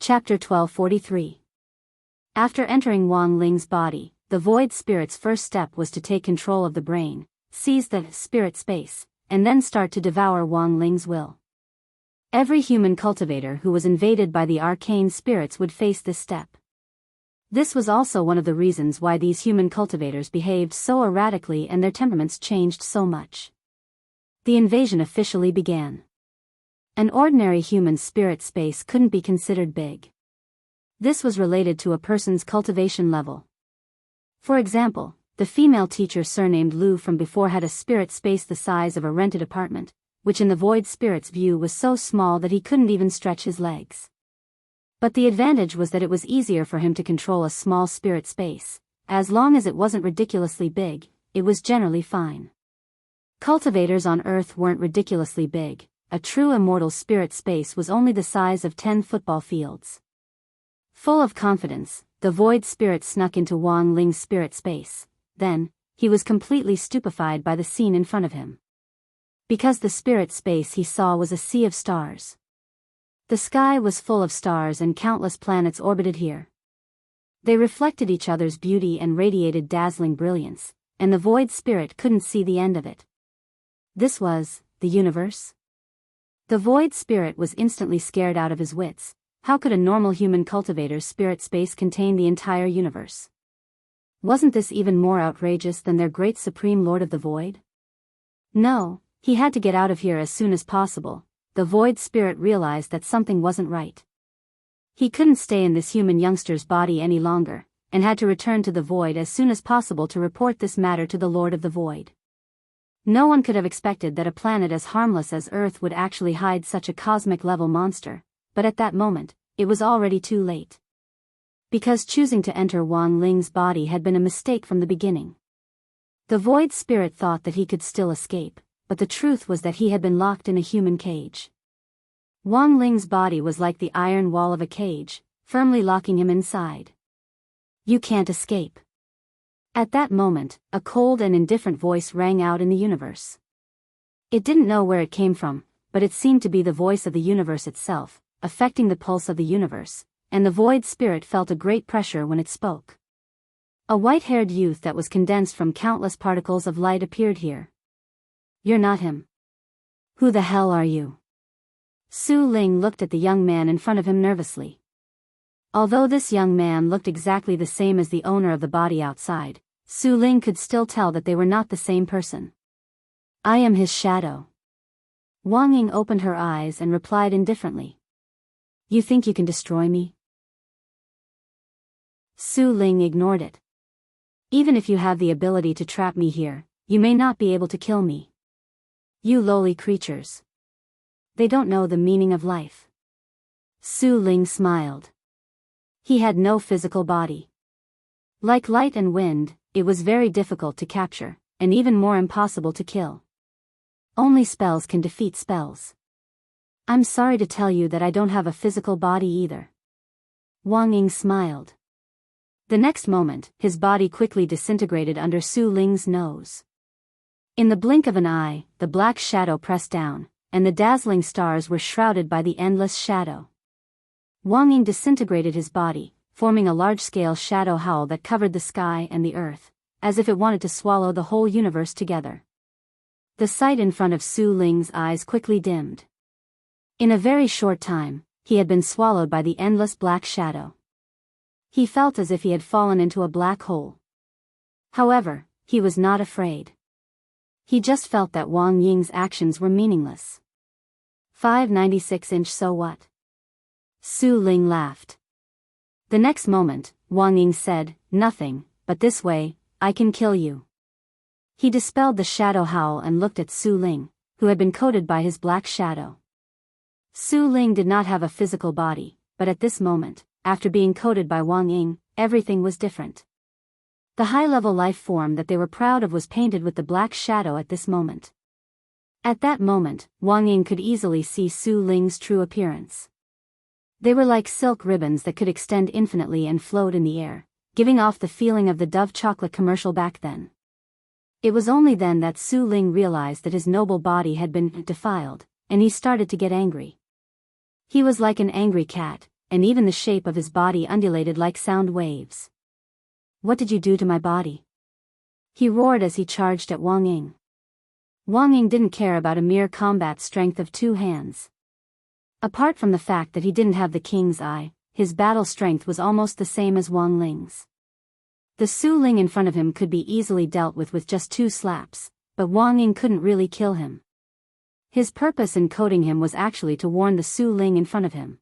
Chapter 1243. After entering Wang Ling's body, the void spirit's first step was to take control of the brain, seize the spirit space, and then start to devour Wang Ling's will. Every human cultivator who was invaded by the arcane spirits would face this step. This was also one of the reasons why these human cultivators behaved so erratically and their temperaments changed so much. The invasion officially began. An ordinary human spirit space couldn't be considered big. This was related to a person's cultivation level. For example, the female teacher surnamed Lu from before had a spirit space the size of a rented apartment, which in the void spirit's view was so small that he couldn't even stretch his legs. But the advantage was that it was easier for him to control a small spirit space. As long as it wasn't ridiculously big, it was generally fine. Cultivators on Earth weren't ridiculously big. A true immortal spirit space was only the size of 10 football fields. Full of confidence, the void spirit snuck into Wang Ling's spirit space. Then, he was completely stupefied by the scene in front of him. Because the spirit space he saw was a sea of stars. The sky was full of stars and countless planets orbited here. They reflected each other's beauty and radiated dazzling brilliance, and the void spirit couldn't see the end of it. This was the universe? The void spirit was instantly scared out of his wits. How could a normal human cultivator's spirit space contain the entire universe? Wasn't this even more outrageous than their great supreme lord of the void? No, he had to get out of here as soon as possible. The void spirit realized that something wasn't right. He couldn't stay in this human youngster's body any longer, and had to return to the void as soon as possible to report this matter to the lord of the void. No one could have expected that a planet as harmless as Earth would actually hide such a cosmic-level monster, but at that moment, it was already too late. Because choosing to enter Wang Ling's body had been a mistake from the beginning. The void spirit thought that he could still escape, but the truth was that he had been locked in a human cage. Wang Ling's body was like the iron wall of a cage, firmly locking him inside. You can't escape. At that moment, a cold and indifferent voice rang out in the universe. It didn't know where it came from, but it seemed to be the voice of the universe itself, affecting the pulse of the universe, and the void spirit felt a great pressure when it spoke. A white-haired youth that was condensed from countless particles of light appeared here. You're not him. Who the hell are you? Su Ling looked at the young man in front of him nervously. Although this young man looked exactly the same as the owner of the body outside, Su Ling could still tell that they were not the same person. I am his shadow. Wang Ying opened her eyes and replied indifferently. You think you can destroy me? Su Ling ignored it. Even if you have the ability to trap me here, you may not be able to kill me. You lowly creatures. They don't know the meaning of life. Su Ling smiled. He had no physical body. Like light and wind, it was very difficult to capture, and even more impossible to kill. Only spells can defeat spells. I'm sorry to tell you that I don't have a physical body either. Wang Ying smiled. The next moment, his body quickly disintegrated under Su Ling's nose. In the blink of an eye, the black shadow pressed down, and the dazzling stars were shrouded by the endless shadow. Wang Ying disintegrated his body, forming a large-scale shadow howl that covered the sky and the earth, as if it wanted to swallow the whole universe together. The sight in front of Su Ling's eyes quickly dimmed. In a very short time, he had been swallowed by the endless black shadow. He felt as if he had fallen into a black hole. However, he was not afraid. He just felt that Wang Ying's actions were meaningless. 596" so what? Su Ling laughed. The next moment, Wang Ying said, nothing, but this way, I can kill you. He dispelled the shadow howl and looked at Su Ling, who had been coated by his black shadow. Su Ling did not have a physical body, but at this moment, after being coated by Wang Ying, everything was different. The high-level life form that they were proud of was painted with the black shadow at this moment. At that moment, Wang Ying could easily see Su Ling's true appearance. They were like silk ribbons that could extend infinitely and float in the air, giving off the feeling of the Dove chocolate commercial back then. It was only then that Su Ling realized that his noble body had been defiled, and he started to get angry. He was like an angry cat, and even the shape of his body undulated like sound waves. "What did you do to my body?" he roared as he charged at Wang Ying. Wang Ying didn't care about a mere combat strength of 2 hands. Apart from the fact that he didn't have the king's eye, his battle strength was almost the same as Wang Ling's. The Su Ling in front of him could be easily dealt with just 2 slaps, but Wang Ying couldn't really kill him. His purpose in coating him was actually to warn the Su Ling in front of him.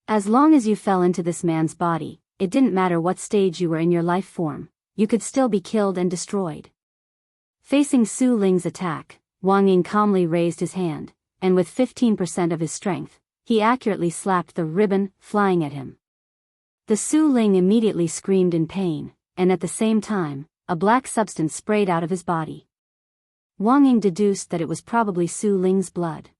As long as you fell into this man's body, it didn't matter what stage you were in your life form, you could still be killed and destroyed. Facing Su Ling's attack, Wang Ying calmly raised his hand, and with 15% of his strength, he accurately slapped the ribbon, flying at him. The Su Ling immediately screamed in pain, and at the same time, a black substance sprayed out of his body. Wang Ying deduced that it was probably Su Ling's blood.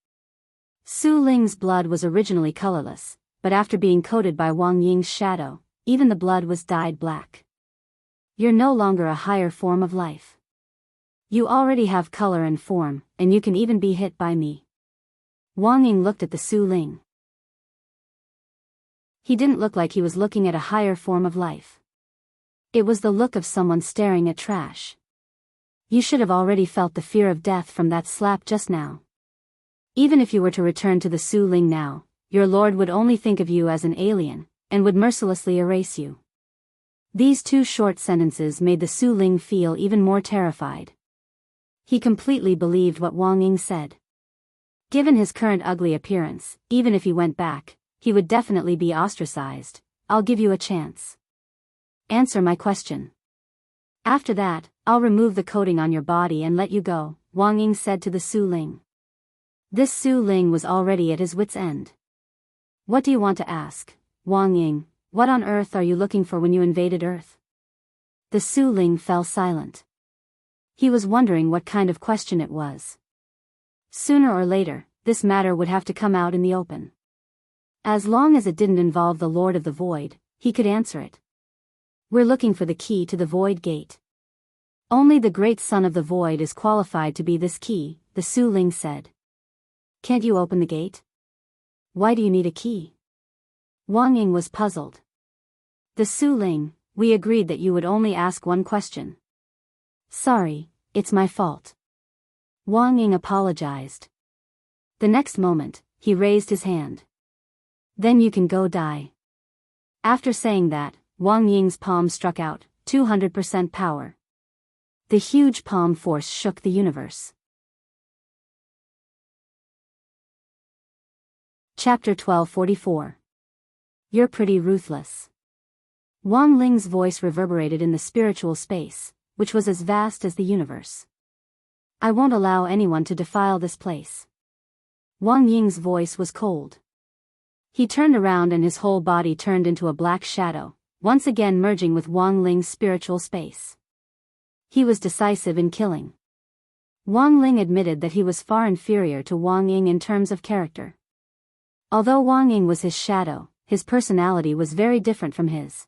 Su Ling's blood was originally colorless, but after being coated by Wang Ying's shadow, even the blood was dyed black. "You're no longer a higher form of life. You already have color and form, and you can even be hit by me." Wang Ying looked at the Su Ling. He didn't look like he was looking at a higher form of life. It was the look of someone staring at trash. You should have already felt the fear of death from that slap just now. Even if you were to return to the Su Ling now, your lord would only think of you as an alien, and would mercilessly erase you. These 2 short sentences made the Su Ling feel even more terrified. He completely believed what Wang Ying said. Given his current ugly appearance, even if he went back, he would definitely be ostracized. "I'll give you a chance. Answer my question. After that, I'll remove the coating on your body and let you go," Wang Ying said to the Su Ling. This Su Ling was already at his wit's end. "What do you want to ask, Wang Ying? What on earth are you looking for when you invaded Earth?" The Su Ling fell silent. He was wondering what kind of question it was. Sooner or later, this matter would have to come out in the open. As long as it didn't involve the Lord of the Void, he could answer it. "We're looking for the key to the Void Gate. Only the great Son of the Void is qualified to be this key," the Su Ling said. "Can't you open the gate? Why do you need a key?" Wang Ying was puzzled. The Su Ling, "We agreed that you would only ask one question." "Sorry, it's my fault." Wang Ying apologized. The next moment, he raised his hand. "Then you can go die." After saying that, Wang Ying's palm struck out, 200% power. The huge palm force shook the universe. Chapter 1244. You're pretty ruthless. Wang Ling's voice reverberated in the spiritual space, which was as vast as the universe. "I won't allow anyone to defile this place." Wang Ying's voice was cold. He turned around and his whole body turned into a black shadow, once again merging with Wang Ling's spiritual space. He was decisive in killing. Wang Ling admitted that he was far inferior to Wang Ying in terms of character. Although Wang Ying was his shadow, his personality was very different from his.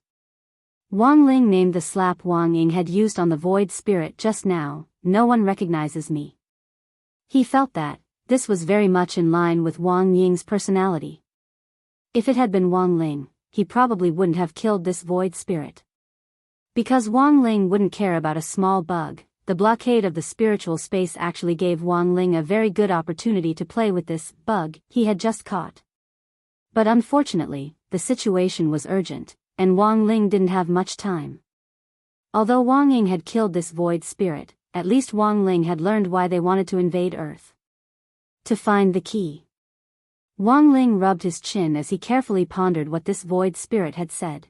Wang Ling named the slap Wang Ying had used on the void spirit just now, "No one recognizes me." He felt that this was very much in line with Wang Ying's personality. If it had been Wang Ling, he probably wouldn't have killed this void spirit. Because Wang Ling wouldn't care about a small bug, the blockade of the spiritual space actually gave Wang Ling a very good opportunity to play with this bug he had just caught. But unfortunately, the situation was urgent, and Wang Ling didn't have much time. Although Wang Ying had killed this void spirit, at least Wang Ling had learned why they wanted to invade Earth. To find the key. Wang Ling rubbed his chin as he carefully pondered what this void spirit had said.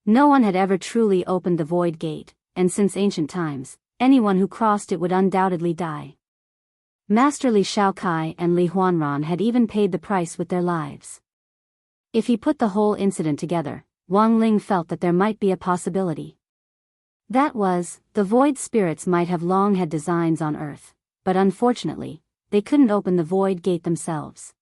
No one had ever truly opened the void gate, and since ancient times, anyone who crossed it would undoubtedly die. Master Li Shaokai and Li Huanran had even paid the price with their lives. If he put the whole incident together, Wang Ling felt that there might be a possibility. That was, the void spirits might have long had designs on Earth, but unfortunately, they couldn't open the void gate themselves.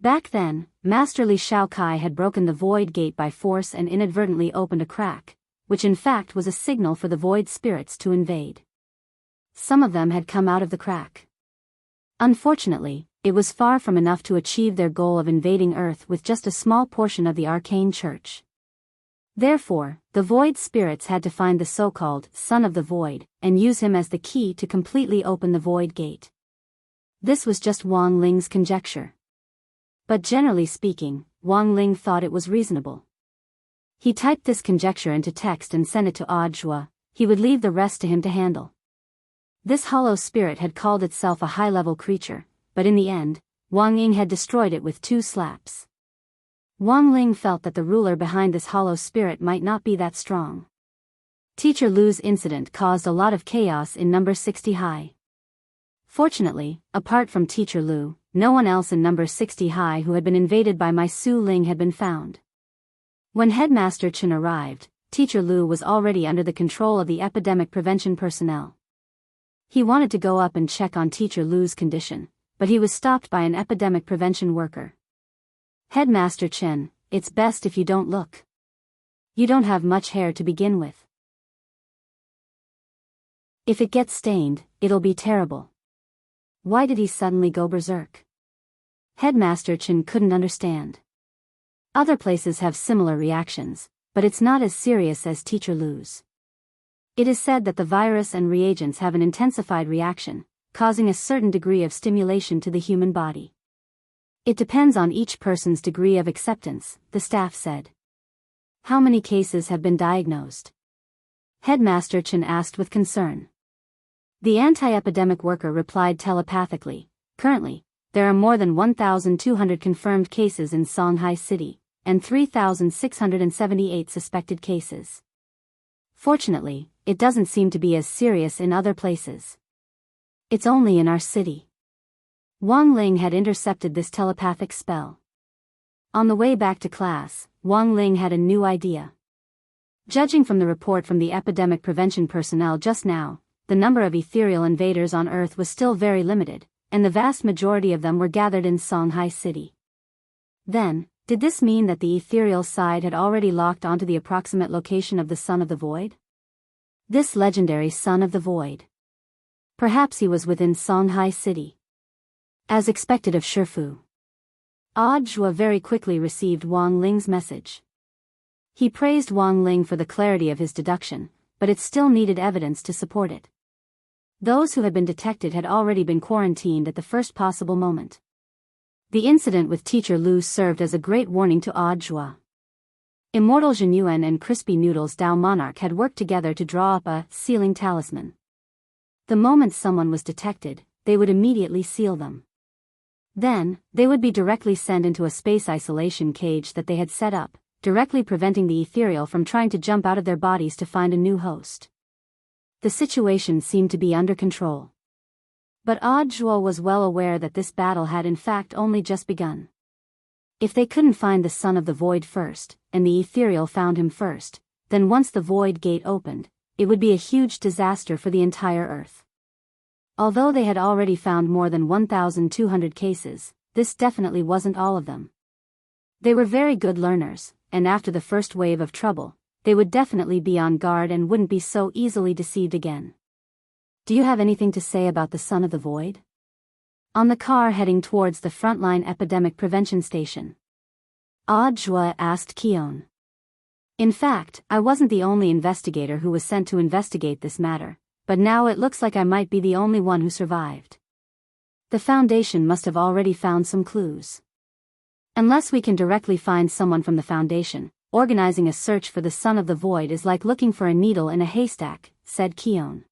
Back then, Master Li Shaokai had broken the void gate by force and inadvertently opened a crack, which in fact was a signal for the void spirits to invade. Some of them had come out of the crack. Unfortunately, it was far from enough to achieve their goal of invading Earth with just a small portion of the arcane church. Therefore, the Void spirits had to find the so-called Son of the Void, and use him as the key to completely open the Void Gate. This was just Wang Ling's conjecture. But generally speaking, Wang Ling thought it was reasonable. He typed this conjecture into text and sent it to Audiobook. He would leave the rest to him to handle. This hollow spirit had called itself a high-level creature, but in the end, Wang Ying had destroyed it with 2 slaps. Wang Ling felt that the ruler behind this hollow spirit might not be that strong. Teacher Lu's incident caused a lot of chaos in number 60 high. Fortunately, apart from Teacher Lu, no one else in number 60 high who had been invaded by my Su Ling had been found. When Headmaster Chen arrived, Teacher Lu was already under the control of the epidemic prevention personnel. He wanted to go up and check on Teacher Lu's condition, but he was stopped by an epidemic prevention worker. Headmaster Chen, it's best if you don't look. You don't have much hair to begin with. If it gets stained, it'll be terrible. Why did he suddenly go berserk? Headmaster Chen couldn't understand. Other places have similar reactions, but it's not as serious as Teacher Lu's. It is said that the virus and reagents have an intensified reaction, causing a certain degree of stimulation to the human body. It depends on each person's degree of acceptance, the staff said. How many cases have been diagnosed? Headmaster Chen asked with concern. The anti-epidemic worker replied telepathically, currently, there are more than 1,200 confirmed cases in Shanghai City, and 3,678 suspected cases. Fortunately, it doesn't seem to be as serious in other places. It's only in our city. Wang Ling had intercepted this telepathic spell. On the way back to class, Wang Ling had a new idea. Judging from the report from the epidemic prevention personnel just now, the number of ethereal invaders on Earth was still very limited, and the vast majority of them were gathered in Shanghai City. Then, did this mean that the ethereal side had already locked onto the approximate location of the Son of the Void? This legendary Son of the Void. Perhaps he was within Shanghai City. As expected of Shifu. Audiobook very quickly received Wang Ling's message. He praised Wang Ling for the clarity of his deduction, but it still needed evidence to support it. Those who had been detected had already been quarantined at the first possible moment. The incident with Teacher Lu served as a great warning to Audiobook. Immortal Zhenyuan and Crispy Noodles Dao Monarch had worked together to draw up a sealing talisman. The moment someone was detected, they would immediately seal them. Then, they would be directly sent into a space isolation cage that they had set up, directly preventing the ethereal from trying to jump out of their bodies to find a new host. The situation seemed to be under control. But Audiobook was well aware that this battle had in fact only just begun. If they couldn't find the Son of the Void first, and the ethereal found him first, then once the Void Gate opened, it would be a huge disaster for the entire Earth. Although they had already found more than 1,200 cases, this definitely wasn't all of them. They were very good learners, and after the first wave of trouble, they would definitely be on guard and wouldn't be so easily deceived again. Do you have anything to say about the Son of the Void? On the car heading towards the frontline epidemic prevention station, Audiobook asked Keon. In fact, I wasn't the only investigator who was sent to investigate this matter, but now it looks like I might be the only one who survived. The Foundation must have already found some clues. Unless we can directly find someone from the Foundation, organizing a search for the Son of the Void is like looking for a needle in a haystack, said Keon.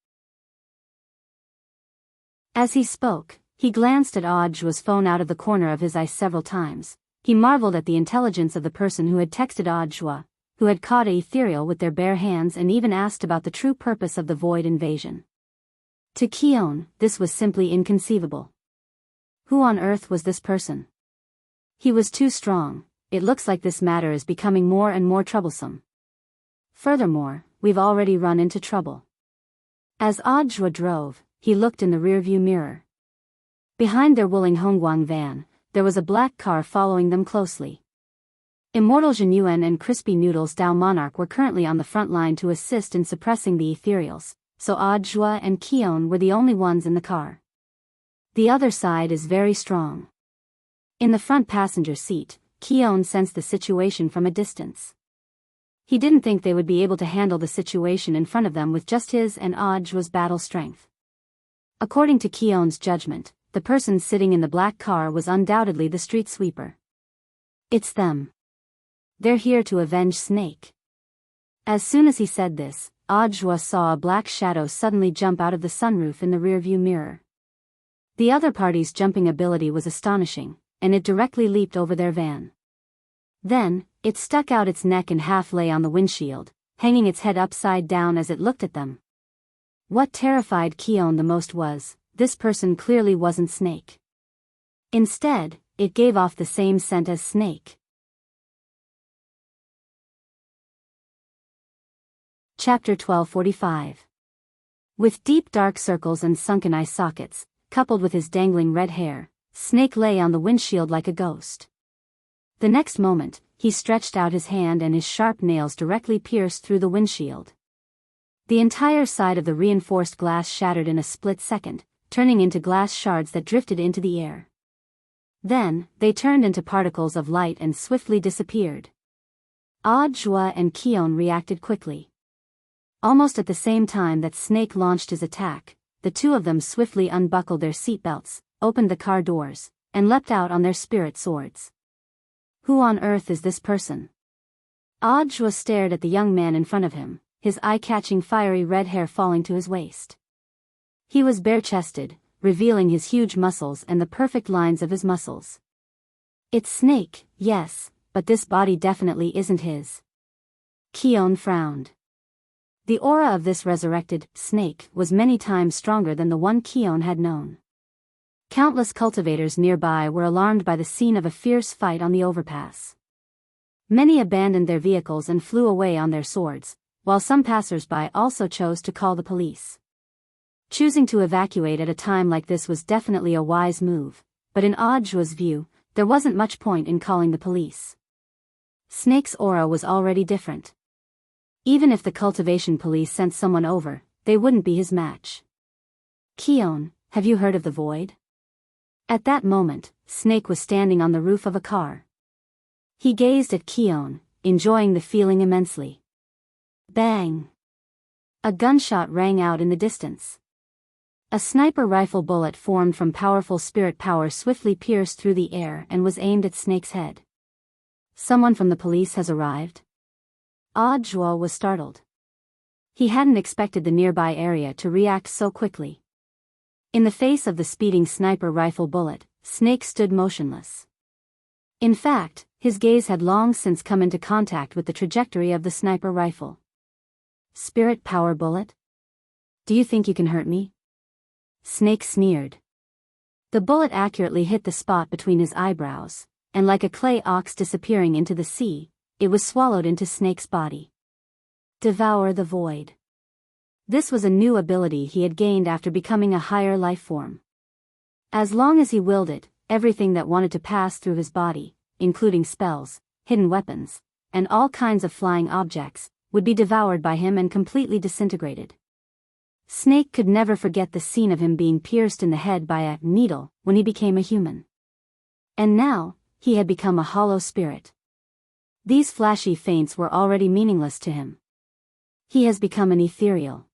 As he spoke, he glanced at Audiobook's phone out of the corner of his eye several times. He marveled at the intelligence of the person who had texted Audiobook, who had caught a ethereal with their bare hands and even asked about the true purpose of the Void invasion. To Keon, this was simply inconceivable. Who on earth was this person? He was too strong. It looks like this matter is becoming more and more troublesome. Furthermore, we've already run into trouble. As Audiobook drove, he looked in the rearview mirror. Behind their Wuling Hongguang van, there was a black car following them closely. Immortal Zhenyuan and Crispy Noodles Dao Monarch were currently on the front line to assist in suppressing the ethereals, so Audiobook and Keon were the only ones in the car. The other side is very strong. In the front passenger seat, Keon sensed the situation from a distance. He didn't think they would be able to handle the situation in front of them with just his and Audiobook's battle strength. According to Keon's judgment, the person sitting in the black car was undoubtedly the street sweeper. It's them. They're here to avenge Snake. As soon as he said this, Audiobook saw a black shadow suddenly jump out of the sunroof in the rearview mirror. The other party's jumping ability was astonishing, and it directly leaped over their van. Then, it stuck out its neck and half lay on the windshield, hanging its head upside down as it looked at them. What terrified Keon the most was, this person clearly wasn't Snake. Instead, it gave off the same scent as Snake. Chapter 1245. With deep dark circles and sunken eye sockets, coupled with his dangling red hair, Snake lay on the windshield like a ghost. The next moment, he stretched out his hand and his sharp nails directly pierced through the windshield. The entire side of the reinforced glass shattered in a split second, turning into glass shards that drifted into the air. Then, they turned into particles of light and swiftly disappeared. Audiobook and Keon reacted quickly. Almost at the same time that Snake launched his attack, the two of them swiftly unbuckled their seatbelts, opened the car doors, and leapt out on their spirit swords. Who on earth is this person? Audiobook stared at the young man in front of him, his eye-catching fiery red hair falling to his waist. He was bare-chested, revealing his huge muscles and the perfect lines of his muscles. It's Snake, yes, but this body definitely isn't his. Keon frowned. The aura of this resurrected Snake was many times stronger than the one Keon had known. Countless cultivators nearby were alarmed by the scene of a fierce fight on the overpass. Many abandoned their vehicles and flew away on their swords, while some passers-by also chose to call the police. Choosing to evacuate at a time like this was definitely a wise move, but in Audiobook's view, there wasn't much point in calling the police. Snake's aura was already different. Even if the cultivation police sent someone over, they wouldn't be his match. Keon, have you heard of the Void? At that moment, Snake was standing on the roof of a car. He gazed at Keon, enjoying the feeling immensely. Bang! A gunshot rang out in the distance. A sniper rifle bullet formed from powerful spirit power swiftly pierced through the air and was aimed at Snake's head. Someone from the police has arrived? Audiobook was startled. He hadn't expected the nearby area to react so quickly. In the face of the speeding sniper rifle bullet, Snake stood motionless. In fact, his gaze had long since come into contact with the trajectory of the sniper rifle. Spirit power bullet? Do you think you can hurt me? Snake sneered. The bullet accurately hit the spot between his eyebrows, and like a clay ox disappearing into the sea, it was swallowed into Snake's body. Devour the Void. This was a new ability he had gained after becoming a higher life form. As long as he willed it, everything that wanted to pass through his body, including spells, hidden weapons, and all kinds of flying objects, would be devoured by him and completely disintegrated. Snake could never forget the scene of him being pierced in the head by a needle when he became a human. And now, he had become a hollow spirit. These flashy feints were already meaningless to him. He has become an ethereal.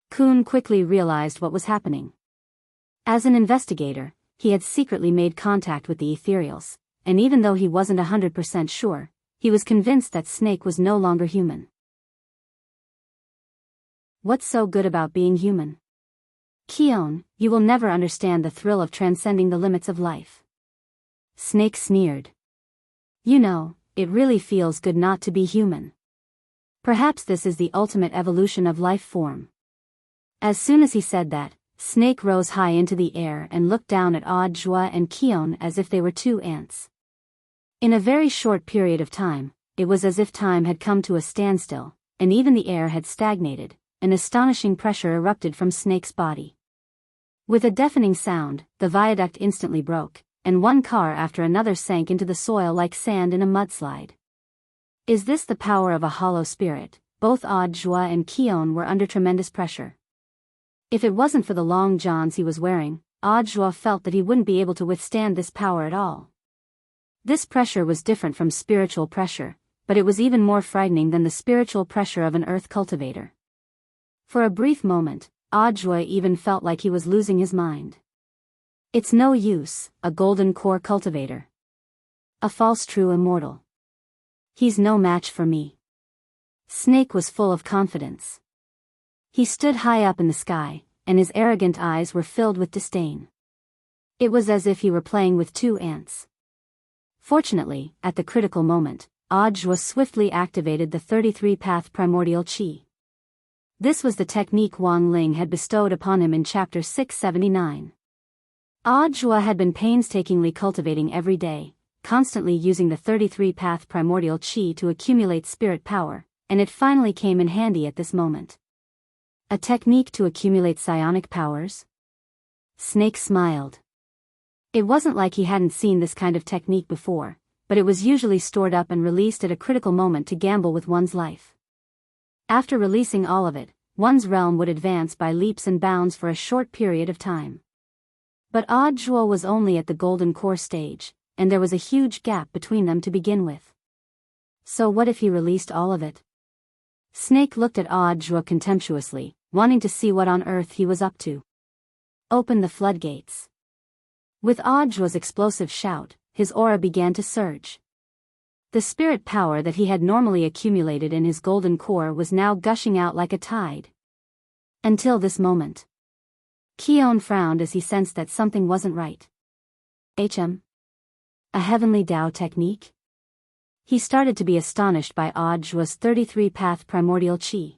Kun quickly realized what was happening. As an investigator, he had secretly made contact with the ethereals, and even though he wasn't 100% sure, he was convinced that Snake was no longer human. What's so good about being human? Keon, you will never understand the thrill of transcending the limits of life. Snake sneered. You know, it really feels good not to be human. Perhaps this is the ultimate evolution of life form. As soon as he said that, Snake rose high into the air and looked down at Audiobook and Keon as if they were two ants. In a very short period of time, it was as if time had come to a standstill, and even the air had stagnated. An astonishing pressure erupted from Snake's body. With a deafening sound, the viaduct instantly broke, and one car after another sank into the soil like sand in a mudslide. Is this the power of a hollow spirit? Both Audiobook and Keon were under tremendous pressure. If it wasn't for the long johns he was wearing, Audiobook felt that he wouldn't be able to withstand this power at all. This pressure was different from spiritual pressure, but it was even more frightening than the spiritual pressure of an earth cultivator. For a brief moment, Audiobook even felt like he was losing his mind. It's no use, a golden core cultivator. A false true immortal. He's no match for me. Snake was full of confidence. He stood high up in the sky, and his arrogant eyes were filled with disdain. It was as if he were playing with two ants. Fortunately, at the critical moment, Audiobook swiftly activated the 33-path primordial chi. This was the technique Wang Ling had bestowed upon him in Chapter 679. Audiobook had been painstakingly cultivating every day, constantly using the 33-path primordial chi to accumulate spirit power, and it finally came in handy at this moment. A technique to accumulate psionic powers? Snake smiled. It wasn't like he hadn't seen this kind of technique before, but it was usually stored up and released at a critical moment to gamble with one's life. After releasing all of it, one's realm would advance by leaps and bounds for a short period of time. But Audiobook was only at the golden core stage, and there was a huge gap between them to begin with. So what if he released all of it? Snake looked at Audiobook contemptuously, wanting to see what on earth he was up to. Open the floodgates. With Audiobook's explosive shout, his aura began to surge. The spirit power that he had normally accumulated in his golden core was now gushing out like a tide. Until this moment. Keon frowned as he sensed that something wasn't right. A heavenly Tao technique? He started to be astonished by Audiobook's 33-path primordial chi.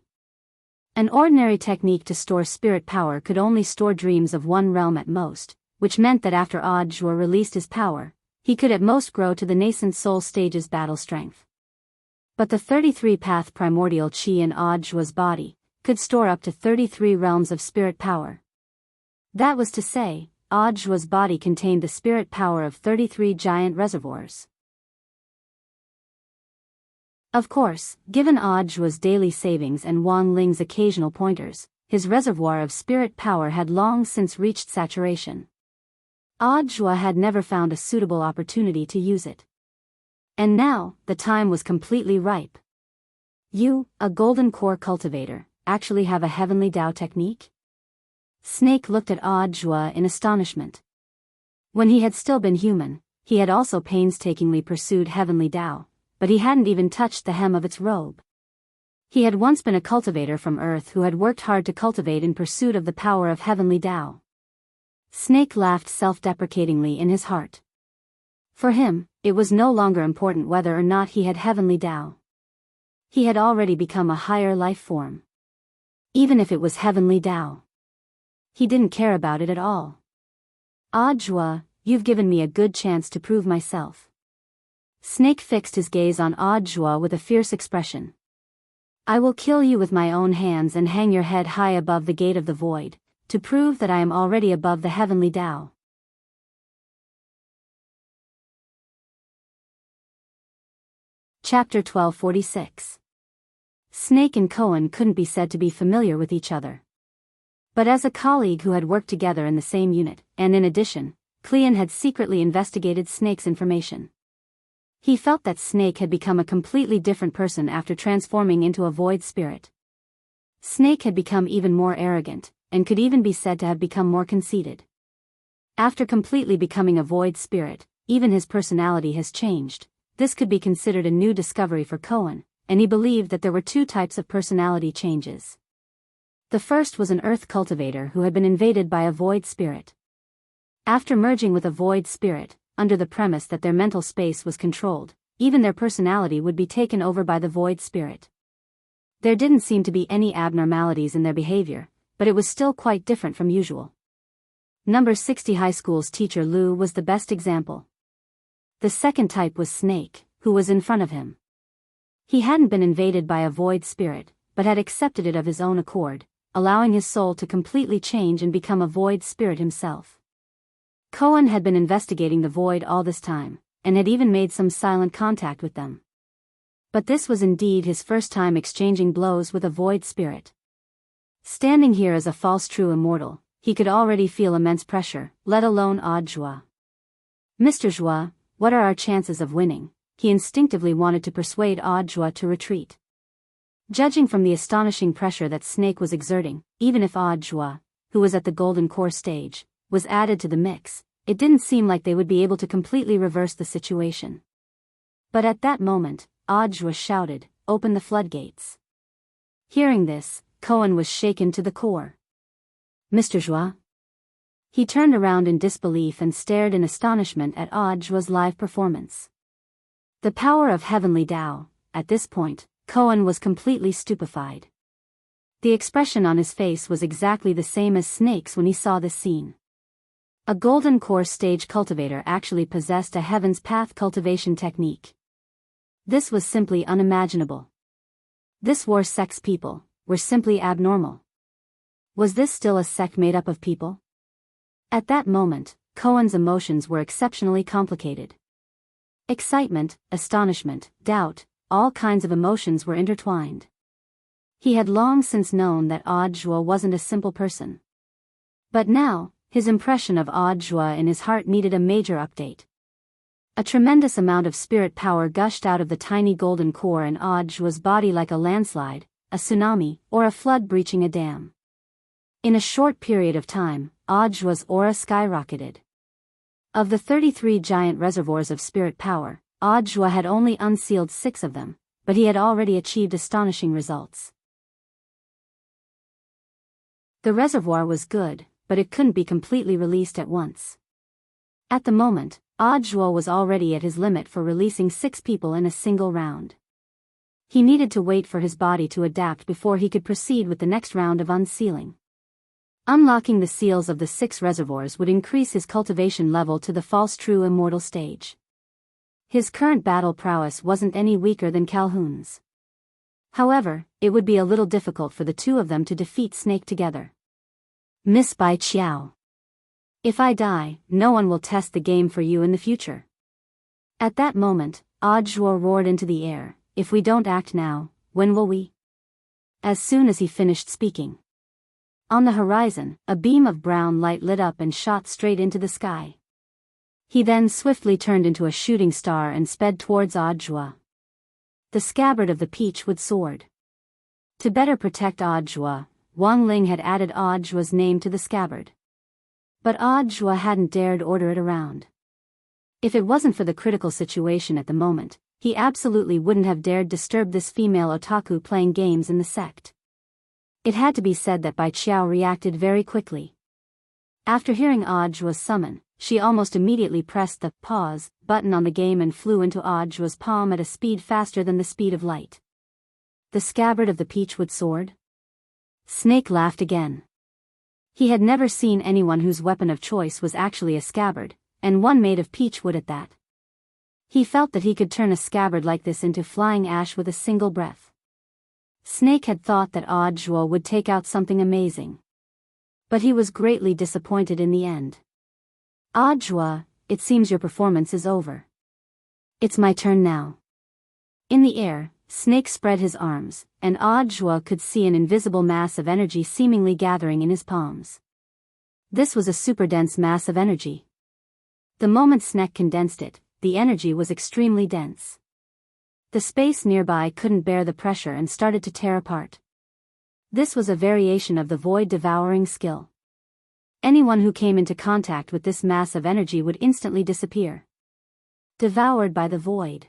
An ordinary technique to store spirit power could only store dreams of one realm at most, which meant that after Audiobook released his power, he could at most grow to the nascent soul stage's battle strength. But the 33-path primordial chi in Audiobook's body could store up to 33 realms of spirit power. That was to say, Audiobook's body contained the spirit power of 33 giant reservoirs. Of course, given Audiobook's daily savings and Wang Ling's occasional pointers, his reservoir of spirit power had long since reached saturation. Audiobook had never found a suitable opportunity to use it. And now, the time was completely ripe. You, a golden core cultivator, actually have a heavenly Tao technique? Snake looked at Audiobook in astonishment. When he had still been human, he had also painstakingly pursued heavenly Tao, but he hadn't even touched the hem of its robe. He had once been a cultivator from Earth who had worked hard to cultivate in pursuit of the power of heavenly Tao. Snake laughed self-deprecatingly in his heart. For him, it was no longer important whether or not he had heavenly Tao. He had already become a higher life form. Even if it was heavenly Tao. He didn't care about it at all. Audiobook, you've given me a good chance to prove myself. Snake fixed his gaze on Audiobook with a fierce expression. I will kill you with my own hands and hang your head high above the gate of the void, to prove that I am already above the heavenly Tao. Chapter 1246. Snake and Cohen couldn't be said to be familiar with each other. But as a colleague who had worked together in the same unit, and in addition, Cleon had secretly investigated Snake's information. He felt that Snake had become a completely different person after transforming into a void spirit. Snake had become even more arrogant, and could even be said to have become more conceited. After completely becoming a void spirit, even his personality has changed. This could be considered a new discovery for Cohen, and he believed that there were two types of personality changes. The first was an earth cultivator who had been invaded by a void spirit. After merging with a void spirit, under the premise that their mental space was controlled, even their personality would be taken over by the void spirit. There didn't seem to be any abnormalities in their behavior, but it was still quite different from usual. Number 60 high school's teacher Lou was the best example. The second type was Snake, who was in front of him. He hadn't been invaded by a void spirit, but had accepted it of his own accord, allowing his soul to completely change and become a void spirit himself. Cohen had been investigating the void all this time, and had even made some silent contact with them. But this was indeed his first time exchanging blows with a void spirit. Standing here as a false true immortal, he could already feel immense pressure, let alone Odd Joie. Mr. Joie, what are our chances of winning? He instinctively wanted to persuade Odd Joie to retreat. Judging from the astonishing pressure that Snake was exerting, even if Odd Joie, who was at the golden core stage, was added to the mix, it didn't seem like they would be able to completely reverse the situation. But at that moment, Odd Joie shouted, "Open the floodgates." Hearing this, Cohen was shaken to the core. Mr. Joie? He turned around in disbelief and stared in astonishment at Odd Joie's live performance. The power of heavenly Tao. At this point, Cohen was completely stupefied. The expression on his face was exactly the same as Snake's when he saw this scene. A golden core stage cultivator actually possessed a Heaven's Path cultivation technique. This was simply unimaginable. This war sect's people were simply abnormal. Was this still a sect made up of people? At that moment, Cohen's emotions were exceptionally complicated. Excitement, astonishment, doubt, all kinds of emotions were intertwined. He had long since known that Odd Joie wasn't a simple person. But now, his impression of Odd Joie in his heart needed a major update. A tremendous amount of spirit power gushed out of the tiny golden core in Odd Joie's body like a landslide, a tsunami, or a flood breaching a dam. In a short period of time, Odd Joie's aura skyrocketed. Of the 33 giant reservoirs of spirit power, Odd Joie had only unsealed 6 of them, but he had already achieved astonishing results. The reservoir was good, but it couldn't be completely released at once. At the moment, Odd Joie was already at his limit for releasing 6 people in a single round. He needed to wait for his body to adapt before he could proceed with the next round of unsealing. Unlocking the seals of the 6 reservoirs would increase his cultivation level to the false true immortal stage. His current battle prowess wasn't any weaker than Calhoun's. However, it would be a little difficult for the two of them to defeat Snake together. Miss Bai Chiao. If I die, no one will test the game for you in the future. At that moment, Odd Joie roared into the air, "If we don't act now, when will we?" As soon as he finished speaking. On the horizon, a beam of brown light lit up and shot straight into the sky. He then swiftly turned into a shooting star and sped towards Odd Joie. The scabbard of the peachwood sword. To better protect Odd Joie, Wang Ling had added Odd Joie's name to the scabbard. But Odd Joie hadn't dared order it around. If it wasn't for the critical situation at the moment, he absolutely wouldn't have dared disturb this female otaku playing games in the sect. It had to be said that Bai Chiao reacted very quickly. After hearing Odd Joie's summon, she almost immediately pressed the pause button on the game and flew into Odd Joie's palm at a speed faster than the speed of light. The scabbard of the peachwood sword? Snake laughed again. He had never seen anyone whose weapon of choice was actually a scabbard, and one made of peachwood at that. He felt that he could turn a scabbard like this into flying ash with a single breath. Snake had thought that Odd Joie would take out something amazing. But he was greatly disappointed in the end. Odd Joie, it seems your performance is over. It's my turn now. In the air, Snake spread his arms, and Odd Joie could see an invisible mass of energy seemingly gathering in his palms. This was a super dense mass of energy. The moment Snake condensed it, the energy was extremely dense. The space nearby couldn't bear the pressure and started to tear apart. This was a variation of the void devouring skill. Anyone who came into contact with this mass of energy would instantly disappear. Devoured by the void.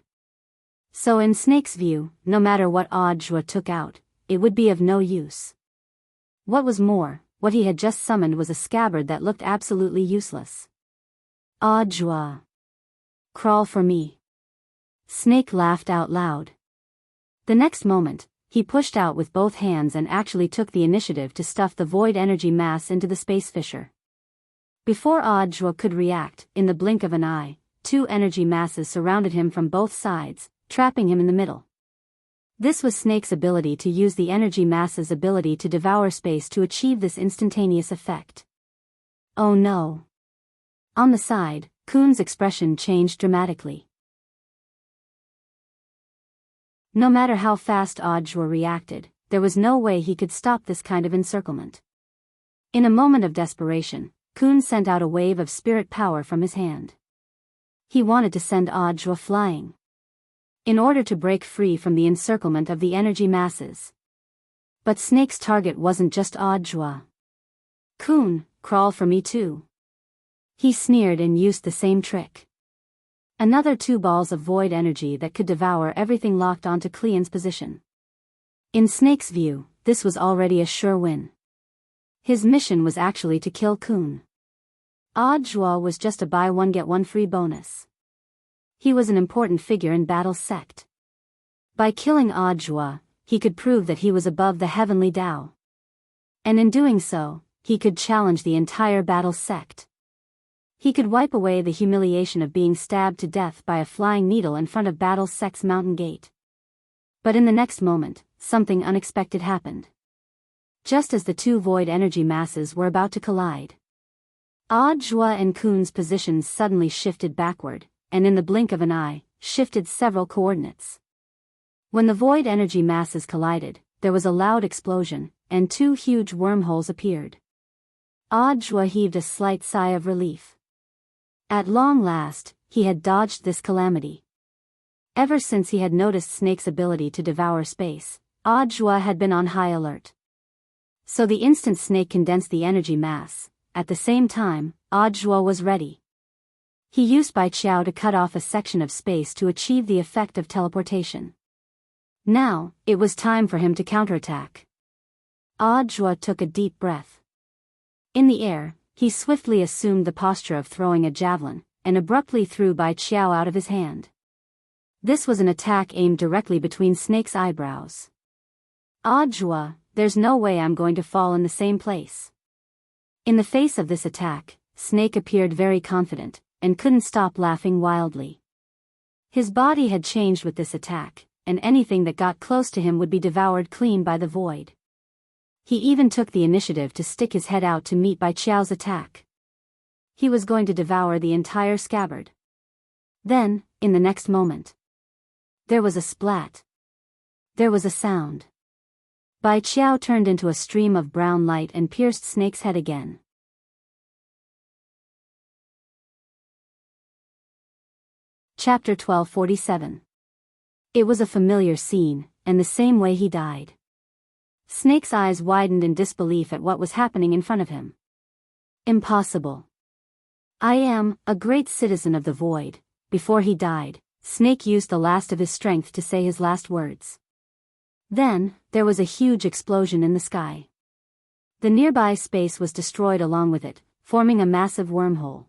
So in Snake's view, no matter what Odd Joie took out, it would be of no use. What was more, what he had just summoned was a scabbard that looked absolutely useless. Odd Joie. Crawl for me. Snake laughed out loud. The next moment, he pushed out with both hands and actually took the initiative to stuff the void energy mass into the space fissure. Before Odd Joie could react, in the blink of an eye, 2 energy masses surrounded him from both sides, trapping him in the middle. This was Snake's ability to use the energy mass's ability to devour space to achieve this instantaneous effect. Oh no. On the side, Kun's expression changed dramatically. No matter how fast Odd Joie reacted, there was no way he could stop this kind of encirclement. In a moment of desperation, Kun sent out a wave of spirit power from his hand. He wanted to send Audjua flying, in order to break free from the encirclement of the energy masses. But Snake's target wasn't just Audjua. Kun, crawl for me too. He sneered and used the same trick. Another 2 balls of void energy that could devour everything locked onto Cleon's position. In Snake's view, this was already a sure win. His mission was actually to kill Kun. Audjua was just a buy one get one free bonus. He was an important figure in Battle's sect. By killing Audjua, he could prove that he was above the heavenly Tao. And in doing so, he could challenge the entire Battle sect. He could wipe away the humiliation of being stabbed to death by a flying needle in front of Battle sect's mountain gate. But in the next moment, something unexpected happened. Just as the 2 void energy masses were about to collide, Audjua and Kun's positions suddenly shifted backward, and in the blink of an eye, shifted several coordinates. When the void energy masses collided, there was a loud explosion, and 2 huge wormholes appeared. Audjua heaved a slight sigh of relief. At long last, he had dodged this calamity. Ever since he had noticed Snake's ability to devour space, Audjua had been on high alert. So the instant Snake condensed the energy mass, at the same time, Audjua was ready. He used Bai Qiao to cut off a section of space to achieve the effect of teleportation. Now, it was time for him to counterattack. Audjua took a deep breath. In the air, he swiftly assumed the posture of throwing a javelin, and abruptly threw Bai Qiao out of his hand. This was an attack aimed directly between Snake's eyebrows. Audjua, there's no way I'm going to fall in the same place. In the face of this attack, Snake appeared very confident, and couldn't stop laughing wildly. His body had changed with this attack, and anything that got close to him would be devoured clean by the void. He even took the initiative to stick his head out to meet Bai Qiao's attack. He was going to devour the entire scabbard. Then, in the next moment, there was a splat. There was a sound. Bai Qiao turned into a stream of brown light and pierced Snake's head again. Chapter 1247. It was a familiar scene, and the same way he died. Snake's eyes widened in disbelief at what was happening in front of him. Impossible. I am a great citizen of the void. Before he died, Snake used the last of his strength to say his last words. Then, there was a huge explosion in the sky. The nearby space was destroyed along with it, forming a massive wormhole.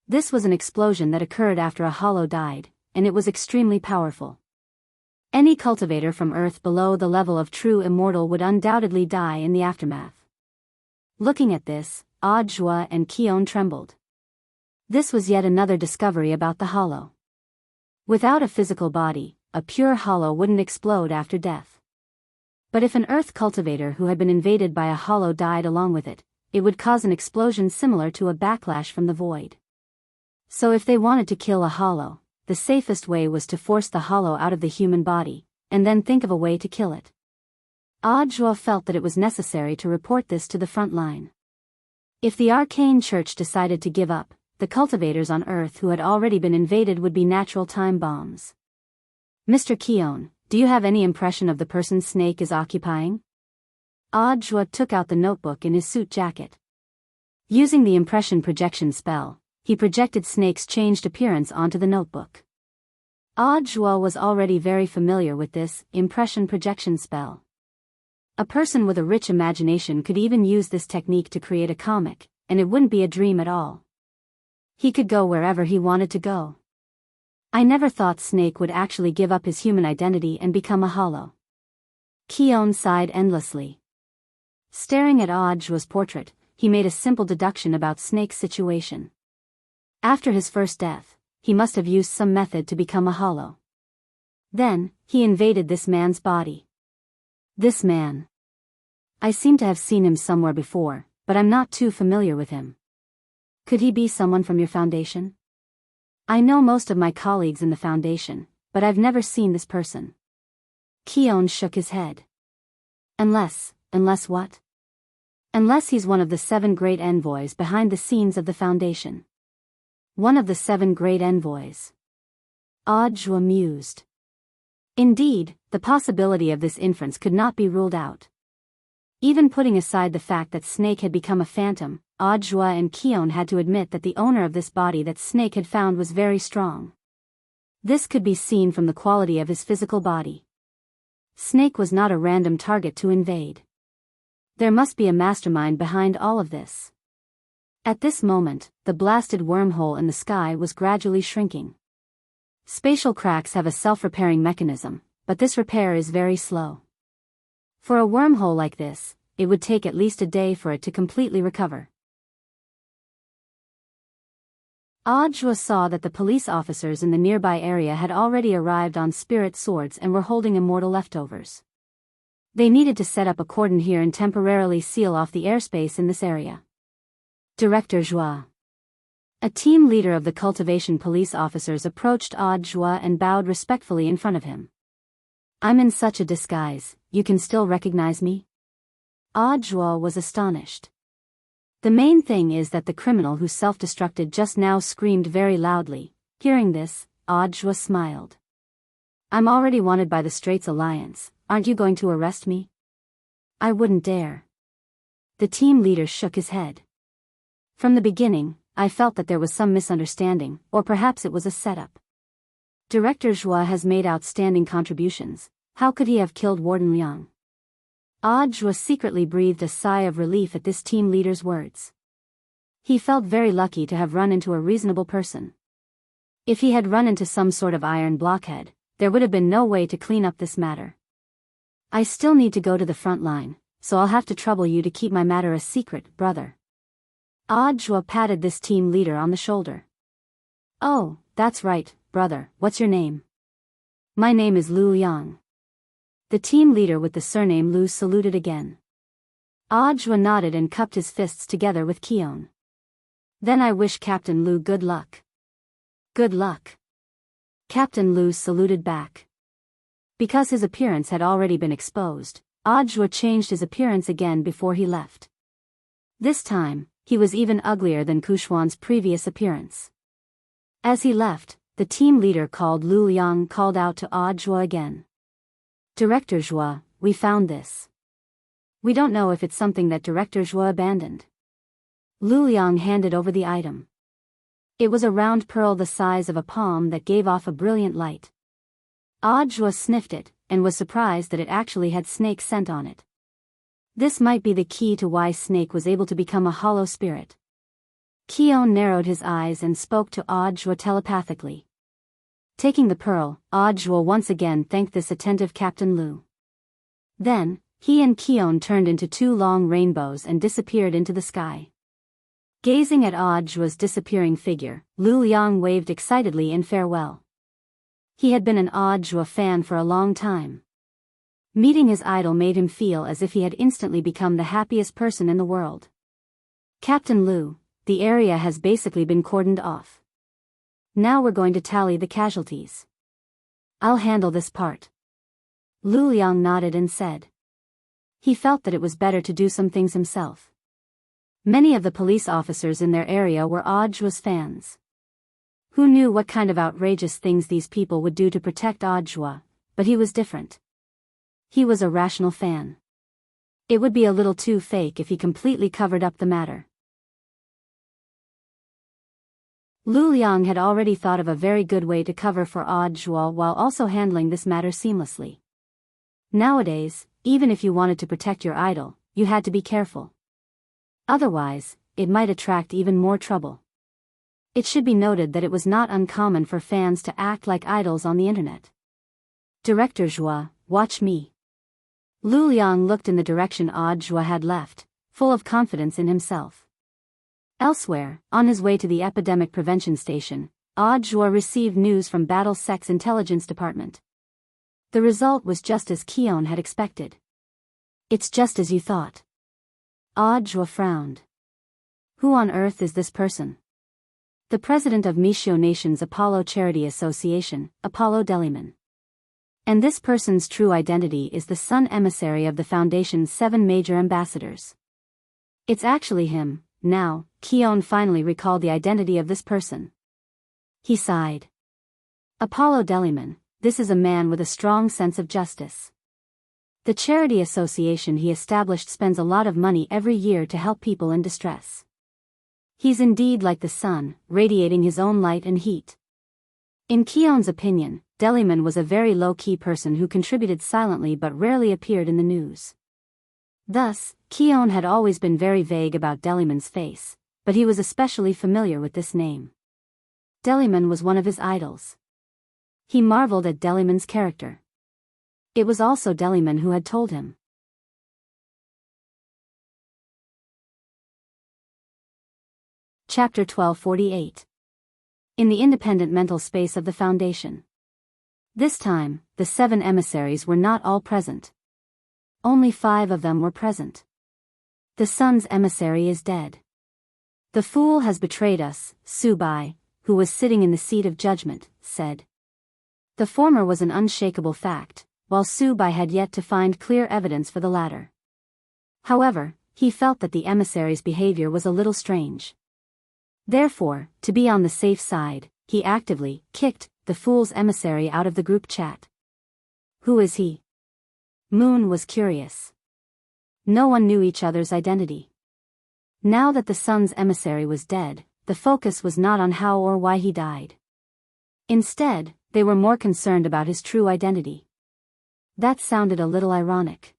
This was an explosion that occurred after a hollow died, and it was extremely powerful. Any cultivator from Earth below the level of true immortal would undoubtedly die in the aftermath. Looking at this, Audjua and Qion trembled. This was yet another discovery about the hollow. Without a physical body, a pure hollow wouldn't explode after death. But if an Earth cultivator who had been invaded by a hollow died along with it, it would cause an explosion similar to a backlash from the void. So if they wanted to kill a hollow, the safest way was to force the hollow out of the human body, and then think of a way to kill it. Audjua felt that it was necessary to report this to the front line. If the arcane church decided to give up, the cultivators on Earth who had already been invaded would be natural time bombs. Mr. Qion, do you have any impression of the person Snake is occupying? Audjua took out the notebook in his suit jacket. Using the impression projection spell, he projected Snake's changed appearance onto the notebook. Audjua was already very familiar with this impression projection spell. A person with a rich imagination could even use this technique to create a comic, and it wouldn't be a dream at all. He could go wherever he wanted to go. I never thought Snake would actually give up his human identity and become a hollow. Qion sighed endlessly. Staring at Audjua's portrait, he made a simple deduction about Snake's situation. After his first death, he must have used some method to become a hollow. Then, he invaded this man's body. This man. I seem to have seen him somewhere before, but I'm not too familiar with him. Could he be someone from your foundation? I know most of my colleagues in the foundation, but I've never seen this person. Qion shook his head. Unless what? Unless he's one of the 7 great envoys behind the scenes of the Foundation. One of the 7 great envoys. Audiobook mused. Indeed, the possibility of this inference could not be ruled out. Even putting aside the fact that Snake had become a phantom, Audiobook and Keon had to admit that the owner of this body that Snake had found was very strong. This could be seen from the quality of his physical body. Snake was not a random target to invade. There must be a mastermind behind all of this. At this moment, the blasted wormhole in the sky was gradually shrinking. Spatial cracks have a self-repairing mechanism, but this repair is very slow. For a wormhole like this, it would take at least a day for it to completely recover. Audiobook saw that the police officers in the nearby area had already arrived on spirit swords and were holding immortal leftovers. They needed to set up a cordon here and temporarily seal off the airspace in this area. Director Joie. A team leader of the cultivation police officers approached Audiobook and bowed respectfully in front of him. I'm in such a disguise, you can still recognize me? Audiobook was astonished. The main thing is that the criminal who self-destructed just now screamed very loudly. Hearing this, Audiobook smiled. I'm already wanted by the Straits Alliance, aren't you going to arrest me? I wouldn't dare. The team leader shook his head. From the beginning, I felt that there was some misunderstanding, or perhaps it was a setup. Director Joie has made outstanding contributions. How could he have killed Warden Liang? Audiobook secretly breathed a sigh of relief at this team leader's words. He felt very lucky to have run into a reasonable person. If he had run into some sort of iron blockhead, there would have been no way to clean up this matter. I still need to go to the front line, so I'll have to trouble you to keep my matter a secret, brother. Audiobook patted this team leader on the shoulder. Oh, that's right, brother, what's your name? My name is Lu Liang. The team leader with the surname Lu saluted again. Audiobook nodded and cupped his fists together with Keon. Then I wish Captain Lu good luck. Good luck. Captain Lu saluted back. Because his appearance had already been exposed, Audiobook changed his appearance again before he left. This time, he was even uglier than Kushuan's previous appearance. As he left, the team leader called Lu Liang called out to Audiobook again. Director Joie, we found this. We don't know if it's something that Director Joie abandoned. Lu Liang handed over the item. It was a round pearl the size of a palm that gave off a brilliant light. Audiobook sniffed it, and was surprised that it actually had snake scent on it. This might be the key to why Snake was able to become a hollow spirit. Keon narrowed his eyes and spoke to Audiobook telepathically. Taking the pearl, Audiobook once again thanked this attentive Captain Lu. Then, he and Keon turned into 2 long rainbows and disappeared into the sky. Gazing at Audiobook's disappearing figure, Lu Liang waved excitedly in farewell. He had been an Audiobook fan for a long time. Meeting his idol made him feel as if he had instantly become the happiest person in the world. Captain Lu, the area has basically been cordoned off. Now we're going to tally the casualties. I'll handle this part. Lu Liang nodded and said. He felt that it was better to do some things himself. Many of the police officers in their area were Audiobook's fans. Who knew what kind of outrageous things these people would do to protect Audiobook, but he was different. He was a rational fan. It would be a little too fake if he completely covered up the matter. Lu Liang had already thought of a very good way to cover for Audiobook while also handling this matter seamlessly. Nowadays, even if you wanted to protect your idol, you had to be careful. Otherwise, it might attract even more trouble. It should be noted that it was not uncommon for fans to act like idols on the internet. Director Joie, watch me. Lu Liang looked in the direction Audiobook had left, full of confidence in himself. Elsewhere, on his way to the epidemic prevention station, Audiobook received news from Battle Sec's intelligence department. The result was just as Keon had expected. It's just as you thought. Audiobook frowned. Who on earth is this person? The president of Mishio Nation's Apollo Charity Association, Apollo Deliman. And this person's true identity is the son emissary of the Foundation's 7 major ambassadors. It's actually him. Now, Keon finally recalled the identity of this person. He sighed. Apollo Deliman, this is a man with a strong sense of justice. The charity association he established spends a lot of money every year to help people in distress. He's indeed like the sun, radiating his own light and heat. In Keon's opinion, Deliman was a very low-key person who contributed silently but rarely appeared in the news. Thus, Keon had always been very vague about Deliman's face, but he was especially familiar with this name. Deliman was one of his idols. He marveled at Deliman's character. It was also Deliman who had told him. Chapter 1248. In the independent mental space of the Foundation. This time, the 7 emissaries were not all present. Only 5 of them were present. The sun's emissary is dead. The fool has betrayed us, Subai, who was sitting in the seat of judgment, said. The former was an unshakable fact, while Subai had yet to find clear evidence for the latter. However, he felt that the emissary's behavior was a little strange. Therefore, to be on the safe side, he actively kicked the fool's emissary out of the group chat. Who is he? Moon was curious. No one knew each other's identity. Now that the sun's emissary was dead, the focus was not on how or why he died. Instead, they were more concerned about his true identity. That sounded a little ironic.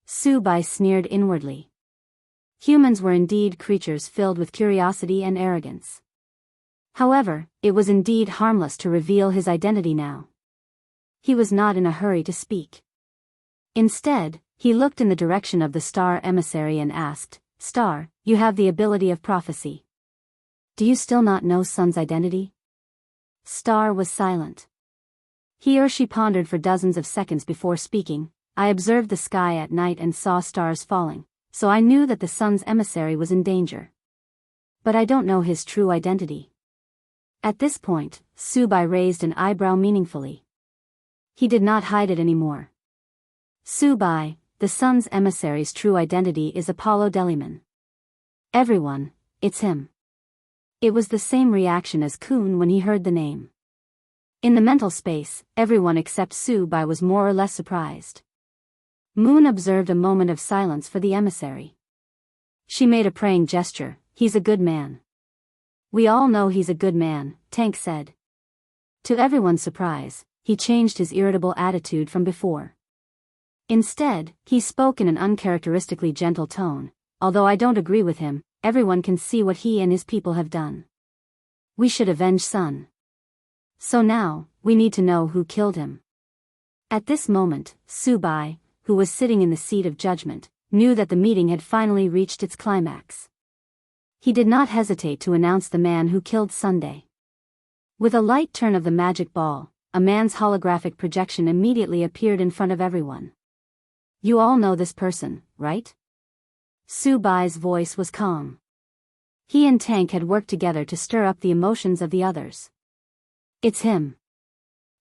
Subai sneered inwardly. Humans were indeed creatures filled with curiosity and arrogance. However, it was indeed harmless to reveal his identity now. He was not in a hurry to speak. Instead, he looked in the direction of the star emissary and asked, Star, you have the ability of prophecy. Do you still not know Sun's identity? Star was silent. He or she pondered for dozens of seconds before speaking. I observed the sky at night and saw stars falling, so I knew that the sun's emissary was in danger. But I don't know his true identity. At this point, Subai raised an eyebrow meaningfully. He did not hide it anymore. Subai, the sun's emissary's true identity is Apollo Deliman. Everyone, it's him. It was the same reaction as Kun when he heard the name. In the mental space, everyone except Subai was more or less surprised. Moon observed a moment of silence for the emissary. She made a praying gesture. He's a good man. We all know he's a good man, Tank said. To everyone's surprise, he changed his irritable attitude from before. Instead, he spoke in an uncharacteristically gentle tone. Although I don't agree with him, everyone can see what he and his people have done. We should avenge Sun. So now, we need to know who killed him. At this moment, Subai, who was sitting in the seat of judgment, knew that the meeting had finally reached its climax. He did not hesitate to announce the man who killed Sunday. With a light turn of the magic ball, a man's holographic projection immediately appeared in front of everyone. You all know this person, right? Subai's voice was calm. He and Tank had worked together to stir up the emotions of the others. It's him.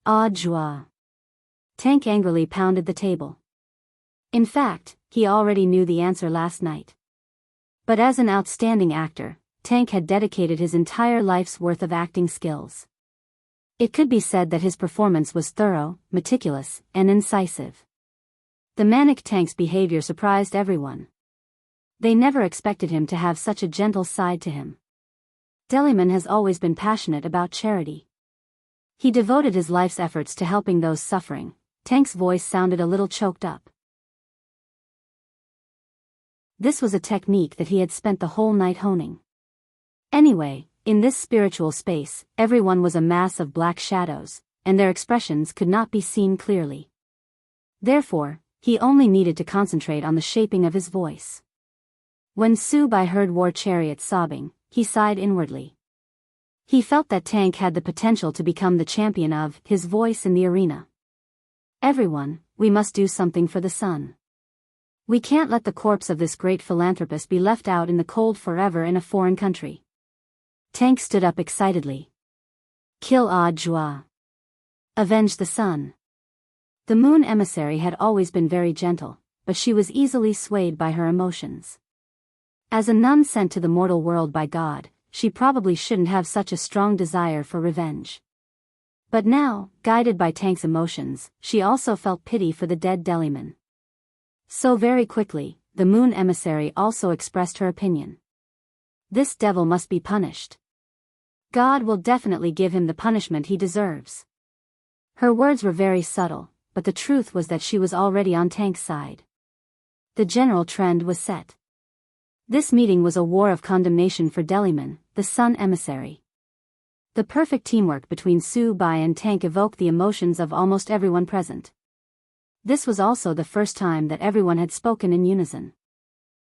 Ah joie. Tank angrily pounded the table. In fact, he already knew the answer last night. But as an outstanding actor, Tank had dedicated his entire life's worth of acting skills. It could be said that his performance was thorough, meticulous, and incisive. The manic Tank's behavior surprised everyone. They never expected him to have such a gentle side to him. Deliman has always been passionate about charity. He devoted his life's efforts to helping those suffering. Tank's voice sounded a little choked up. This was a technique that he had spent the whole night honing. Anyway, in this spiritual space, everyone was a mass of black shadows, and their expressions could not be seen clearly. Therefore, he only needed to concentrate on the shaping of his voice. When Subai heard War Chariot sobbing, he sighed inwardly. He felt that Tank had the potential to become the champion of his voice in the arena. Everyone, we must do something for the sun. We can't let the corpse of this great philanthropist be left out in the cold forever in a foreign country. Tank stood up excitedly. Kill Ah joie. Avenge the sun. The moon emissary had always been very gentle, but she was easily swayed by her emotions. As a nun sent to the mortal world by God, she probably shouldn't have such a strong desire for revenge. But now, guided by Tank's emotions, she also felt pity for the dead Deliman. So very quickly, the moon emissary also expressed her opinion. This devil must be punished. God will definitely give him the punishment he deserves. Her words were very subtle, but the truth was that she was already on Tank's side. The general trend was set. This meeting was a war of condemnation for Deliman, the sun emissary. The perfect teamwork between Su Bai and Tank evoked the emotions of almost everyone present. This was also the first time that everyone had spoken in unison.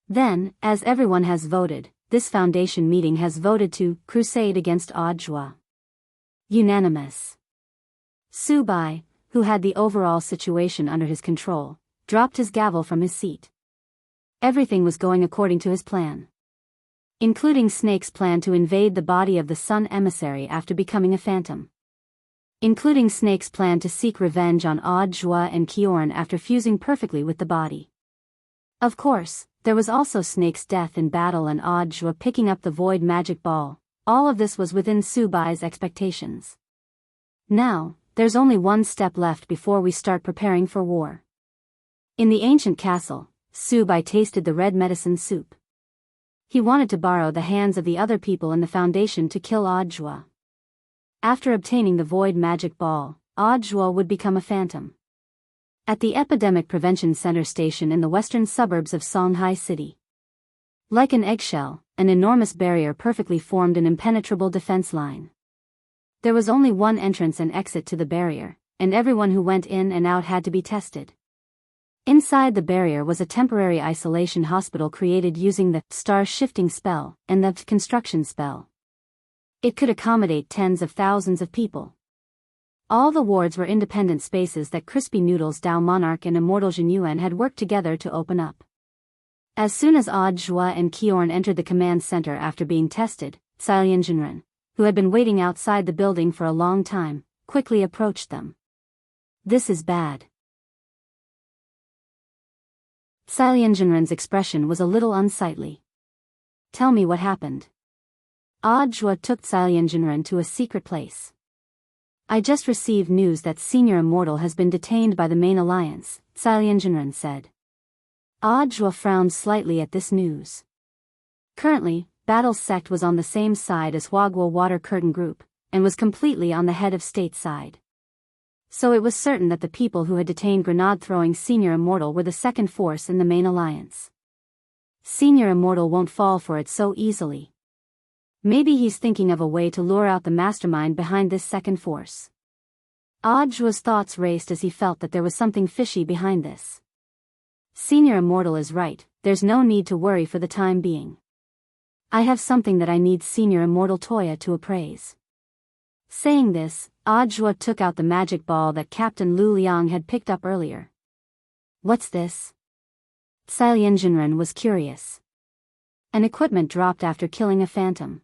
Then, as everyone has voted, this foundation meeting has voted to crusade against Odd Joie. Unanimous. Su Bai, who had the overall situation under his control, dropped his gavel from his seat. Everything was going according to his plan. Including Snake's plan to invade the body of the sun emissary after becoming a phantom. Including Snake's plan to seek revenge on Odd Joie and Kiorn after fusing perfectly with the body. Of course, there was also Snake's death in battle and Odd Joie picking up the void magic ball. All of this was within Su Bai's expectations. Now, there's only one step left before we start preparing for war. In the ancient castle, Su Bai tasted the red medicine soup. He wanted to borrow the hands of the other people in the foundation to kill Odd Joie. After obtaining the void magic ball, Odd Joie would become a phantom. At the Epidemic Prevention Center station in the western suburbs of Songhai City. Like an eggshell, an enormous barrier perfectly formed an impenetrable defense line. There was only one entrance and exit to the barrier, and everyone who went in and out had to be tested. Inside the barrier was a temporary isolation hospital created using the star-shifting spell and the construction spell. It could accommodate tens of thousands of people. All the wards were independent spaces that Crispy Noodles Dao Monarch and Immortal Jinyuan had worked together to open up. As soon as Odd Joie and Kiorn entered the command center after being tested, Cilian Jinren, who had been waiting outside the building for a long time, quickly approached them. This is bad. Cilian Jinren's expression was a little unsightly. Tell me what happened. Odd Joie took Cilian Jinren to a secret place. I just received news that Senior Immortal has been detained by the main alliance, Cilian Jinren said. Odd Joie frowned slightly at this news. Currently, Battle's sect was on the same side as Huaguo Water Curtain Group, and was completely on the head of state side. So it was certain that the people who had detained grenade-throwing Senior Immortal were the second force in the main alliance. Senior Immortal won't fall for it so easily. Maybe he's thinking of a way to lure out the mastermind behind this second force. Odd Joie's thoughts raced as he felt that there was something fishy behind this. Senior Immortal is right, there's no need to worry for the time being. I have something that I need Senior Immortal Toya to appraise. Saying this, Odd Joie took out the magic ball that Captain Lu Liang had picked up earlier. What's this? Cilian Jinren was curious. An equipment dropped after killing a phantom.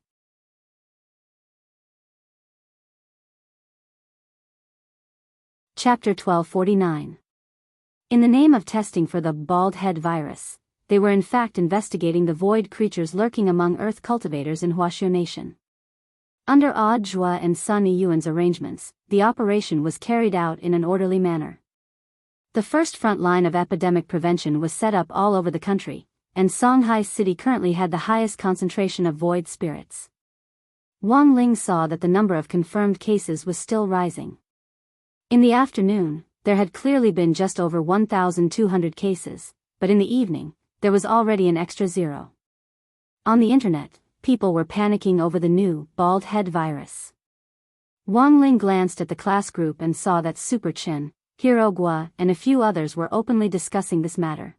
Chapter 1249. In the name of testing for the bald head virus, they were in fact investigating the void creatures lurking among earth cultivators in Huaxiu Nation. Under Odd Joie and Sun Yuan's arrangements, the operation was carried out in an orderly manner. The first front line of epidemic prevention was set up all over the country, and Songhai City currently had the highest concentration of void spirits. Wang Ling saw that the number of confirmed cases was still rising. In the afternoon, there had clearly been just over 1,200 cases, but in the evening, there was already an extra zero. On the internet, people were panicking over the new bald head virus. Wang Ling glanced at the class group and saw that Super Chin, Hero Gua, and a few others were openly discussing this matter.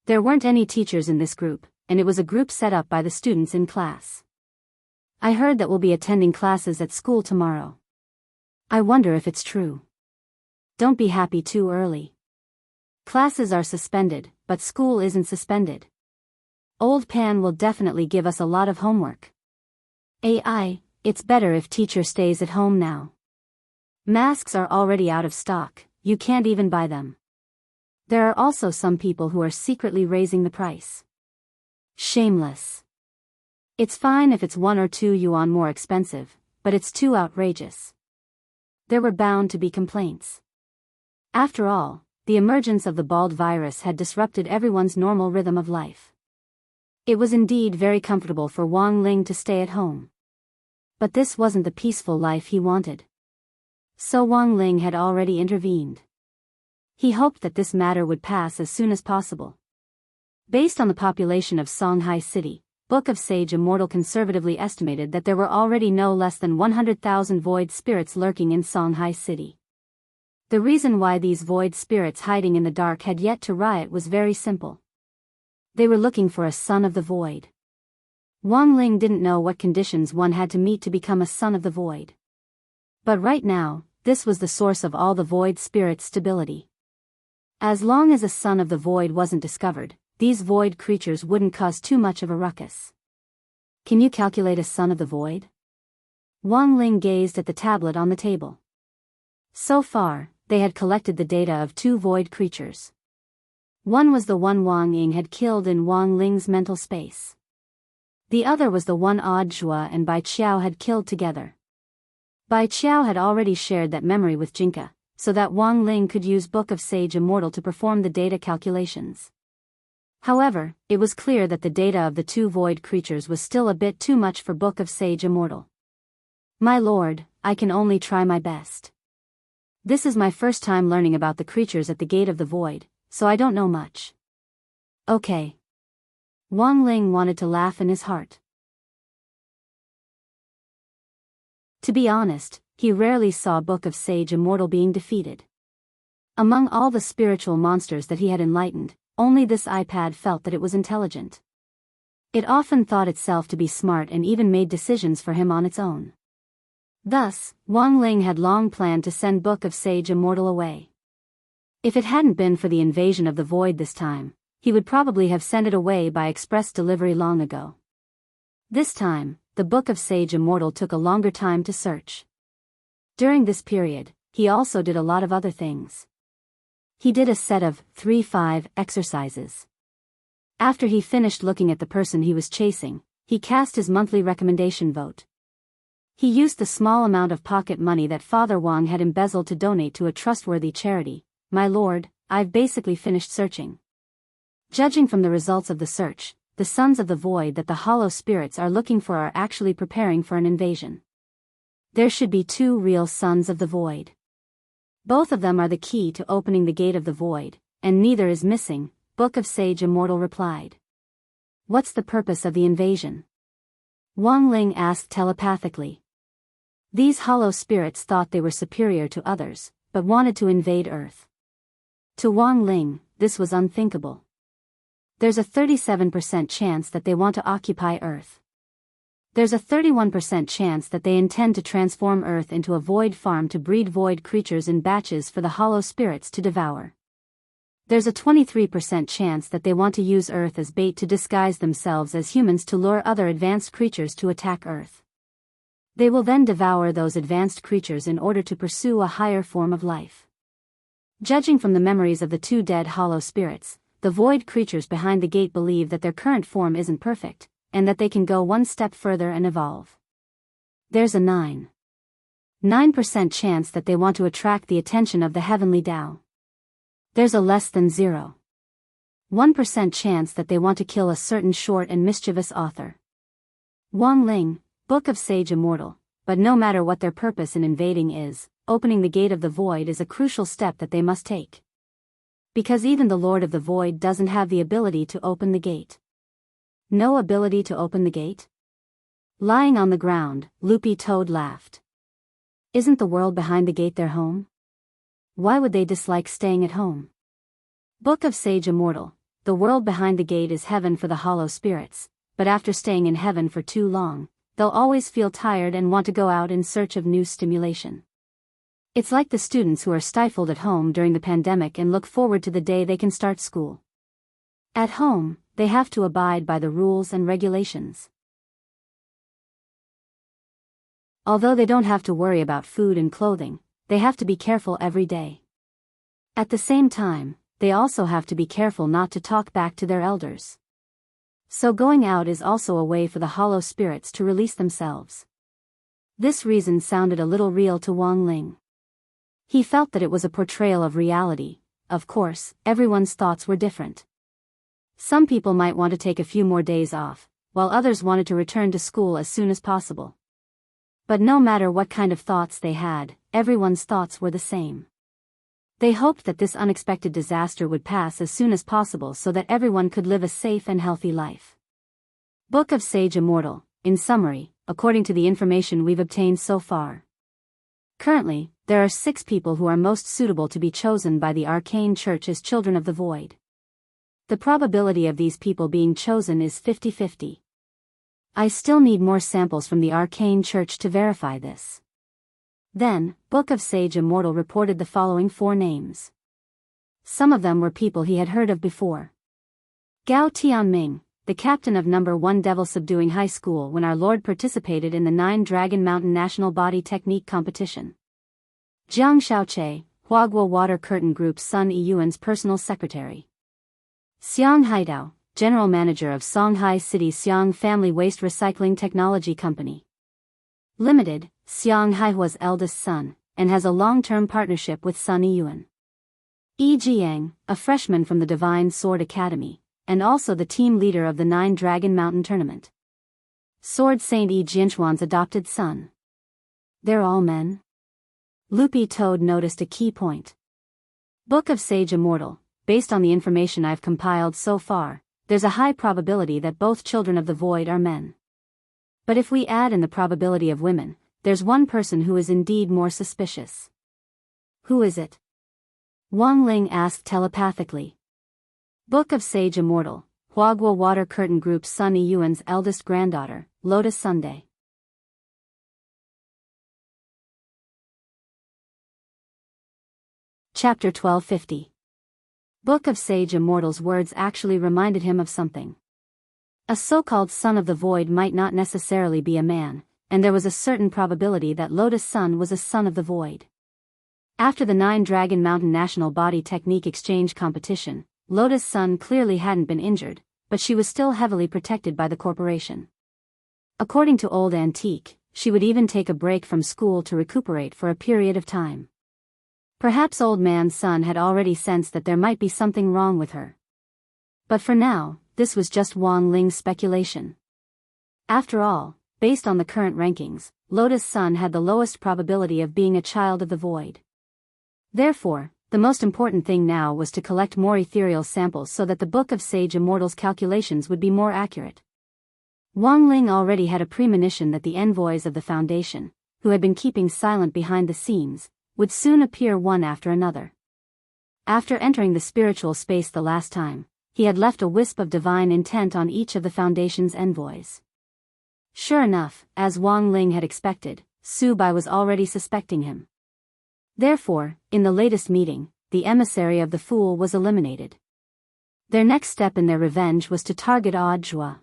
There weren't any teachers in this group, and it was a group set up by the students in class. I heard that we'll be attending classes at school tomorrow. I wonder if it's true. Don't be happy too early. Classes are suspended, but school isn't suspended. Old Pan will definitely give us a lot of homework. AI, it's better if teacher stays at home now. Masks are already out of stock, you can't even buy them. There are also some people who are secretly raising the price. Shameless. It's fine if it's 1 or 2 yuan more expensive, but it's too outrageous. There were bound to be complaints. After all, the emergence of the bald virus had disrupted everyone's normal rhythm of life. It was indeed very comfortable for Wang Ling to stay at home. But this wasn't the peaceful life he wanted. So Wang Ling had already intervened. He hoped that this matter would pass as soon as possible. Based on the population of Songhai City, Book of Sage Immortal conservatively estimated that there were already no less than 100,000 void spirits lurking in Songhai City. The reason why these void spirits hiding in the dark had yet to riot was very simple. They were looking for a son of the void. Wang Ling didn't know what conditions one had to meet to become a son of the void. But right now, this was the source of all the void spirits' stability. As long as a son of the void wasn't discovered, these void creatures wouldn't cause too much of a ruckus. Can you calculate a son of the void? Wang Ling gazed at the tablet on the table. So far, they had collected the data of 2 void creatures. One was the one Wang Ying had killed in Wang Ling's mental space. The other was the one Odd Zhua and Bai Qiao had killed together. Bai Qiao had already shared that memory with Jinka, so that Wang Ling could use Book of Sage Immortal to perform the data calculations. However, it was clear that the data of the 2 void creatures was still a bit too much for Book of Sage Immortal. My lord, I can only try my best. This is my first time learning about the creatures at the gate of the void, so I don't know much. Okay. Wang Ling wanted to laugh in his heart. To be honest, he rarely saw Book of Sage Immortal being defeated. Among all the spiritual monsters that he had enlightened, only this iPad felt that it was intelligent. It often thought itself to be smart and even made decisions for him on its own. Thus, Wang Ling had long planned to send Book of Sage Immortal away. If it hadn't been for the invasion of the void this time, he would probably have sent it away by express delivery long ago. This time, the Book of Sage Immortal took a longer time to search. During this period, he also did a lot of other things. He did a set of 3-5 exercises. After he finished looking at the person he was chasing, he cast his monthly recommendation vote. He used the small amount of pocket money that Father Wang had embezzled to donate to a trustworthy charity. My lord, I've basically finished searching. Judging from the results of the search, the sons of the void that the hollow spirits are looking for are actually preparing for an invasion. There should be 2 real sons of the void. Both of them are the key to opening the gate of the void, and neither is missing, Book of Sage Immortal replied. What's the purpose of the invasion? Wang Ling asked telepathically. These hollow spirits thought they were superior to others, but wanted to invade Earth. To Wang Ling, this was unthinkable. There's a 37% chance that they want to occupy Earth. There's a 31% chance that they intend to transform Earth into a void farm to breed void creatures in batches for the hollow spirits to devour. There's a 23% chance that they want to use Earth as bait to disguise themselves as humans to lure other advanced creatures to attack Earth. They will then devour those advanced creatures in order to pursue a higher form of life. Judging from the memories of the 2 dead hollow spirits, the void creatures behind the gate believe that their current form isn't perfect, and that they can go one step further and evolve. There's a 9% chance that they want to attract the attention of the heavenly Tao. There's a less than 0.1% chance that they want to kill a certain short and mischievous author. Wang Ling, Book of Sage Immortal, but no matter what their purpose in invading is, opening the gate of the void is a crucial step that they must take. Because even the Lord of the Void doesn't have the ability to open the gate. No ability to open the gate? Lying on the ground, Loopy Toad laughed. Isn't the world behind the gate their home? Why would they dislike staying at home? Book of Sage Immortal, the world behind the gate is heaven for the hollow spirits, but after staying in heaven for too long, they'll always feel tired and want to go out in search of new stimulation. It's like the students who are stifled at home during the pandemic and look forward to the day they can start school. At home, they have to abide by the rules and regulations. Although they don't have to worry about food and clothing, they have to be careful every day. At the same time, they also have to be careful not to talk back to their elders. So going out is also a way for the hollow spirits to release themselves. This reason sounded a little real to Wang Ling. He felt that it was a portrayal of reality. Of course, everyone's thoughts were different. Some people might want to take a few more days off, while others wanted to return to school as soon as possible. But no matter what kind of thoughts they had, everyone's thoughts were the same. They hoped that this unexpected disaster would pass as soon as possible so that everyone could live a safe and healthy life. Book of Sage Immortal, in summary, according to the information we've obtained so far. Currently, there are 6 people who are most suitable to be chosen by the Arcane Church as Children of the Void. The probability of these people being chosen is 50-50. I still need more samples from the Arcane Church to verify this. Then, Book of Sage Immortal reported the following 4 names. Some of them were people he had heard of before. Gao Tianming, the captain of No. 1 Devil Subduing High School when our Lord participated in the 9 Dragon Mountain National Body Technique Competition. Jiang Xiaoche, Huaguo Water Curtain Group Sun Yiyuan's personal secretary. Xiang Haidao, general manager of Songhai City Xiang Family Waste Recycling Technology Company Limited, Xiang Haihua's eldest son, and has a long-term partnership with Sun Yiyuan. Yi Jiang, a freshman from the Divine Sword Academy, and also the team leader of the 9 Dragon Mountain Tournament. Sword Saint Yi Jianchuan's adopted son. They're all men? Loopy Toad noticed a key point. Book of Sage Immortal, based on the information I've compiled so far, there's a high probability that both Children of the Void are men. But if we add in the probability of women, there's one person who is indeed more suspicious. Who is it? Wang Ling asked telepathically. Book of Sage Immortal, Huaguo Water Curtain Group Sun Yiyuan's eldest granddaughter, Lotus Sunday. Chapter 1250. Book of Sage Immortal's words actually reminded him of something. A so-called son of the void might not necessarily be a man, and there was a certain probability that Lotus Sun was a son of the void. After the 9 Dragon Mountain National Body Technique Exchange competition, Lotus Sun clearly hadn't been injured, but she was still heavily protected by the corporation. According to Old Antique, she would even take a break from school to recuperate for a period of time. Perhaps Old Man Sun had already sensed that there might be something wrong with her. But for now, this was just Wang Ling's speculation. After all, based on the current rankings, Lotus Sun had the lowest probability of being a child of the void. Therefore, the most important thing now was to collect more ethereal samples so that the Book of Sage Immortal's calculations would be more accurate. Wang Ling already had a premonition that the envoys of the Foundation, who had been keeping silent behind the scenes, would soon appear one after another. After entering the spiritual space the last time, he had left a wisp of divine intent on each of the Foundation's envoys. Sure enough, as Wang Ling had expected, Su Bai was already suspecting him. Therefore, in the latest meeting, the emissary of the Fool was eliminated. Their next step in their revenge was to target Odd Zhua.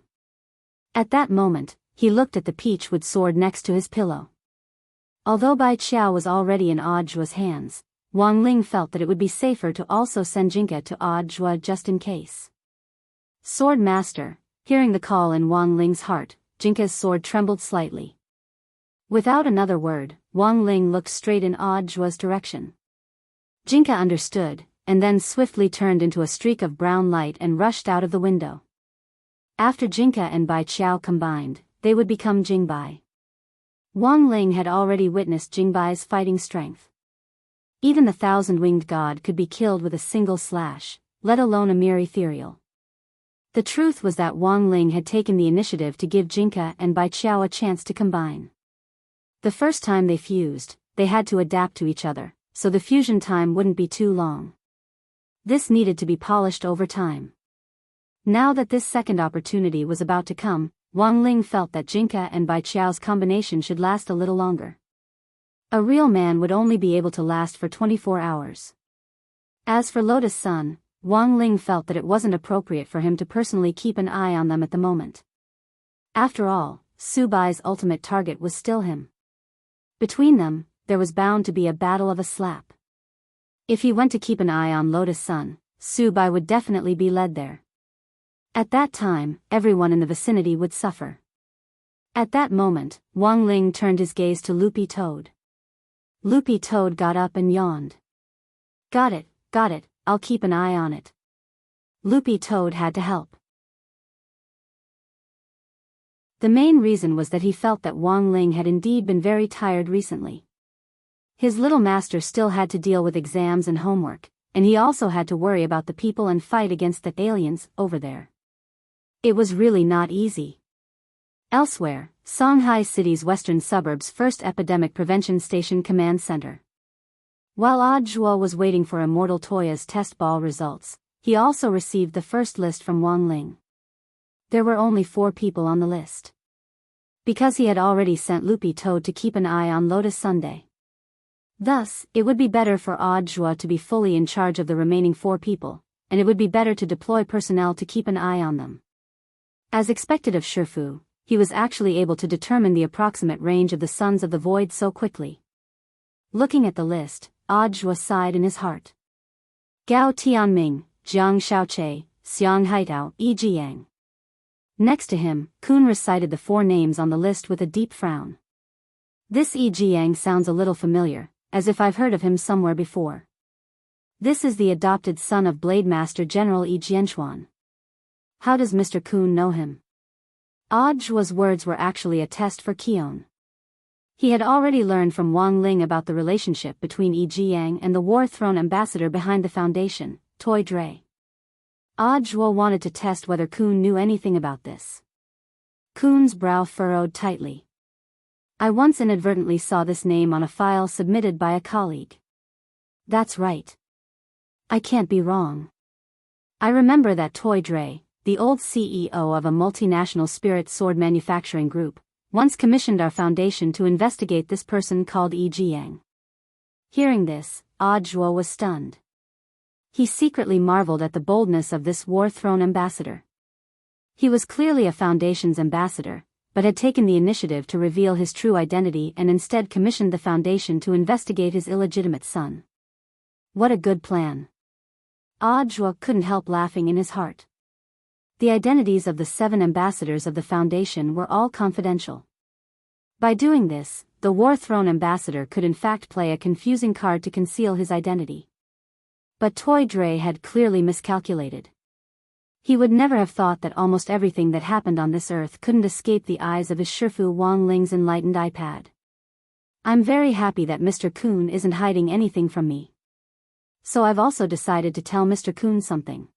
At that moment, he looked at the peachwood sword next to his pillow. Although Bai Qiao was already in Odd Zhua's hands, Wang Ling felt that it would be safer to also send Jinka to Odd Zhua just in case. Sword Master, hearing the call in Wang Ling's heart, Jinka's sword trembled slightly. Without another word, Wang Ling looked straight in Odd Zhua's direction. Jinka understood, and then swiftly turned into a streak of brown light and rushed out of the window. After Jinka and Bai Qiao combined, they would become Jingbai. Wang Ling had already witnessed Jingbai's fighting strength. Even the 1,000-winged god could be killed with a single slash, let alone a mere ethereal. The truth was that Wang Ling had taken the initiative to give Jinka and Bai Qiao a chance to combine. The first time they fused, they had to adapt to each other, so the fusion time wouldn't be too long. This needed to be polished over time. Now that this second opportunity was about to come, Wang Ling felt that Jinka and Bai Qiao's combination should last a little longer. A real man would only be able to last for 24 hours. As for Lotus Sun, Wang Ling felt that it wasn't appropriate for him to personally keep an eye on them at the moment. After all, Su Bai's ultimate target was still him. Between them, there was bound to be a battle of a slap. If he went to keep an eye on Lotus Sun, Su Bai would definitely be led there. At that time, everyone in the vicinity would suffer. At that moment, Wang Ling turned his gaze to Loopy Toad. Loopy Toad got up and yawned. Got it, I'll keep an eye on it. Loopy Toad had to help. The main reason was that he felt that Wang Ling had indeed been very tired recently. His little master still had to deal with exams and homework, and he also had to worry about the people and fight against the aliens over there. It was really not easy. Elsewhere, Shanghai City's western suburbs' first epidemic prevention station command center. While Zhuo was waiting for Immortal Toya's test ball results, he also received the first list from Wang Ling. There were only 4 people on the list. Because he had already sent Loopy Toad to keep an eye on Lotus Sunday. Thus, it would be better for Zhuo to be fully in charge of the remaining 4 people, and it would be better to deploy personnel to keep an eye on them. As expected of Shifu, he was actually able to determine the approximate range of the Sons of the Void so quickly. Looking at the list, Zhuo sighed in his heart. Gao Tianming, Jiang Shaoche, Xiang Haitao, Yi Jiang. Next to him, Kun recited the 4 names on the list with a deep frown. This Yi Jiang sounds a little familiar, as if I've heard of him somewhere before. This is the adopted son of Blade Master General Yi Jianchuan. How does Mr. Kun know him? Zhuo's words were actually a test for Qion. He had already learned from Wang Ling about the relationship between Yi Jiang and the War Throne ambassador behind the foundation, Toy Dre. Zhuo wanted to test whether Kun knew anything about this. Kun's brow furrowed tightly. I once inadvertently saw this name on a file submitted by a colleague. That's right. I can't be wrong. I remember that Toy Dre, the old CEO of a multinational spirit sword manufacturing group, once commissioned our foundation to investigate this person called Yi Jiang. Hearing this, Zhuo was stunned. He secretly marveled at the boldness of this War Throne ambassador. He was clearly a Foundation's ambassador, but had taken the initiative to reveal his true identity and instead commissioned the Foundation to investigate his illegitimate son. What a good plan. Zhuo couldn't help laughing in his heart. The identities of the 7 ambassadors of the Foundation were all confidential. By doing this, the War Throne ambassador could in fact play a confusing card to conceal his identity. But Toy Dre had clearly miscalculated. He would never have thought that almost everything that happened on this earth couldn't escape the eyes of his Shifu Wang Ling's enlightened iPad. I'm very happy that Mr. Kun isn't hiding anything from me. So I've also decided to tell Mr. Kun something.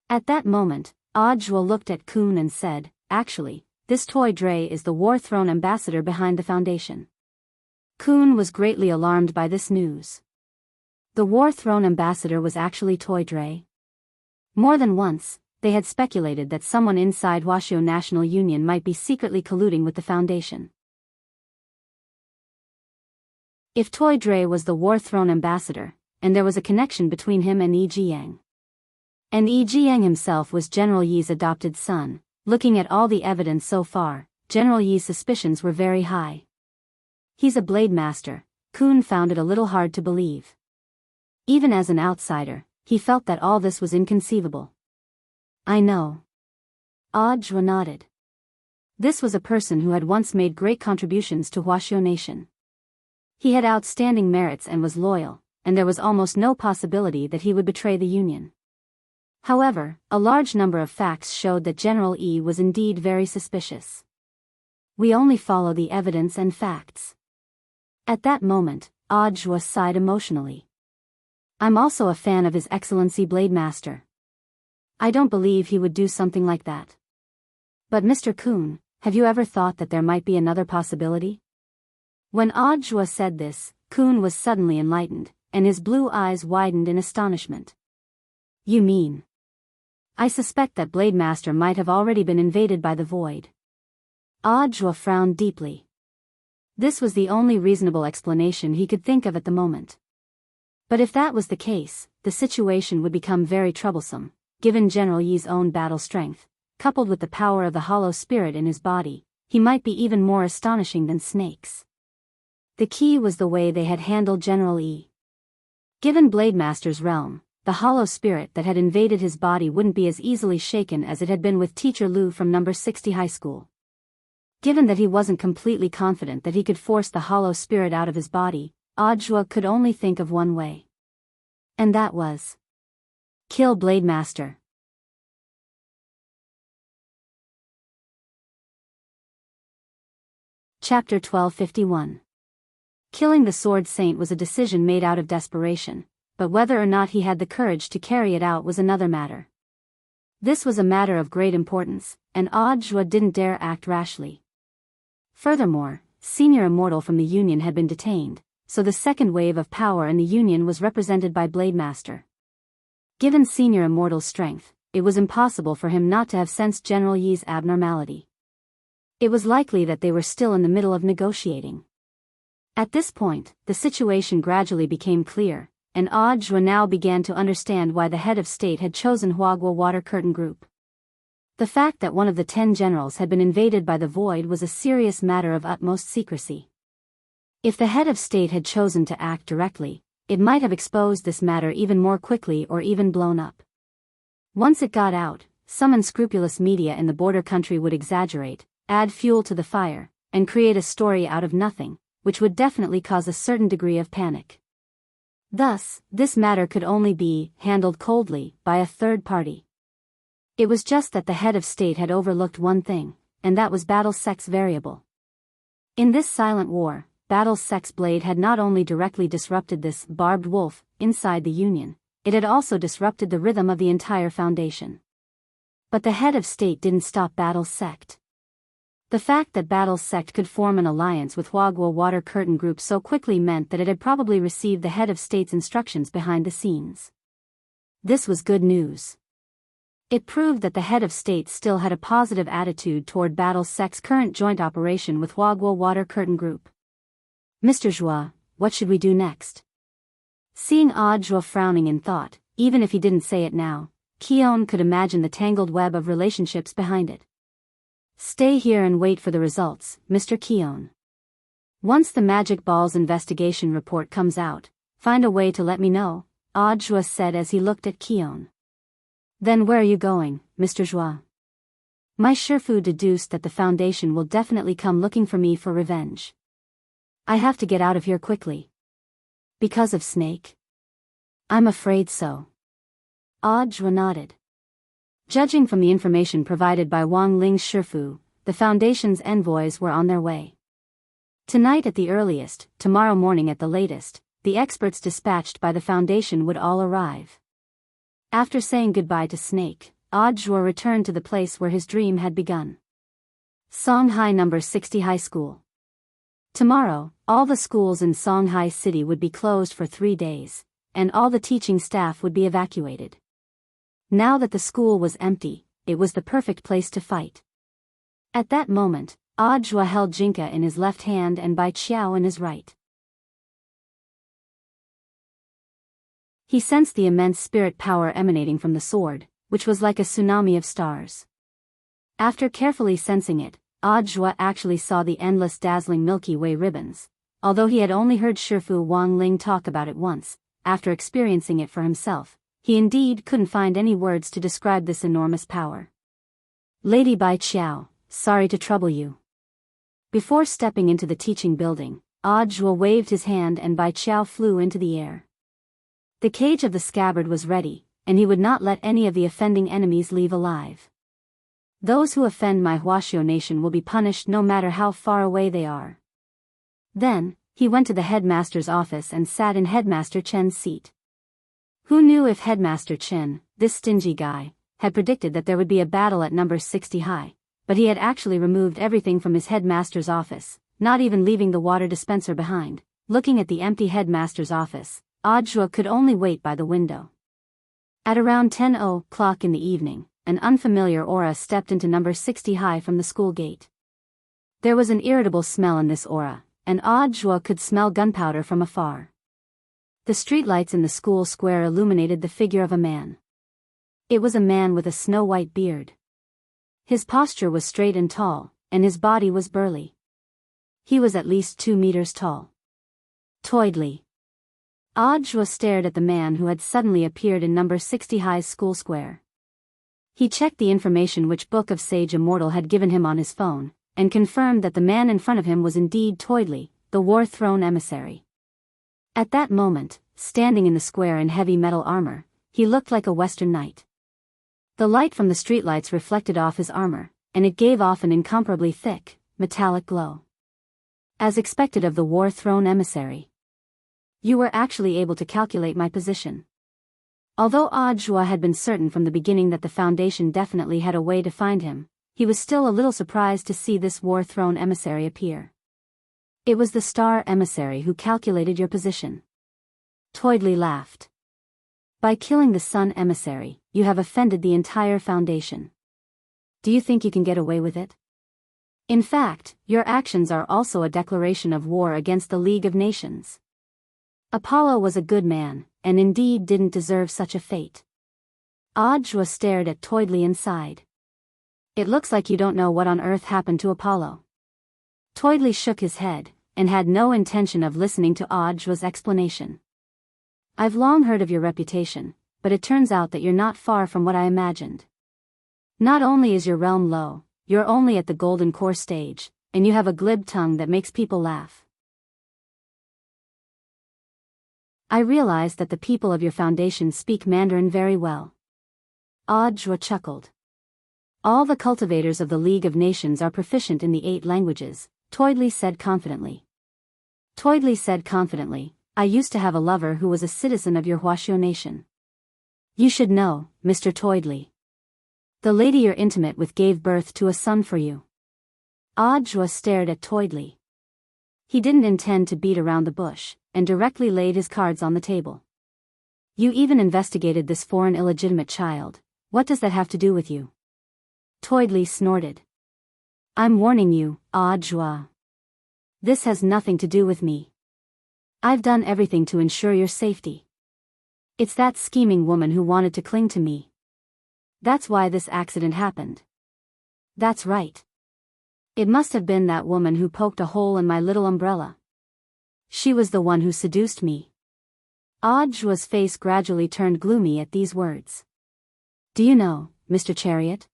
At that moment, Zhuo looked at Kun and said, actually, this Toy Dre is the War Throne ambassador behind the Foundation. Kun was greatly alarmed by this news. The War Throne ambassador was actually Toy Dre. More than once, they had speculated that someone inside Huaxiao National Union might be secretly colluding with the Foundation. If Toy Dre was the War Throne ambassador, and there was a connection between him and Yi Jiang. And Yi Jiang himself was General Yi's adopted son, looking at all the evidence so far, General Yi's suspicions were very high. He's a blade master, Kun found it a little hard to believe. Even as an outsider, he felt that all this was inconceivable. I know. Zhuo nodded. This was a person who had once made great contributions to Huaxiao Nation. He had outstanding merits and was loyal, and there was almost no possibility that he would betray the Union. However, a large number of facts showed that General Yi was indeed very suspicious. We only follow the evidence and facts. At that moment, Zhuo sighed emotionally. I'm also a fan of His Excellency Blade Master. I don't believe he would do something like that. But Mr. Kun, have you ever thought that there might be another possibility? When Zhuo said this, Kun was suddenly enlightened, and his blue eyes widened in astonishment. You mean? I suspect that Blade Master might have already been invaded by the Void. Zhuo frowned deeply. This was the only reasonable explanation he could think of at the moment. But if that was the case, the situation would become very troublesome, given General Yi's own battle strength, coupled with the power of the hollow spirit in his body, he might be even more astonishing than snakes. The key was the way they had handled General Yi. Given Blade Master's realm, the hollow spirit that had invaded his body wouldn't be as easily shaken as it had been with Teacher Lu from number 60 high school. Given that he wasn't completely confident that he could force the hollow spirit out of his body, Audrey could only think of one way. And that was kill Blade Master. Chapter 1251. Killing the Sword Saint was a decision made out of desperation, but whether or not he had the courage to carry it out was another matter. This was a matter of great importance, and Audrey didn't dare act rashly. Furthermore, Senior Immortal from the Union had been detained, so the second wave of power in the Union was represented by Blade Master. Given Senior Immortal's strength, it was impossible for him not to have sensed General Yi's abnormality. It was likely that they were still in the middle of negotiating. At this point, the situation gradually became clear, and Audrey now began to understand why the head of state had chosen Huagua Water Curtain Group. The fact that one of the 10 generals had been invaded by the Void was a serious matter of utmost secrecy. If the head of state had chosen to act directly, it might have exposed this matter even more quickly or even blown up. Once it got out, some unscrupulous media in the border country would exaggerate, add fuel to the fire, and create a story out of nothing, which would definitely cause a certain degree of panic. Thus, this matter could only be handled coldly by a third party. It was just that the head of state had overlooked one thing, and that was Battle's sex variable. In this silent war, Battle's sex blade had not only directly disrupted this barbed wolf inside the Union, it had also disrupted the rhythm of the entire Foundation. But the head of state didn't stop Battle's sect. The fact that Battle's sect could form an alliance with Huagua Water Curtain Group so quickly meant that it had probably received the head of state's instructions behind the scenes. This was good news. It proved that the head of state still had a positive attitude toward Battle's sect's current joint operation with Huagua Water Curtain Group. Mr. Joie, what should we do next? Seeing Audrey frowning in thought, even if he didn't say it now, Keon could imagine the tangled web of relationships behind it. Stay here and wait for the results, Mr. Keon. Once the Magic Ball's investigation report comes out, find a way to let me know, Audrey said as he looked at Keon. Then where are you going, Mr. Joie? My Shifu deduced that the Foundation will definitely come looking for me for revenge. I have to get out of here quickly. Because of Snake? I'm afraid so. Audrey nodded. Judging from the information provided by Wang Ling's Shifu, the Foundation's envoys were on their way. Tonight at the earliest, tomorrow morning at the latest, the experts dispatched by the Foundation would all arrive. After saying goodbye to Snake, Audrey returned to the place where his dream had begun. Songhai No. 60 High School. Tomorrow, all the schools in Songhai City would be closed for 3 days, and all the teaching staff would be evacuated. Now that the school was empty, it was the perfect place to fight. At that moment, Audrey held Jinka in his left hand and Bai Qiao in his right. He sensed the immense spirit power emanating from the sword, which was like a tsunami of stars. After carefully sensing it, Audrey actually saw the endless dazzling Milky Way ribbons, although he had only heard Shifu Wang Ling talk about it once. After experiencing it for himself, he indeed couldn't find any words to describe this enormous power. Lady Bai Qiao, sorry to trouble you. Before stepping into the teaching building, Audrey waved his hand and Bai Qiao flew into the air. The cage of the scabbard was ready, and he would not let any of the offending enemies leave alive. Those who offend my Huaxiao nation will be punished no matter how far away they are. Then, he went to the headmaster's office and sat in Headmaster Chen's seat. Who knew if Headmaster Chen, this stingy guy, had predicted that there would be a battle at number 60 high, but he had actually removed everything from his headmaster's office, not even leaving the water dispenser behind. Looking at the empty headmaster's office, Audrey could only wait by the window. At around 10:00 in the evening, an unfamiliar aura stepped into number 60 high from the school gate. There was an irritable smell in this aura, and Audrey could smell gunpowder from afar. The streetlights in the school square illuminated the figure of a man. It was a man with a snow-white beard. His posture was straight and tall, and his body was burly. He was at least 2 meters tall. Toidley. Audra stared at the man who had suddenly appeared in number 60 High's school square. He checked the information which Book of Sage Immortal had given him on his phone, and confirmed that the man in front of him was indeed Toydley, the War Throne emissary. At that moment, standing in the square in heavy metal armor, he looked like a Western knight. The light from the streetlights reflected off his armor, and it gave off an incomparably thick, metallic glow. As expected of the War Throne emissary. You were actually able to calculate my position. Although Audra had been certain from the beginning that the Foundation definitely had a way to find him, he was still a little surprised to see this War Throne emissary appear. It was the Star Emissary who calculated your position. Toydley laughed. By killing the Sun Emissary, you have offended the entire Foundation. Do you think you can get away with it? In fact, your actions are also a declaration of war against the League of Nations. Apollo was a good man, and indeed didn't deserve such a fate. Audra stared at Toydley and sighed. It looks like you don't know what on earth happened to Apollo. Toydley shook his head, and had no intention of listening to Audra's explanation. I've long heard of your reputation, but it turns out that you're not far from what I imagined. Not only is your realm low, you're only at the Golden Core stage, and you have a glib tongue that makes people laugh. I realize that the people of your Foundation speak Mandarin very well. Audra chuckled. All the cultivators of the League of Nations are proficient in the 8 languages, Toydley said confidently. I used to have a lover who was a citizen of your Huaxiao nation. You should know, Mr. Toydley. The lady you're intimate with gave birth to a son for you. Audra stared at Toydley. He didn't intend to beat around the bush, and directly laid his cards on the table. You even investigated this foreign illegitimate child. What does that have to do with you? Toydley snorted. I'm warning you, Audra. This has nothing to do with me. I've done everything to ensure your safety. It's that scheming woman who wanted to cling to me. That's why this accident happened. That's right. It must have been that woman who poked a hole in my little umbrella. She was the one who seduced me. Audra's face gradually turned gloomy at these words. Do you know, Mr. Chariot?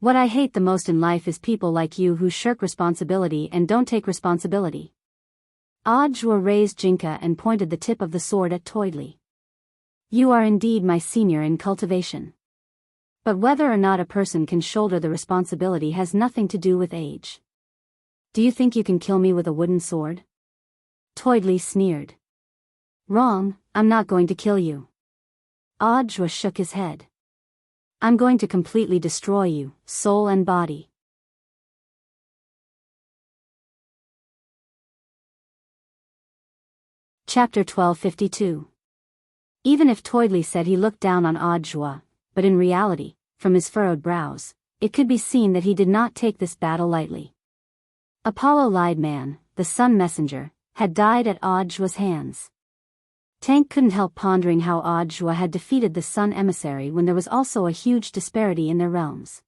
What I hate the most in life is people like you who shirk responsibility and don't take responsibility. Audra raised Jinka and pointed the tip of the sword at Toydley. You are indeed my senior in cultivation. But whether or not a person can shoulder the responsibility has nothing to do with age. Do you think you can kill me with a wooden sword? Toydley sneered. Wrong, I'm not going to kill you. Audra shook his head. I'm going to completely destroy you, soul and body. Chapter 1252. Even if Toydley said he looked down on Audra, but in reality, from his furrowed brows, it could be seen that he did not take this battle lightly. Apollo lied man, the sun messenger, had died at Audra's hands. Tank couldn't help pondering how Audra had defeated the sun emissary when there was also a huge disparity in their realms.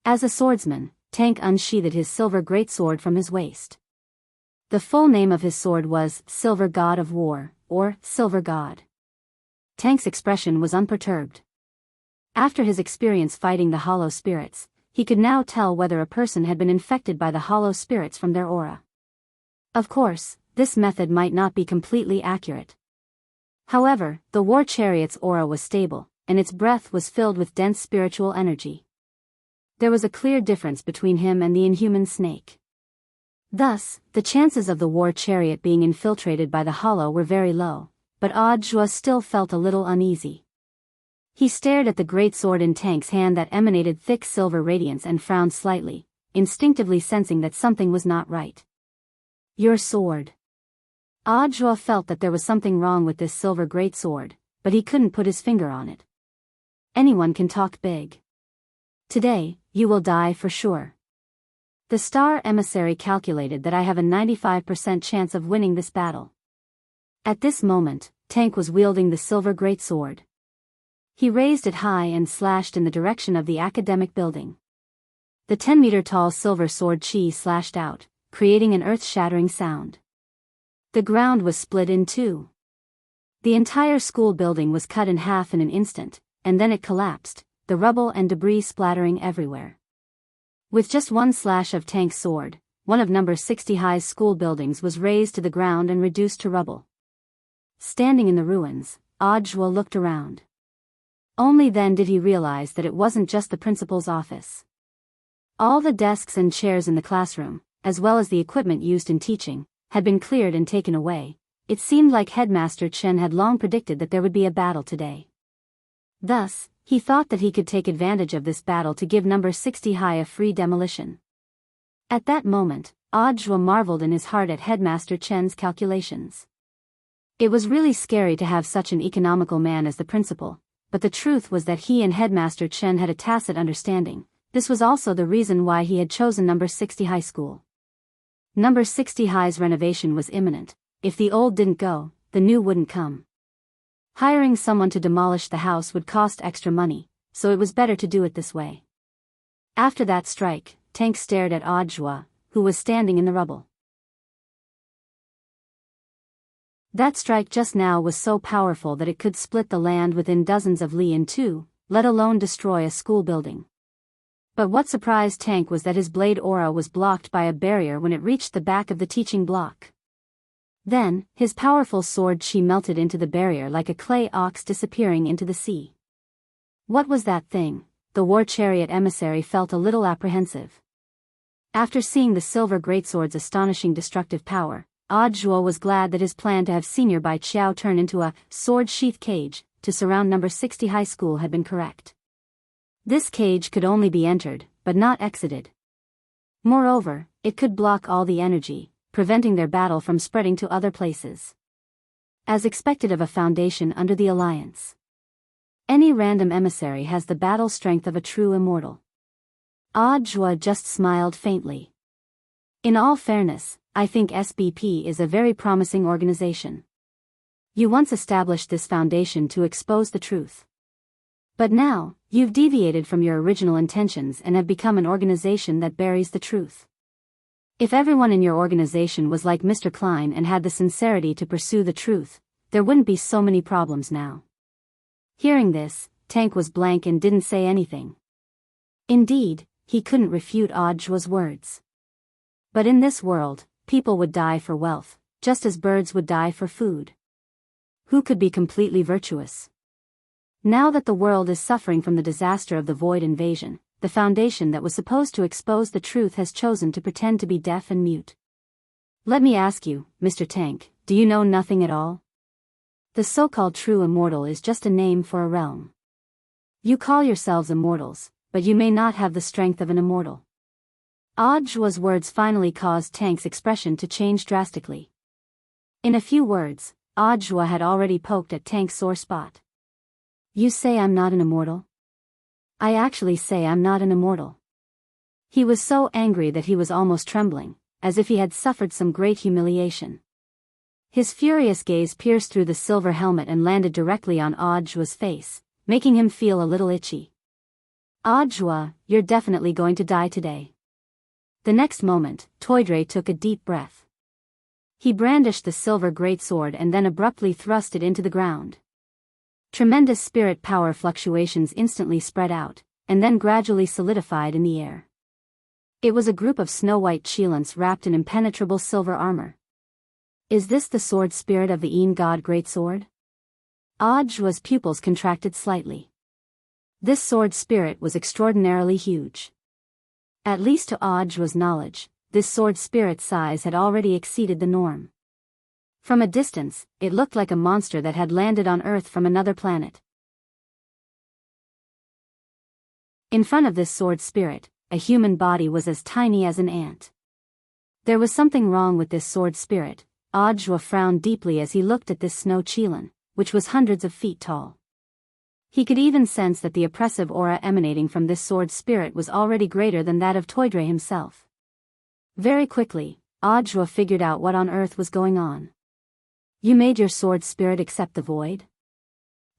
As a swordsman, Tank unsheathed his silver greatsword from his waist. The full name of his sword was Silver God of War, or Silver God. Tank's expression was unperturbed. After his experience fighting the hollow spirits, he could now tell whether a person had been infected by the hollow spirits from their aura. Of course, this method might not be completely accurate. However, the war chariot's aura was stable, and its breath was filled with dense spiritual energy. There was a clear difference between him and the inhuman snake. Thus, the chances of the war chariot being infiltrated by the hollow were very low, but Audra still felt a little uneasy. He stared at the great sword in Tank's hand that emanated thick silver radiance and frowned slightly, instinctively sensing that something was not right. Your sword. Audra felt that there was something wrong with this silver greatsword, but he couldn't put his finger on it. Anyone can talk big. Today, you will die for sure. The Star Emissary calculated that I have a 95% chance of winning this battle. At this moment, Tank was wielding the silver greatsword. He raised it high and slashed in the direction of the academic building. The 10-meter-tall silver sword chi slashed out, creating an earth-shattering sound. The ground was split in two. The entire school building was cut in half in an instant, and then it collapsed, the rubble and debris splattering everywhere. With just one slash of Tank's sword, one of number 60 High's school buildings was razed to the ground and reduced to rubble. Standing in the ruins, Audjwa looked around. Only then did he realize that it wasn't just the principal's office. All the desks and chairs in the classroom, as well as the equipment used in teaching, had been cleared and taken away. It seemed like Headmaster Chen had long predicted that there would be a battle today. Thus, he thought that he could take advantage of this battle to give number 60 High a free demolition. At that moment, Audjwa marveled in his heart at Headmaster Chen's calculations. It was really scary to have such an economical man as the principal, but the truth was that he and Headmaster Chen had a tacit understanding. This was also the reason why he had chosen number 60 High School. Number 60 High's renovation was imminent. If the old didn't go, the new wouldn't come. Hiring someone to demolish the house would cost extra money, so it was better to do it this way. After that strike, Tank stared at Audjwa, who was standing in the rubble. That strike just now was so powerful that it could split the land within dozens of li in two, let alone destroy a school building. But what surprised Tank was that his blade aura was blocked by a barrier when it reached the back of the teaching block. Then, his powerful sword chi melted into the barrier like a clay ox disappearing into the sea. What was that thing? The war chariot emissary felt a little apprehensive. After seeing the silver greatsword's astonishing destructive power, Audjwa was glad that his plan to have Senior Bai Qiao turn into a sword sheath cage to surround number 60 High School had been correct. This cage could only be entered, but not exited. Moreover, it could block all the energy, preventing their battle from spreading to other places. As expected of a foundation under the alliance. Any random emissary has the battle strength of a true immortal. Audjwa just smiled faintly. In all fairness, I think SBP is a very promising organization. You once established this foundation to expose the truth. But now, you've deviated from your original intentions and have become an organization that buries the truth. If everyone in your organization was like Mr. Klein and had the sincerity to pursue the truth, there wouldn't be so many problems now. Hearing this, Tank was blank and didn't say anything. Indeed, he couldn't refute Audjwa's words. But in this world, people would die for wealth, just as birds would die for food. Who could be completely virtuous? Now that the world is suffering from the disaster of the Void invasion, the foundation that was supposed to expose the truth has chosen to pretend to be deaf and mute. Let me ask you, Mr. Tank, do you know nothing at all? The so-called true immortal is just a name for a realm. You call yourselves immortals, but you may not have the strength of an immortal. Audjwa's words finally caused Tank's expression to change drastically. In a few words, Audjwa had already poked at Tank's sore spot. You say I'm not an immortal? I actually say I'm not an immortal. He was so angry that he was almost trembling, as if he had suffered some great humiliation. His furious gaze pierced through the silver helmet and landed directly on Audjwa's face, making him feel a little itchy. Audjwa, you're definitely going to die today. The next moment, Toydre took a deep breath. He brandished the silver greatsword and then abruptly thrust it into the ground. Tremendous spirit power fluctuations instantly spread out, and then gradually solidified in the air. It was a group of snow-white Chilants wrapped in impenetrable silver armor. Is this the sword spirit of the Een God Greatsword? Audjwa's pupils contracted slightly. This sword spirit was extraordinarily huge. At least to Audjwa's knowledge, this sword spirit's size had already exceeded the norm. From a distance, it looked like a monster that had landed on Earth from another planet. In front of this sword spirit, a human body was as tiny as an ant. There was something wrong with this sword spirit. Audjwa frowned deeply as he looked at this snow Chilan, which was hundreds of feet tall. He could even sense that the oppressive aura emanating from this sword spirit was already greater than that of Toydre himself. Very quickly, Audjwa figured out what on earth was going on. You made your sword spirit accept the void?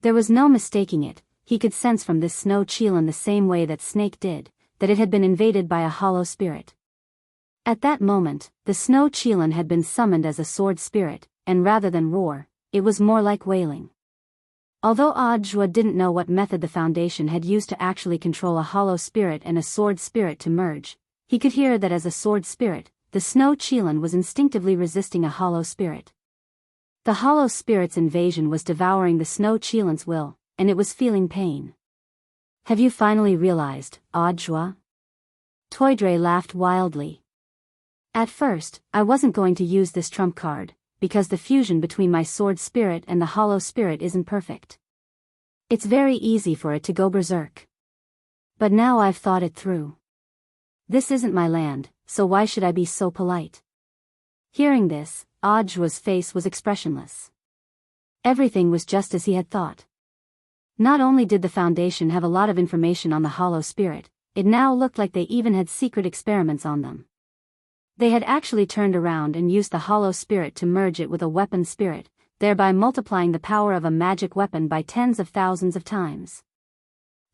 There was no mistaking it. He could sense from this snow Chilan the same way that Snake did, that it had been invaded by a hollow spirit. At that moment, the snow Chilan had been summoned as a sword spirit, and rather than roar, it was more like wailing. Although Audiobook didn't know what method the Foundation had used to actually control a hollow spirit and a sword spirit to merge, he could hear that as a sword spirit, the snow Chelan was instinctively resisting a hollow spirit. The hollow spirit's invasion was devouring the snow Chelan's will, and it was feeling pain. Have you finally realized, Audiobook? Toydre laughed wildly. At first, I wasn't going to use this trump card, because the fusion between my sword spirit and the hollow spirit isn't perfect. It's very easy for it to go berserk. But now I've thought it through. This isn't my land, so why should I be so polite? Hearing this, Audiobook's face was expressionless. Everything was just as he had thought. Not only did the Foundation have a lot of information on the hollow spirit, it now looked like they even had secret experiments on them. They had actually turned around and used the hollow spirit to merge it with a weapon spirit, thereby multiplying the power of a magic weapon by tens of thousands of times.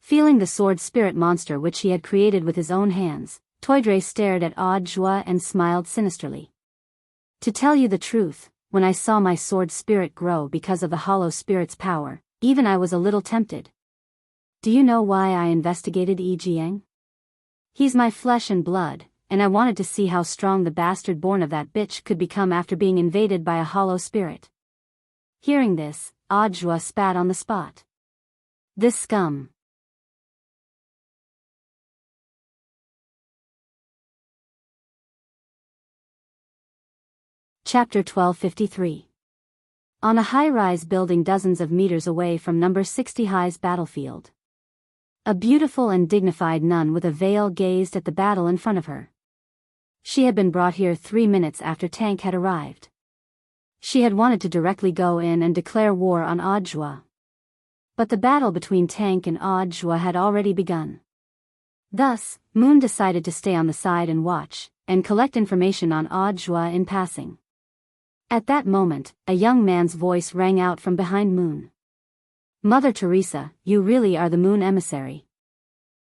Feeling the sword spirit monster which he had created with his own hands, Toydre stared at Audiobook and smiled sinisterly. To tell you the truth, when I saw my sword spirit grow because of the hollow spirit's power, even I was a little tempted. Do you know why I investigated Yi Jiang? He's my flesh and blood, and I wanted to see how strong the bastard born of that bitch could become after being invaded by a hollow spirit. Hearing this, Audiobook spat on the spot. This scum. Chapter 1253. On a high-rise building dozens of meters away from number 60 High's battlefield. A beautiful and dignified nun with a veil gazed at the battle in front of her. She had been brought here 3 minutes after Tank had arrived. She had wanted to directly go in and declare war on Audiobook. But the battle between Tank and Audiobook had already begun. Thus, Moon decided to stay on the side and watch, and collect information on Audiobook in passing. At that moment, a young man's voice rang out from behind Moon. Mother Teresa, you really are the Moon emissary.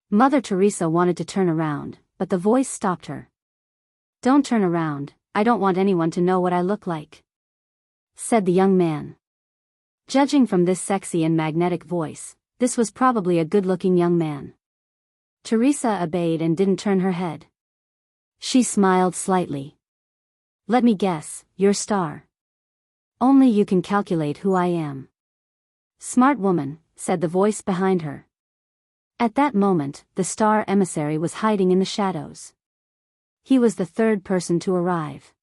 Mother Teresa wanted to turn around, but the voice stopped her. Don't turn around, I don't want anyone to know what I look like, said the young man. Judging from this sexy and magnetic voice, this was probably a good-looking young man. Teresa obeyed and didn't turn her head. She smiled slightly. Let me guess, you're Star. Only you can calculate who I am. Smart woman, said the voice behind her. At that moment, the Star emissary was hiding in the shadows. He was the third person to arrive.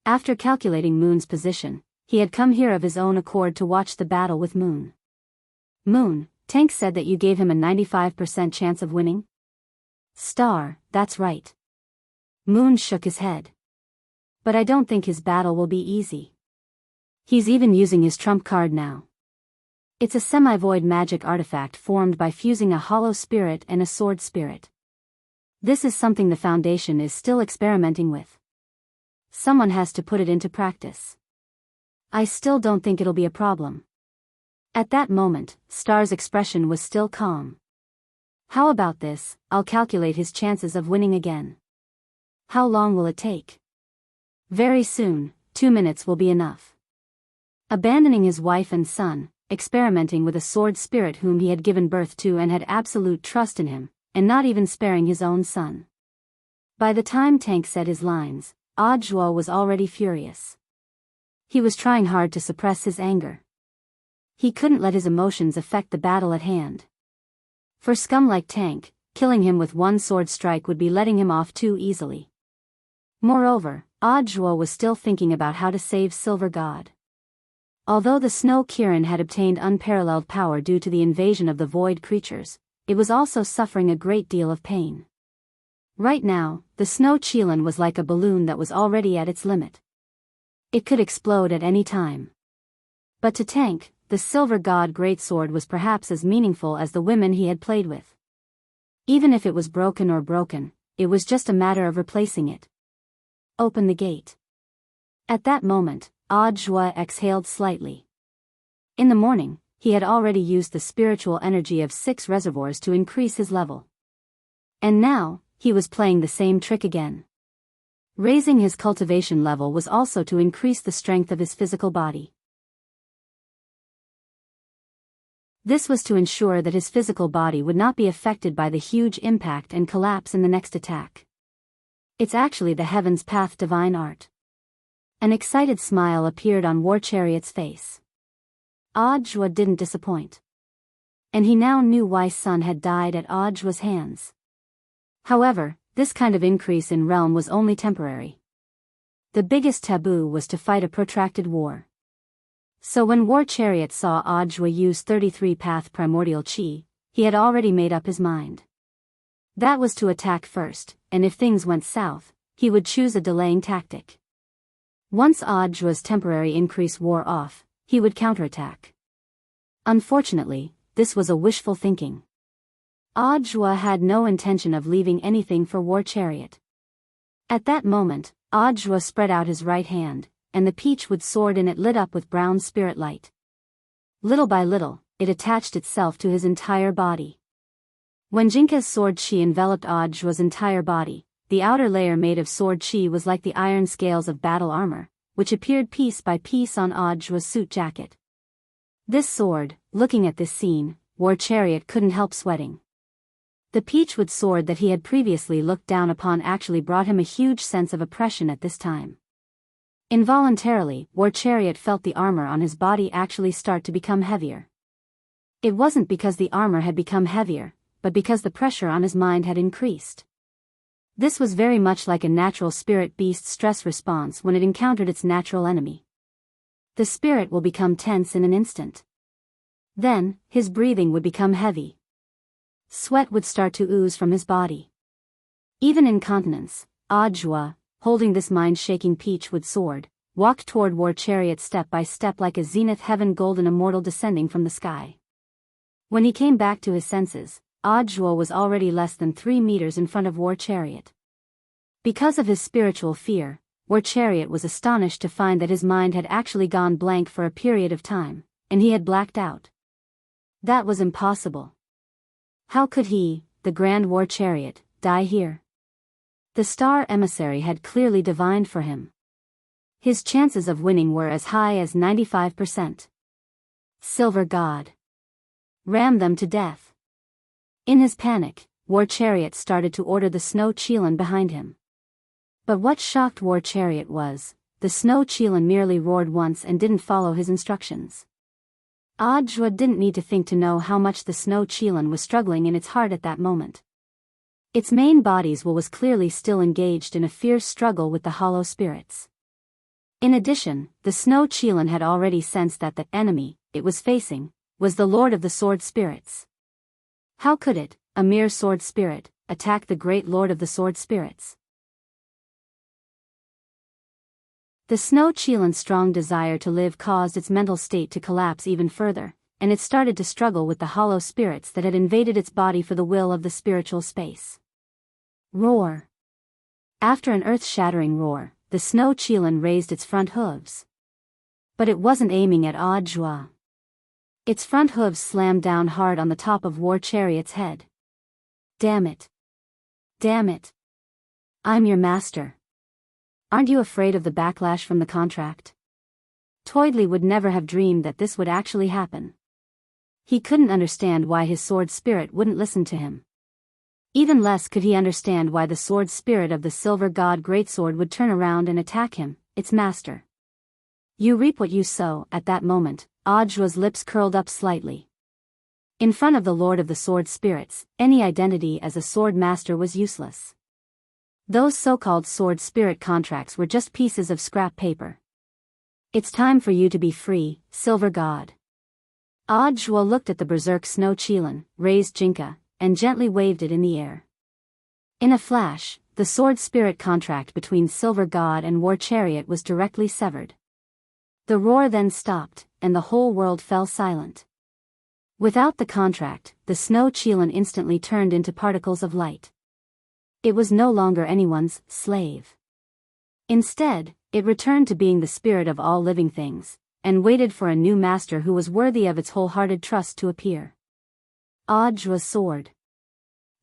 After calculating Moon's position, he had come here of his own accord to watch the battle with Moon. Moon, Tank said that you gave him a 95% chance of winning? Star, that's right. Moon shook his head. But I don't think his battle will be easy. He's even using his trump card now. It's a semi-void magic artifact formed by fusing a hollow spirit and a sword spirit. This is something the Foundation is still experimenting with. Someone has to put it into practice. I still don't think it'll be a problem. At that moment, Star's expression was still calm. How about this, I'll calculate his chances of winning again. How long will it take? Very soon, 2 minutes will be enough. Abandoning his wife and son, experimenting with a sword spirit whom he had given birth to and had absolute trust in him, and not even sparing his own son. By the time Tank said his lines, Audiobook was already furious. He was trying hard to suppress his anger. He couldn't let his emotions affect the battle at hand. For scum like Tank, killing him with one sword strike would be letting him off too easily. Moreover, Audiobook was still thinking about how to save Silver God. Although the Snow Kirin had obtained unparalleled power due to the invasion of the void creatures, it was also suffering a great deal of pain. Right now, the Snow Chelan was like a balloon that was already at its limit. It could explode at any time. But to Tank, the Silver God Greatsword was perhaps as meaningful as the women he had played with. Even if it was broken, it was just a matter of replacing it. Open the gate. At that moment, Audiobook exhaled slightly. In the morning, he had already used the spiritual energy of 6 reservoirs to increase his level. And now, he was playing the same trick again. Raising his cultivation level was also to increase the strength of his physical body. This was to ensure that his physical body would not be affected by the huge impact and collapse in the next attack. It's actually the heaven's path, divine art. An excited smile appeared on War Chariot's face. Audjwa didn't disappoint. And he now knew why Sun had died at Audjwa's hands. However, this kind of increase in realm was only temporary. The biggest taboo was to fight a protracted war. So when War Chariot saw Audjwa use 33-path primordial chi, he had already made up his mind. That was to attack first, and if things went south, he would choose a delaying tactic. Once Audjwa's temporary increase wore off, he would counterattack. Unfortunately, this was a wishful thinking. Audjwa had no intention of leaving anything for War Chariot. At that moment, Audjwa spread out his right hand, and the peachwood sword in it lit up with brown spirit light. Little by little, it attached itself to his entire body. When Jinka's sword chi enveloped Audjwa's entire body, the outer layer made of sword chi was like the iron scales of battle armor, which appeared piece by piece on Audjwa's suit jacket. This sword, looking at this scene, War Chariot couldn't help sweating. The peachwood sword that he had previously looked down upon actually brought him a huge sense of oppression at this time. Involuntarily, War Chariot felt the armor on his body actually start to become heavier. It wasn't because the armor had become heavier, but because the pressure on his mind had increased. This was very much like a natural spirit beast's stress response when it encountered its natural enemy. The spirit will become tense in an instant. Then, his breathing would become heavy. Sweat would start to ooze from his body. Even incontinence, Audjwa, holding this mind-shaking peachwood sword, walked toward War Chariot step by step like a zenith heaven golden immortal descending from the sky. When he came back to his senses, Audjwa was already less than 3 meters in front of War Chariot. Because of his spiritual fear, War Chariot was astonished to find that his mind had actually gone blank for a period of time, and he had blacked out. That was impossible. How could he, the Grand War Chariot, die here? The star emissary had clearly divined for him. His chances of winning were as high as 95%. Silver God. Ram them to death. In his panic, War Chariot started to order the snow Chelan behind him. But what shocked War Chariot was, the snow Chelan merely roared once and didn't follow his instructions. Audjwa didn't need to think to know how much the snow Chelan was struggling in its heart at that moment. Its main body's will was clearly still engaged in a fierce struggle with the hollow spirits. In addition, the snow Chelan had already sensed that the enemy it was facing was the Lord of the Sword Spirits. How could it, a mere sword spirit, attack the great Lord of the Sword Spirits? The snow Chelan's strong desire to live caused its mental state to collapse even further, and it started to struggle with the hollow spirits that had invaded its body for the will of the spiritual space. Roar. After an earth-shattering roar, the snow Chelan raised its front hooves. But it wasn't aiming at Audjwa. Its front hooves slammed down hard on the top of War Chariot's head. Damn it. Damn it. I'm your master. Aren't you afraid of the backlash from the contract? Toydley would never have dreamed that this would actually happen. He couldn't understand why his sword spirit wouldn't listen to him. Even less could he understand why the sword spirit of the Silver God Greatsword would turn around and attack him, its master. You reap what you sow. At that moment, Audjwa's lips curled up slightly. In front of the Lord of the Sword Spirits, any identity as a sword master was useless. Those so-called sword spirit contracts were just pieces of scrap paper. It's time for you to be free, Silver God. Audjwa looked at the berserk snow Chelan, raised Jinka, and gently waved it in the air. In a flash, the sword spirit contract between Silver God and War Chariot was directly severed. The roar then stopped, and the whole world fell silent. Without the contract, the snow Chelan instantly turned into particles of light. It was no longer anyone's slave. Instead, it returned to being the spirit of all living things, and waited for a new master who was worthy of its wholehearted trust to appear. Audjwa's sword.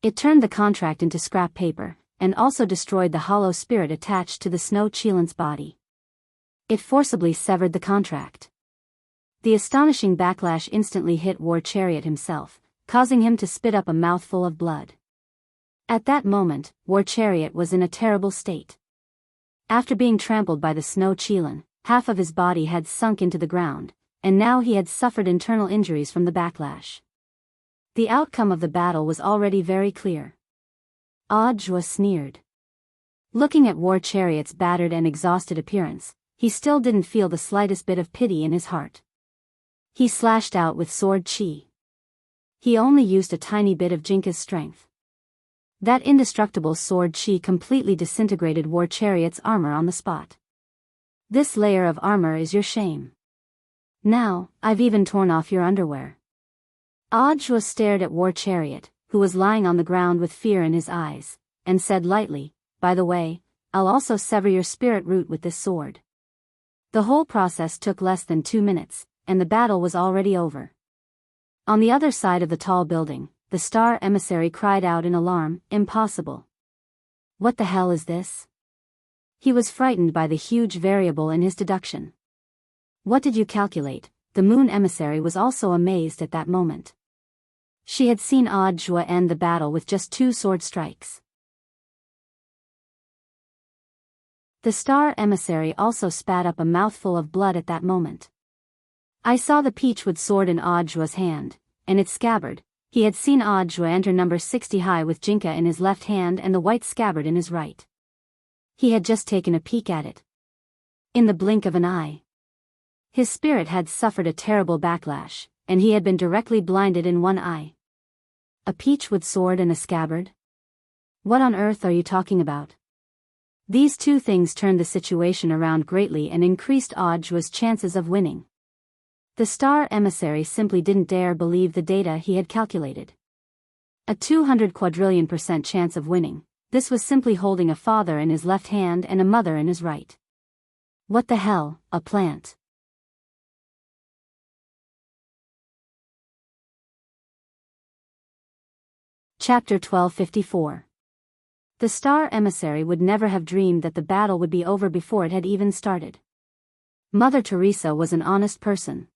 It turned the contract into scrap paper, and also destroyed the hollow spirit attached to the snow Chelan's body. It forcibly severed the contract. The astonishing backlash instantly hit War Chariot himself, causing him to spit up a mouthful of blood. At that moment, War Chariot was in a terrible state. After being trampled by the snow Chelan, half of his body had sunk into the ground, and now he had suffered internal injuries from the backlash. The outcome of the battle was already very clear. Audiobook sneered. Looking at War Chariot's battered and exhausted appearance, he still didn't feel the slightest bit of pity in his heart. He slashed out with sword chi. He only used a tiny bit of Jinka's strength. That indestructible sword chi completely disintegrated War Chariot's armor on the spot. This layer of armor is your shame. Now, I've even torn off your underwear. Audiobook stared at War Chariot, who was lying on the ground with fear in his eyes, and said lightly, "By the way, I'll also sever your spirit root with this sword." The whole process took less than 2 minutes, and the battle was already over. On the other side of the tall building, the star emissary cried out in alarm, "Impossible! What the hell is this?" He was frightened by the huge variable in his deduction. "What did you calculate?" The moon emissary was also amazed at that moment. She had seen Audiobook end the battle with just 2 sword strikes. The star emissary also spat up a mouthful of blood at that moment. I saw the peachwood sword in Audiobook's hand, and its scabbard. He had seen Audiobook enter number 60 high with Jinka in his left hand and the white scabbard in his right. He had just taken a peek at it. In the blink of an eye. His spirit had suffered a terrible backlash, and he had been directly blinded in one eye. A peachwood sword and a scabbard? What on earth are you talking about? These 2 things turned the situation around greatly and increased Audiobook's chances of winning. The star emissary simply didn't dare believe the data he had calculated. A 200 quadrillion% chance of winning. This was simply holding a father in his left hand and a mother in his right. What the hell, a plant? Chapter 1254. The star emissary would never have dreamed that the battle would be over before it had even started. Mother Teresa was an honest person.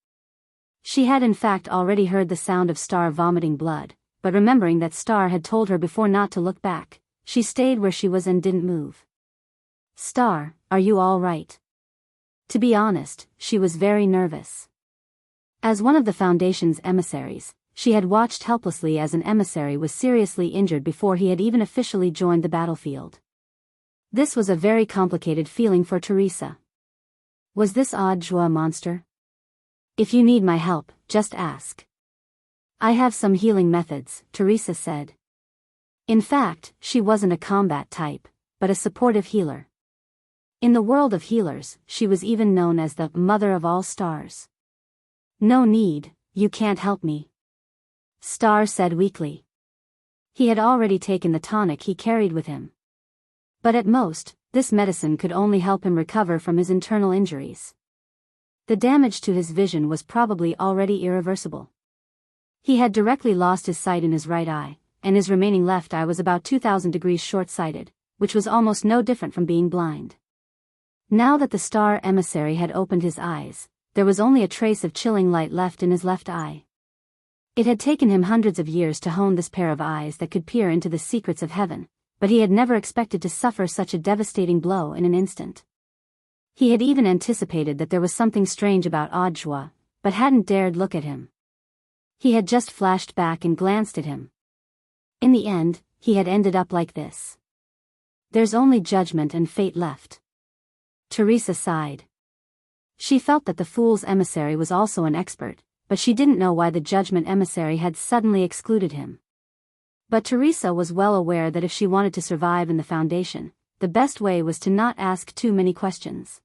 She had in fact already heard the sound of Star vomiting blood, but remembering that Star had told her before not to look back, she stayed where she was and didn't move. "Star, are you all right?" To be honest, she was very nervous. As one of the Foundation's emissaries, she had watched helplessly as an emissary was seriously injured before he had even officially joined the battlefield. This was a very complicated feeling for Teresa. Was this Audiobook a monster? "If you need my help, just ask. I have some healing methods," Teresa said. In fact, she wasn't a combat type, but a supportive healer. In the world of healers, she was even known as the mother of all stars. "No need, you can't help me," Star said weakly. He had already taken the tonic he carried with him. But at most, this medicine could only help him recover from his internal injuries. The damage to his vision was probably already irreversible. He had directly lost his sight in his right eye, and his remaining left eye was about 2000 degrees short-sighted, which was almost no different from being blind. Now that the star emissary had opened his eyes, there was only a trace of chilling light left in his left eye. It had taken him hundreds of years to hone this pair of eyes that could peer into the secrets of heaven, but he had never expected to suffer such a devastating blow in an instant. He had even anticipated that there was something strange about Audiobook, but hadn't dared look at him. He had just flashed back and glanced at him. In the end, he had ended up like this. There's only judgment and fate left. Teresa sighed. She felt that the fool's emissary was also an expert, but she didn't know why the judgment emissary had suddenly excluded him. But Teresa was well aware that if she wanted to survive in the Foundation, the best way was to not ask too many questions.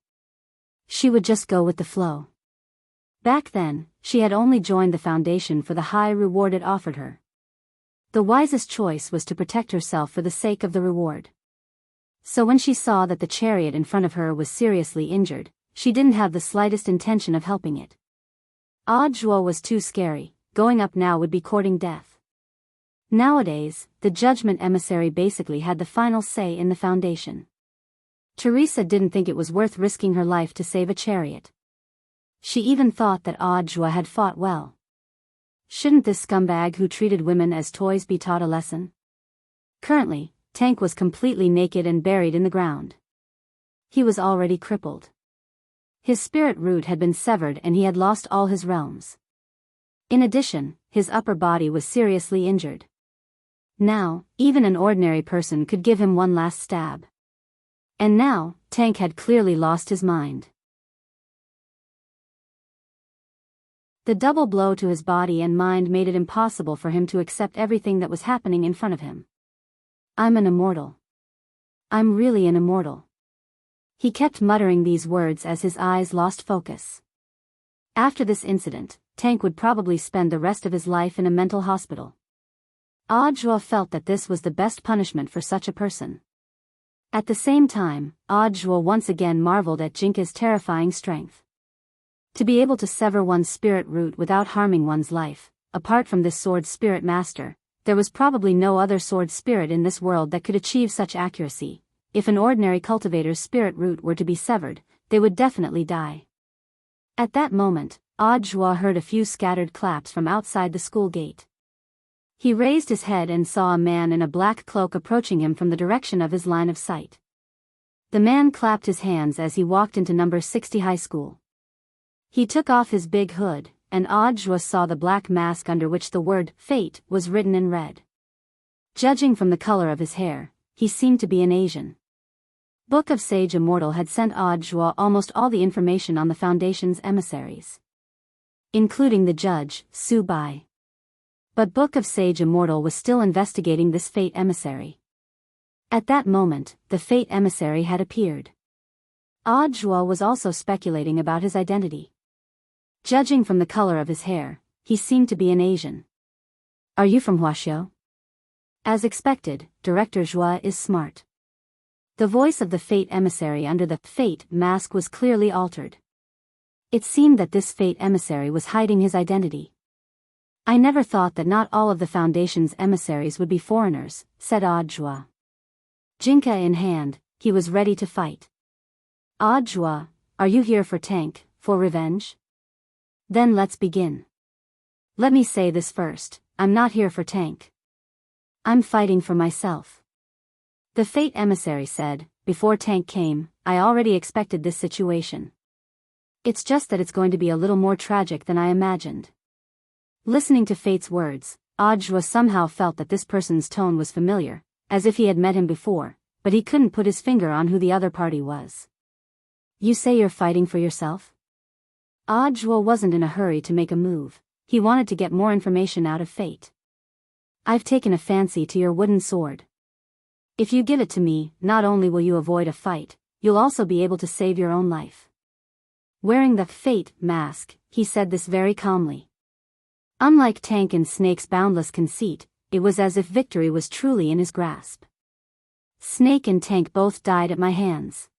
She would just go with the flow. Back then, she had only joined the Foundation for the high reward it offered her. The wisest choice was to protect herself for the sake of the reward. So when she saw that the chariot in front of her was seriously injured, she didn't have the slightest intention of helping it. Audiobook was too scary, going up now would be courting death. Nowadays, the judgment emissary basically had the final say in the Foundation. Teresa didn't think it was worth risking her life to save a chariot. She even thought that Audiobook had fought well. Shouldn't this scumbag who treated women as toys be taught a lesson? Currently, Tank was completely naked and buried in the ground. He was already crippled. His spirit root had been severed and he had lost all his realms. In addition, his upper body was seriously injured. Now, even an ordinary person could give him one last stab. And now, Tank had clearly lost his mind. The double blow to his body and mind made it impossible for him to accept everything that was happening in front of him. I'm an immortal. I'm really an immortal. He kept muttering these words as his eyes lost focus. After this incident, Tank would probably spend the rest of his life in a mental hospital. Audiobook felt that this was the best punishment for such a person. At the same time, Audiobook once again marveled at Jinka's terrifying strength. To be able to sever one's spirit root without harming one's life, apart from this sword spirit master, there was probably no other sword spirit in this world that could achieve such accuracy. If an ordinary cultivator's spirit root were to be severed, they would definitely die. At that moment, Audiobook heard a few scattered claps from outside the school gate. He raised his head and saw a man in a black cloak approaching him from the direction of his line of sight. The man clapped his hands as he walked into number 60 high school. He took off his big hood, and Audiobook saw the black mask under which the word "Fate" was written in red. Judging from the color of his hair, he seemed to be an Asian. Book of Sage Immortal had sent Audiobook almost all the information on the Foundation's emissaries, including the judge, Su Bai. But Book of Sage Immortal was still investigating this Fate emissary. At that moment, the Fate emissary had appeared. Audiobook was also speculating about his identity. Judging from the color of his hair, he seemed to be an Asian. Are you from Huaxiao? As expected, Director Zhua is smart. The voice of the Fate emissary under the Fate mask was clearly altered. It seemed that this Fate emissary was hiding his identity. I never thought that not all of the Foundation's emissaries would be foreigners, said Audiobook. Jinka in hand, he was ready to fight. Audiobook, are you here for Tank, for revenge? Then let's begin. Let me say this first, I'm not here for Tank. I'm fighting for myself. The Fate emissary said, before Tank came, I already expected this situation. It's just that it's going to be a little more tragic than I imagined. Listening to Fate's words, Audiobook somehow felt that this person's tone was familiar, as if he had met him before, but he couldn't put his finger on who the other party was. You say you're fighting for yourself? Audiobook wasn't in a hurry to make a move, he wanted to get more information out of Fate. I've taken a fancy to your wooden sword. If you give it to me, not only will you avoid a fight, you'll also be able to save your own life. Wearing the Fate mask, he said this very calmly. Unlike Tank and Snake's boundless conceit, it was as if victory was truly in his grasp. Snake and Tank both died at my hands.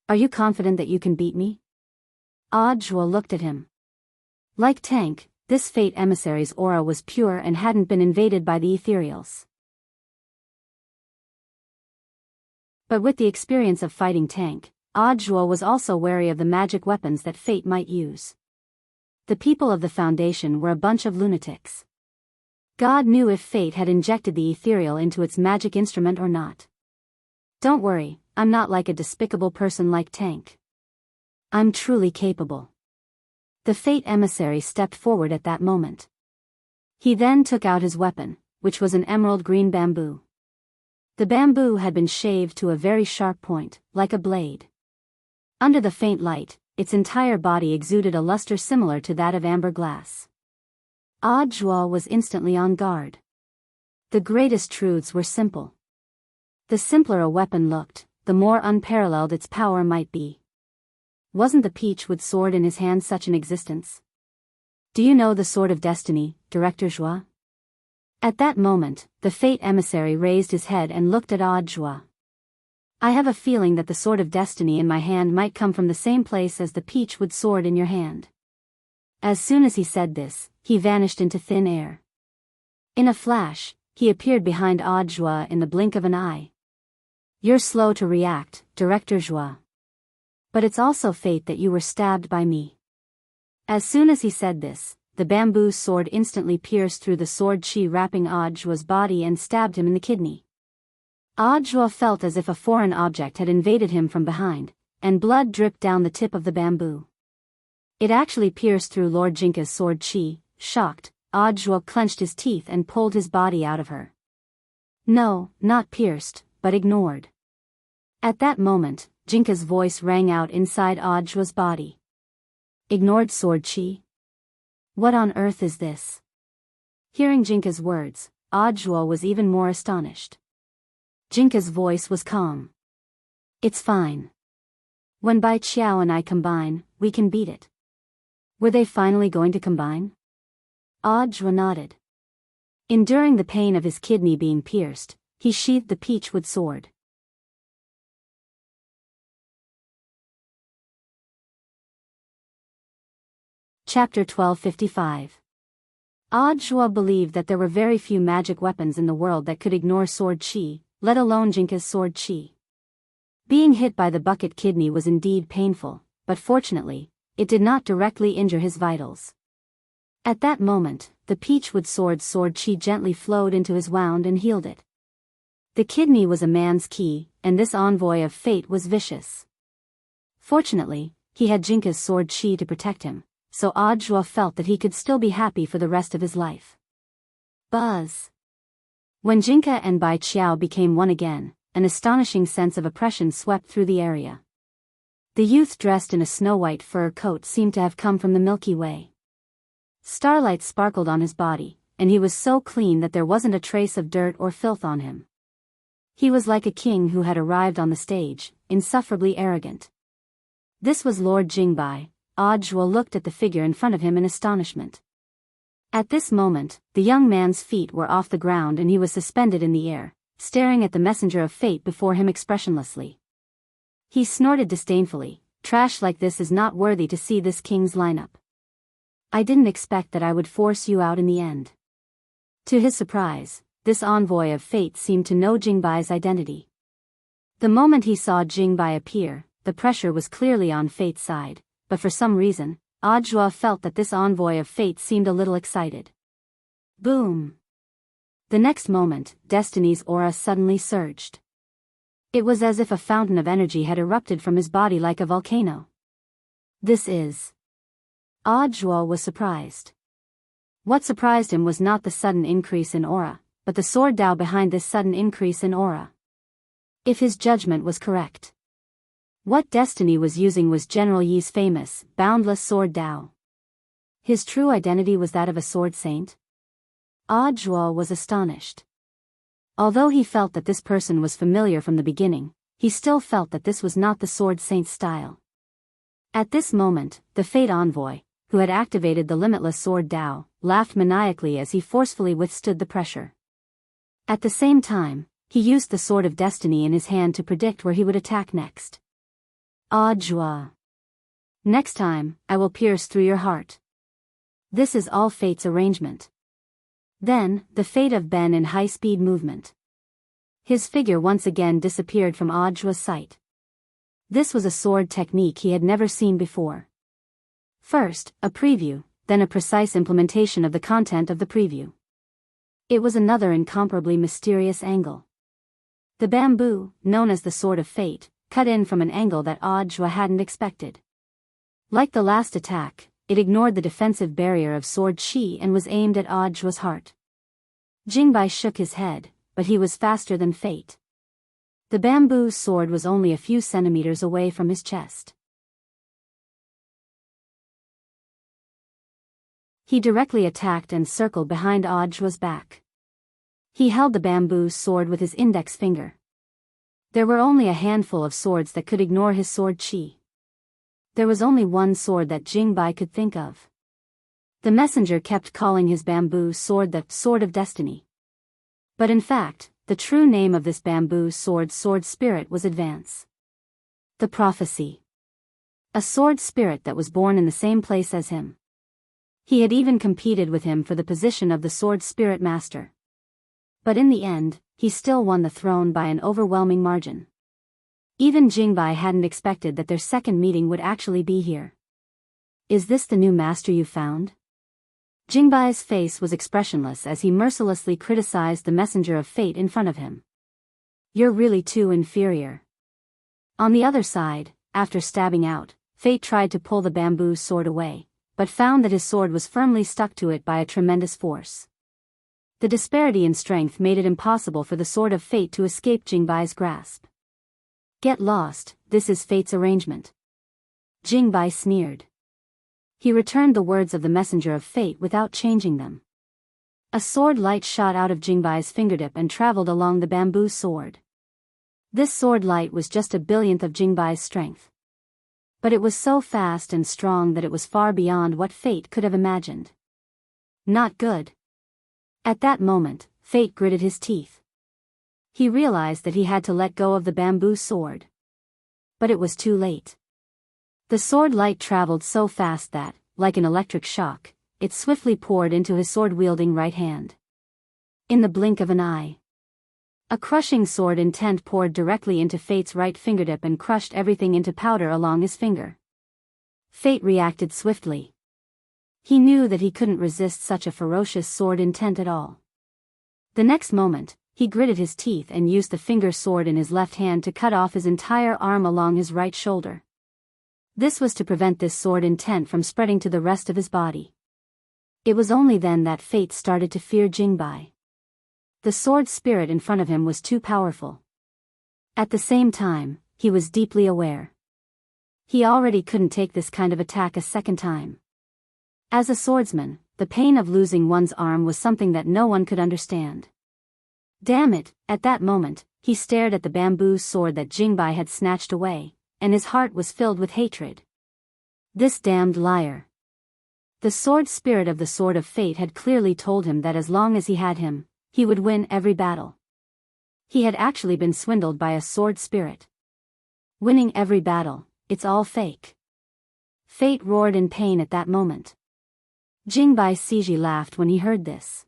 Are you confident that you can beat me? Audiobook looked at him. Like Tank, this Fate emissary's aura was pure and hadn't been invaded by the ethereals. But with the experience of fighting Tank, Audiobook was also wary of the magic weapons that Fate might use. The people of the Foundation were a bunch of lunatics. God knew if Fate had injected the ethereal into its magic instrument or not. Don't worry, I'm not like a despicable person like Tank. I'm truly capable. The Fate emissary stepped forward at that moment. He then took out his weapon, which was an emerald green bamboo. The bamboo had been shaved to a very sharp point, like a blade. Under the faint light, its entire body exuded a luster similar to that of amber glass. Audiobook was instantly on guard. The greatest truths were simple. The simpler a weapon looked, the more unparalleled its power might be. Wasn't the peachwood sword in his hand such an existence? Do you know the Sword of Destiny, Director Zhua? At that moment, the Fate emissary raised his head and looked at Audiobook. I have a feeling that the Sword of Destiny in my hand might come from the same place as the peachwood sword in your hand. As soon as he said this, he vanished into thin air. In a flash, he appeared behind Audiobook in the blink of an eye. You're slow to react, Director Zhua. But it's also fate that you were stabbed by me. As soon as he said this, the bamboo sword instantly pierced through the sword chi wrapping Ajua's body and stabbed him in the kidney. Ajua felt as if a foreign object had invaded him from behind, and blood dripped down the tip of the bamboo. It actually pierced through Lord Jinka's sword chi. Shocked, Ajua clenched his teeth and pulled his body out of her. No, not pierced, but ignored. At that moment, Jinka's voice rang out inside Ajua's body. Ignored sword chi? What on earth is this? Hearing Jinka's words, Ajua was even more astonished. Jinka's voice was calm. It's fine. When Bai Qiao and I combine, we can beat it. Were they finally going to combine? Ajua nodded. Enduring the pain of his kidney being pierced, he sheathed the peachwood sword. Chapter 1255. Ajua believed that there were very few magic weapons in the world that could ignore sword chi, let alone Jinka's sword chi. Being hit by the bucket kidney was indeed painful, but fortunately, it did not directly injure his vitals. At that moment, the peachwood sword chi gently flowed into his wound and healed it. The kidney was a man's key, and this envoy of fate was vicious. Fortunately, he had Jinka's sword chi to protect him, so Ajua felt that he could still be happy for the rest of his life. Buzz. When Jinka and Bai Qiao became one again, an astonishing sense of oppression swept through the area. The youth dressed in a snow-white fur coat seemed to have come from the Milky Way. Starlight sparkled on his body, and he was so clean that there wasn't a trace of dirt or filth on him. He was like a king who had arrived on the stage, insufferably arrogant. This was Lord Jingbai. Ajua looked at the figure in front of him in astonishment. At this moment, the young man's feet were off the ground and he was suspended in the air, staring at the messenger of fate before him expressionlessly. He snorted disdainfully, "Trash like this is not worthy to see this king's lineup. I didn't expect that I would force you out in the end." To his surprise, this envoy of fate seemed to know Jingbai's identity. The moment he saw Jingbai appear, the pressure was clearly on fate's side, but for some reason, Ajua felt that this envoy of fate seemed a little excited. Boom! The next moment, Destiny's aura suddenly surged. It was as if a fountain of energy had erupted from his body like a volcano. This is... Ajua was surprised. What surprised him was not the sudden increase in aura, but the sword Dao behind this sudden increase in aura. If his judgment was correct, what Destiny was using was General Yi's famous, boundless sword Dao. His true identity was that of a sword saint? Ajua was astonished. Although he felt that this person was familiar from the beginning, he still felt that this was not the sword saint's style. At this moment, the Fate Envoy, who had activated the limitless sword Dao, laughed maniacally as he forcefully withstood the pressure. At the same time, he used the sword of destiny in his hand to predict where he would attack next. Ajua. Next time, I will pierce through your heart. This is all fate's arrangement. Then, the fate of Ben in high-speed movement. His figure once again disappeared from Ajua's sight. This was a sword technique he had never seen before. First, a preview, then a precise implementation of the content of the preview. It was another incomparably mysterious angle. The bamboo, known as the Sword of Fate, cut in from an angle that Ajua hadn't expected. Like the last attack, it ignored the defensive barrier of sword chi and was aimed at Ajua's heart. Jingbai shook his head, but he was faster than fate. The bamboo sword was only a few centimeters away from his chest. He directly attacked and circled behind Ajua's back. He held the bamboo sword with his index finger. There were only a handful of swords that could ignore his sword chi. There was only one sword that Jingbai could think of. The messenger kept calling his bamboo sword the Sword of Destiny. But in fact, the true name of this bamboo sword spirit was Advance. The Prophecy. A sword spirit that was born in the same place as him. He had even competed with him for the position of the sword spirit master. But in the end, he still won the throne by an overwhelming margin. Even Jingbai hadn't expected that their second meeting would actually be here. Is this the new master you found? Jingbai's face was expressionless as he mercilessly criticized the messenger of fate in front of him. You're really too inferior. On the other side, after stabbing out, Fate tried to pull the bamboo sword away, but found that his sword was firmly stuck to it by a tremendous force. The disparity in strength made it impossible for the sword of fate to escape Jingbai's grasp. Get lost, this is fate's arrangement. Jingbai sneered. He returned the words of the messenger of fate without changing them. A sword light shot out of Jingbai's fingertip and traveled along the bamboo sword. This sword light was just a billionth of Jingbai's strength. But it was so fast and strong that it was far beyond what fate could have imagined. Not good. At that moment, fate gritted his teeth. He realized that he had to let go of the bamboo sword. But it was too late. The sword light traveled so fast that, like an electric shock, it swiftly poured into his sword-wielding right hand. In the blink of an eye, a crushing sword intent poured directly into Fate's right fingertip and crushed everything into powder along his finger. Fate reacted swiftly. He knew that he couldn't resist such a ferocious sword intent at all. The next moment, he gritted his teeth and used the finger sword in his left hand to cut off his entire arm along his right shoulder. This was to prevent this sword intent from spreading to the rest of his body. It was only then that Fate started to fear Jingbai. The sword spirit in front of him was too powerful. At the same time, he was deeply aware. He already couldn't take this kind of attack a second time. As a swordsman, the pain of losing one's arm was something that no one could understand. Damn it, at that moment, he stared at the bamboo sword that Jingbai had snatched away, and his heart was filled with hatred. This damned liar. The sword spirit of the Sword of Fate had clearly told him that as long as he had him, he would win every battle. He had actually been swindled by a sword spirit. Winning every battle, it's all fake. Fate roared in pain at that moment. Jingbai Siji laughed when he heard this.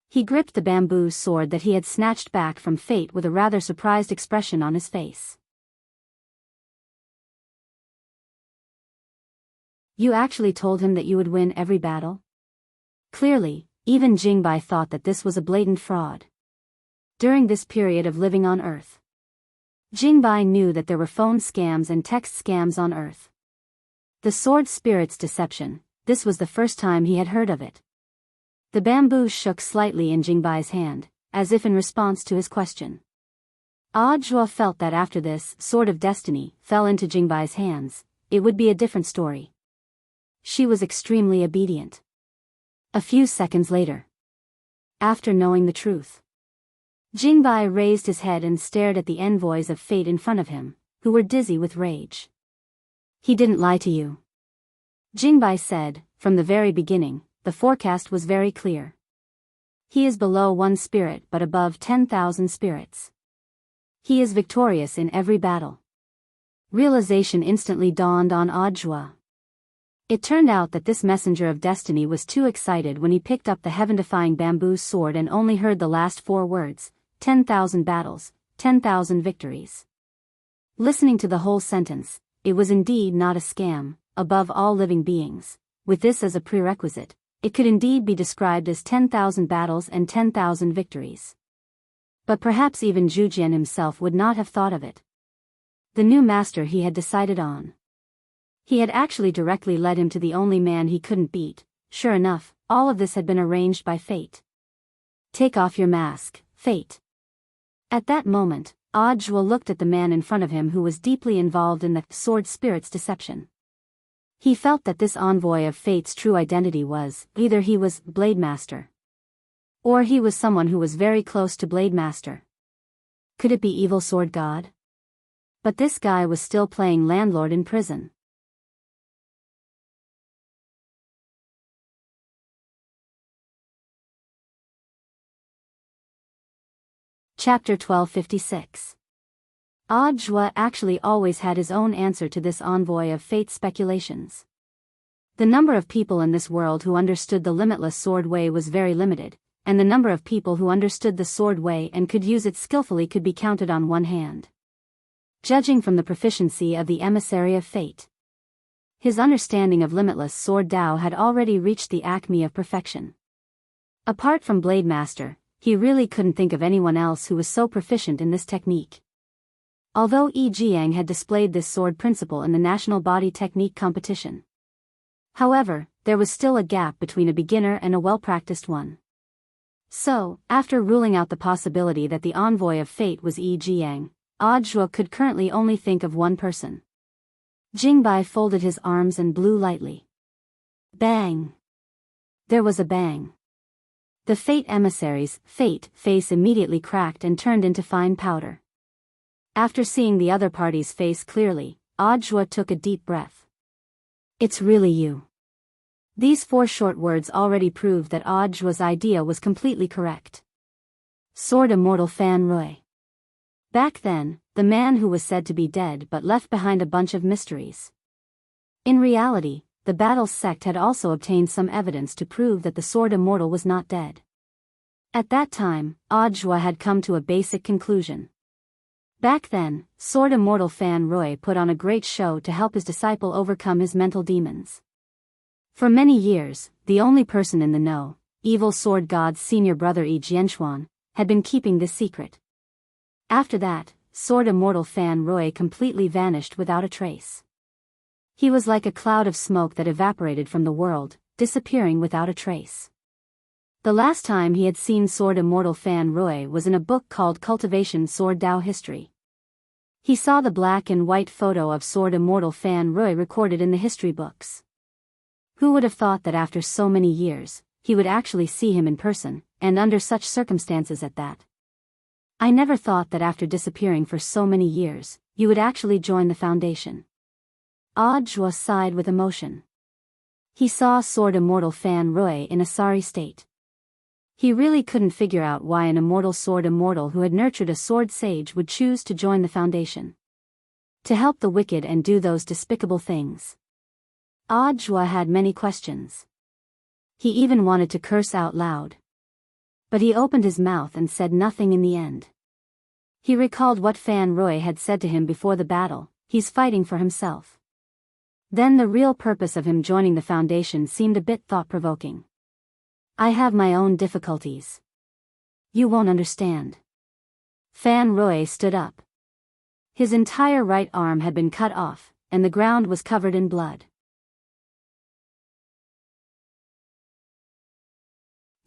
He gripped the bamboo sword that he had snatched back from Fate with a rather surprised expression on his face. You actually told him that you would win every battle? Clearly, even Jingbai thought that this was a blatant fraud. During this period of living on Earth, Jingbai knew that there were phone scams and text scams on Earth. The sword spirit's deception, this was the first time he had heard of it. The bamboo shook slightly in Jingbai's hand, as if in response to his question. Audiobook felt that after this Sword of Destiny fell into Jingbai's hands, it would be a different story. She was extremely obedient. A few seconds later, after knowing the truth, Jingbai raised his head and stared at the envoys of fate in front of him, who were dizzy with rage. He didn't lie to you. Jingbai said, from the very beginning, the forecast was very clear. He is below one spirit but above 10,000 spirits. He is victorious in every battle. Realization instantly dawned on Audiobook. It turned out that this messenger of destiny was too excited when he picked up the heaven-defying bamboo sword and only heard the last 4 words, 10,000 battles, 10,000 victories. Listening to the whole sentence, it was indeed not a scam, above all living beings. With this as a prerequisite, it could indeed be described as 10,000 battles and 10,000 victories. But perhaps even Zhujian himself would not have thought of it. The new master he had decided on. He had actually directly led him to the only man he couldn't beat. Sure enough, all of this had been arranged by fate. Take off your mask, fate. At that moment, Audiobook looked at the man in front of him who was deeply involved in the sword spirit's deception. He felt that this envoy of fate's true identity was, either he was Blade Master, or he was someone who was very close to Blade Master. Could it be Evil Sword God? But this guy was still playing landlord in prison. Chapter 1256. Audiobook actually always had his own answer to this envoy of fate's speculations. The number of people in this world who understood the limitless sword way was very limited, and the number of people who understood the sword way and could use it skillfully could be counted on one hand. Judging from the proficiency of the emissary of fate, His understanding of limitless sword Dao had already reached the acme of perfection. Apart from Blade Master, he really couldn't think of anyone else who was so proficient in this technique. Although Yi Jiang had displayed this sword principle in the National Body Technique competition. However, there was still a gap between a beginner and a well-practiced one. So, after ruling out the possibility that the envoy of fate was Yi Jiang, Zhuo could currently only think of one person. Jingbai folded his arms and blew lightly. Bang! There was a bang. The fate emissary's face immediately cracked and turned into fine powder. After seeing the other party's face clearly, Zhuo took a deep breath. It's really you. These 4 short words already proved that Zhuo's idea was completely correct. Sword Immortal Fan Rui. Back then, the man who was said to be dead but left behind a bunch of mysteries. In reality, the Battles sect had also obtained some evidence to prove that the Sword Immortal was not dead. At that time, Zhuo had come to a basic conclusion. Back then, Sword Immortal Fan Rui put on a great show to help his disciple overcome his mental demons. For many years, the only person in the know, Evil Sword God's senior brother Yi Jianchuan, had been keeping this secret. After that, Sword Immortal Fan Rui completely vanished without a trace. He was like a cloud of smoke that evaporated from the world, disappearing without a trace. The last time he had seen Sword Immortal Fan Rui was in a book called Cultivation Sword Dao History. He saw the black and white photo of Sword Immortal Fan Rui recorded in the history books. Who would have thought that after so many years, he would actually see him in person, and under such circumstances at that? I never thought that after disappearing for so many years, you would actually join the Foundation. Zhuo sighed with emotion. He saw Sword Immortal Fan Rui in a sorry state. He really couldn't figure out why an immortal sword immortal who had nurtured a sword sage would choose to join the Foundation. To help the wicked and do those despicable things. Zhuo had many questions. He even wanted to curse out loud. But he opened his mouth and said nothing in the end. He recalled what Fan Rui had said to him before the battle, he's fighting for himself. Then the real purpose of him joining the Foundation seemed a bit thought-provoking. I have my own difficulties. You won't understand. Fan Rui stood up. His entire right arm had been cut off, and the ground was covered in blood.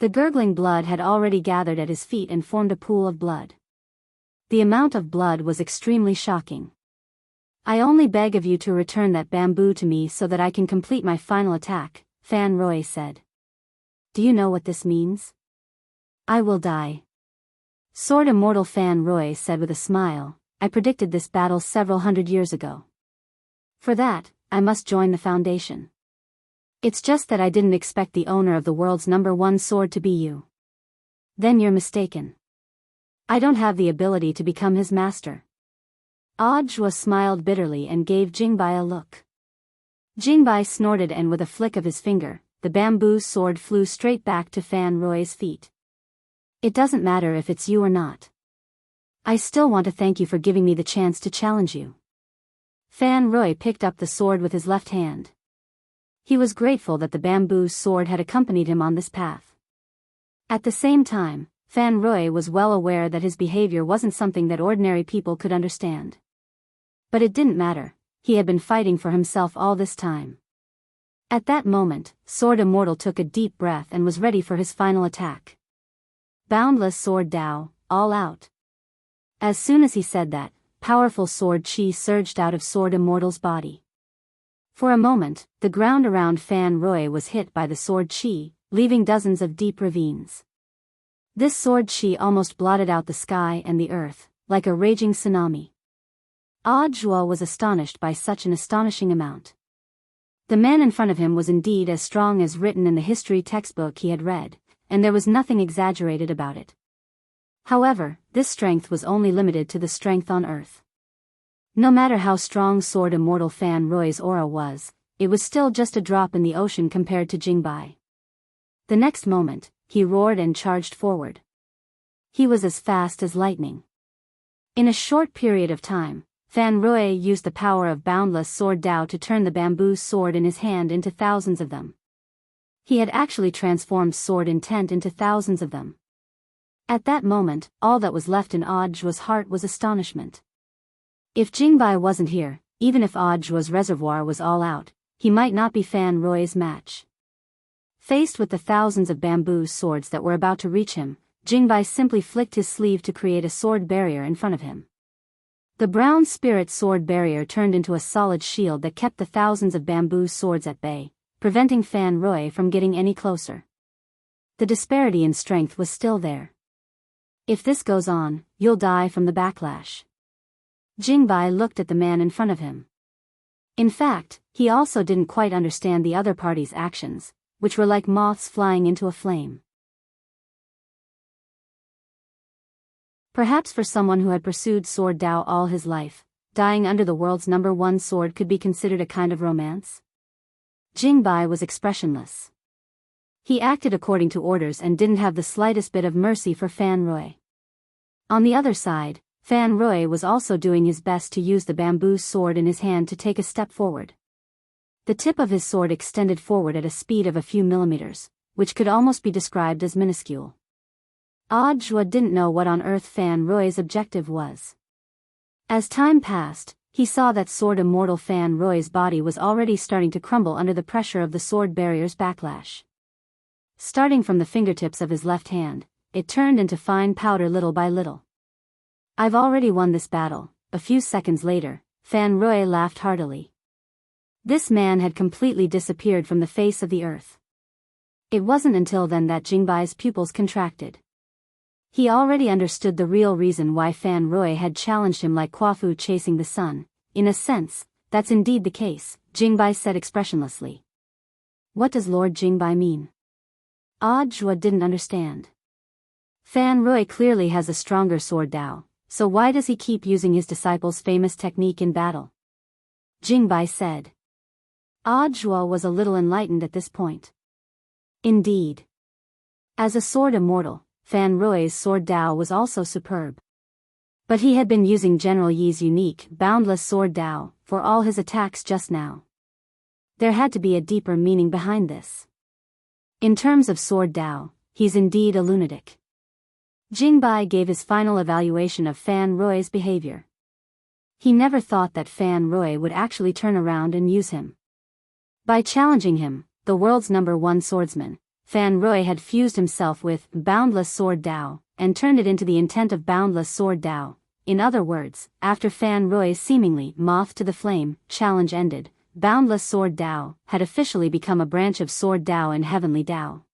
The gurgling blood had already gathered at his feet and formed a pool of blood. The amount of blood was extremely shocking. I only beg of you to return that bamboo to me so that I can complete my final attack, Fan Rui said. Do you know what this means? I will die. Sword Immortal Fan Rui said with a smile, I predicted this battle several hundred years ago. For that, I must join the Foundation. It's just that I didn't expect the owner of the world's #1 sword to be you. Then you're mistaken. I don't have the ability to become his master. Zhuo smiled bitterly and gave Jingbai a look. Jingbai snorted and with a flick of his finger, the bamboo sword flew straight back to Fan Rui's feet. It doesn't matter if it's you or not. I still want to thank you for giving me the chance to challenge you. Fan Rui picked up the sword with his left hand. He was grateful that the bamboo sword had accompanied him on this path. At the same time, Fan Rui was well aware that his behavior wasn't something that ordinary people could understand. But it didn't matter, he had been fighting for himself all this time. At that moment, Sword Immortal took a deep breath and was ready for his final attack. Boundless Sword Dao, all out. As soon as he said that, powerful sword chi surged out of Sword Immortal's body. For a moment, the ground around Fan Rui was hit by the sword chi, leaving dozens of deep ravines. This sword chi almost blotted out the sky and the earth, like a raging tsunami. Zhuo was astonished by such an astonishing amount. The man in front of him was indeed as strong as written in the history textbook he had read, and there was nothing exaggerated about it. However, this strength was only limited to the strength on earth. No matter how strong Sword Immortal Fan Rui's aura was, it was still just a drop in the ocean compared to Jingbai. The next moment, he roared and charged forward. He was as fast as lightning. In a short period of time, Fan Rui used the power of boundless sword Dao to turn the bamboo sword in his hand into thousands of them. He had actually transformed sword intent into thousands of them. At that moment, all that was left in Audio's heart was astonishment. If Jingbai wasn't here, even if Audio's reservoir was all out, he might not be Fan Rui's match. Faced with the thousands of bamboo swords that were about to reach him, Jingbai simply flicked his sleeve to create a sword barrier in front of him. The brown spirit sword barrier turned into a solid shield that kept the thousands of bamboo swords at bay, preventing Fan Rui from getting any closer. The disparity in strength was still there. If this goes on, you'll die from the backlash. Jingbai looked at the man in front of him. In fact, he also didn't quite understand the other party's actions, which were like moths flying into a flame. Perhaps for someone who had pursued sword Dao all his life, dying under the world's #1 sword could be considered a kind of romance. Jingbai was expressionless. He acted according to orders and didn't have the slightest bit of mercy for Fan Rui. On the other side, Fan Rui was also doing his best to use the bamboo sword in his hand to take a step forward. The tip of his sword extended forward at a speed of a few millimeters, which could almost be described as minuscule. Audiobook didn't know what on earth Fan Rui's objective was. As time passed, he saw that sword immortal Fan Rui's body was already starting to crumble under the pressure of the sword barrier's backlash. Starting from the fingertips of his left hand, it turned into fine powder little by little. "I've already won this battle." A few seconds later, Fan Rui laughed heartily. This man had completely disappeared from the face of the earth. It wasn't until then that Jingbai's pupils contracted. He already understood the real reason why Fan Rui had challenged him like Quafu chasing the sun. "In a sense, that's indeed the case," Jingbai said expressionlessly. "What does Lord Jingbai mean?" Audiobook didn't understand. Fan Rui clearly has a stronger sword Dao, so why does he keep using his disciple's famous technique in battle? Jingbai said. Audiobook was a little enlightened at this point. Indeed. As a sword immortal, Fan Rui's sword Dao was also superb. But he had been using General Yi's unique, boundless sword Dao for all his attacks just now. There had to be a deeper meaning behind this. In terms of sword Dao, he's indeed a lunatic. Jingbai gave his final evaluation of Fan Rui's behavior. He never thought that Fan Rui would actually turn around and use him. By challenging him, the world's #1 swordsman, Fan Rui had fused himself with boundless sword Dao, and turned it into the intent of boundless sword Dao. In other words, after Fan Rui's seemingly moth to the flame challenge ended, boundless sword Dao had officially become a branch of sword Dao and heavenly Dao.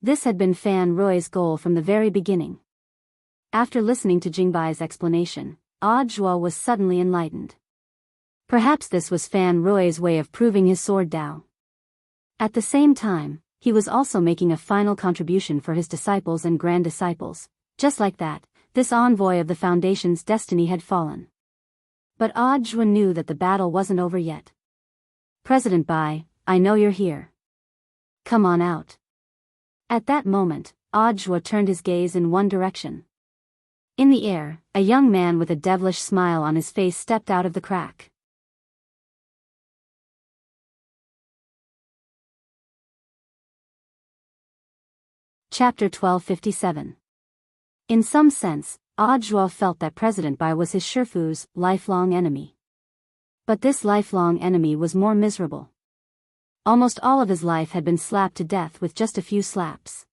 This had been Fan Rui's goal from the very beginning. After listening to Jingbai's explanation, Audiobook was suddenly enlightened. Perhaps this was Fan Rui's way of proving his sword Dao. At the same time, he was also making a final contribution for his disciples and grand disciples. Just like that, this envoy of the Foundation's destiny had fallen. But Audiobook knew that the battle wasn't over yet. "President Bai, I know you're here. Come on out." At that moment, Audiobook turned his gaze in one direction. In the air, a young man with a devilish smile on his face stepped out of the crack. Chapter 1257. In some sense, Audiobook felt that President Bai was his Shifu's lifelong enemy. But this lifelong enemy was more miserable. Almost all of his life had been slapped to death with just a few slaps.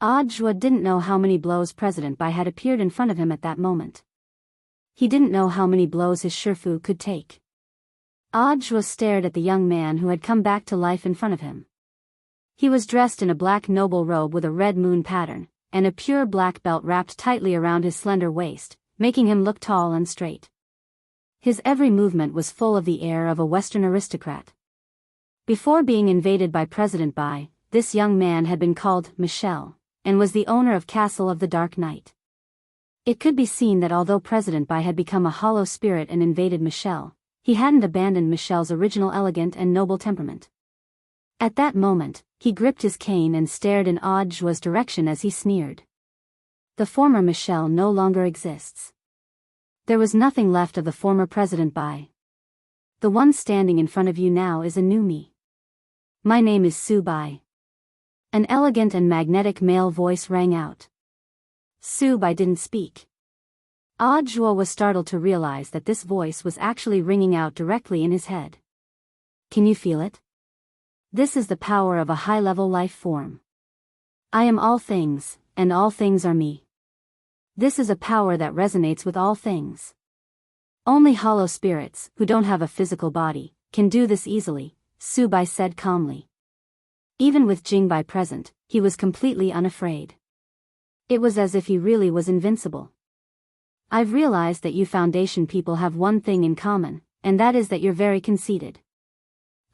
Audiobook didn't know how many blows President Bai had appeared in front of him at that moment. He didn't know how many blows his Shifu could take. Audiobook stared at the young man who had come back to life in front of him. He was dressed in a black noble robe with a red moon pattern, and a pure black belt wrapped tightly around his slender waist, making him look tall and straight. His every movement was full of the air of a Western aristocrat. Before being invaded by President Bai, this young man had been called Michelle, and was the owner of Castle of the Dark Knight. It could be seen that although President Bai had become a hollow spirit and invaded Michelle, he hadn't abandoned Michelle's original elegant and noble temperament. At that moment, he gripped his cane and stared in Audiobook's direction as he sneered. The former Michelle no longer exists. There was nothing left of the former President Bai. The one standing in front of you now is a new me. My name is Su Bai. An elegant and magnetic male voice rang out. Su Bai didn't speak. Zhuo was startled to realize that this voice was actually ringing out directly in his head. Can you feel it? This is the power of a high-level life form. I am all things, and all things are me. This is a power that resonates with all things. Only hollow spirits, who don't have a physical body, can do this easily, Su Bai said calmly. Even with Jingbai present, he was completely unafraid. It was as if he really was invincible. I've realized that you Foundation people have one thing in common, and that is that you're very conceited.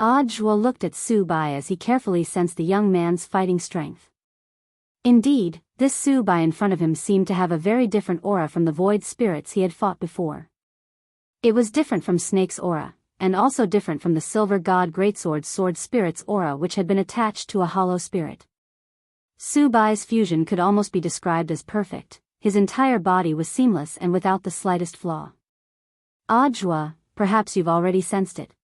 Zhuo looked at Su Bai as he carefully sensed the young man's fighting strength. Indeed, this Su Bai in front of him seemed to have a very different aura from the void spirits he had fought before. It was different from Snake's aura, and also different from the Silver God Greatsword's sword spirit's aura which had been attached to a hollow spirit. Su Bai's fusion could almost be described as perfect, his entire body was seamless and without the slightest flaw. Zhuo, perhaps you've already sensed it.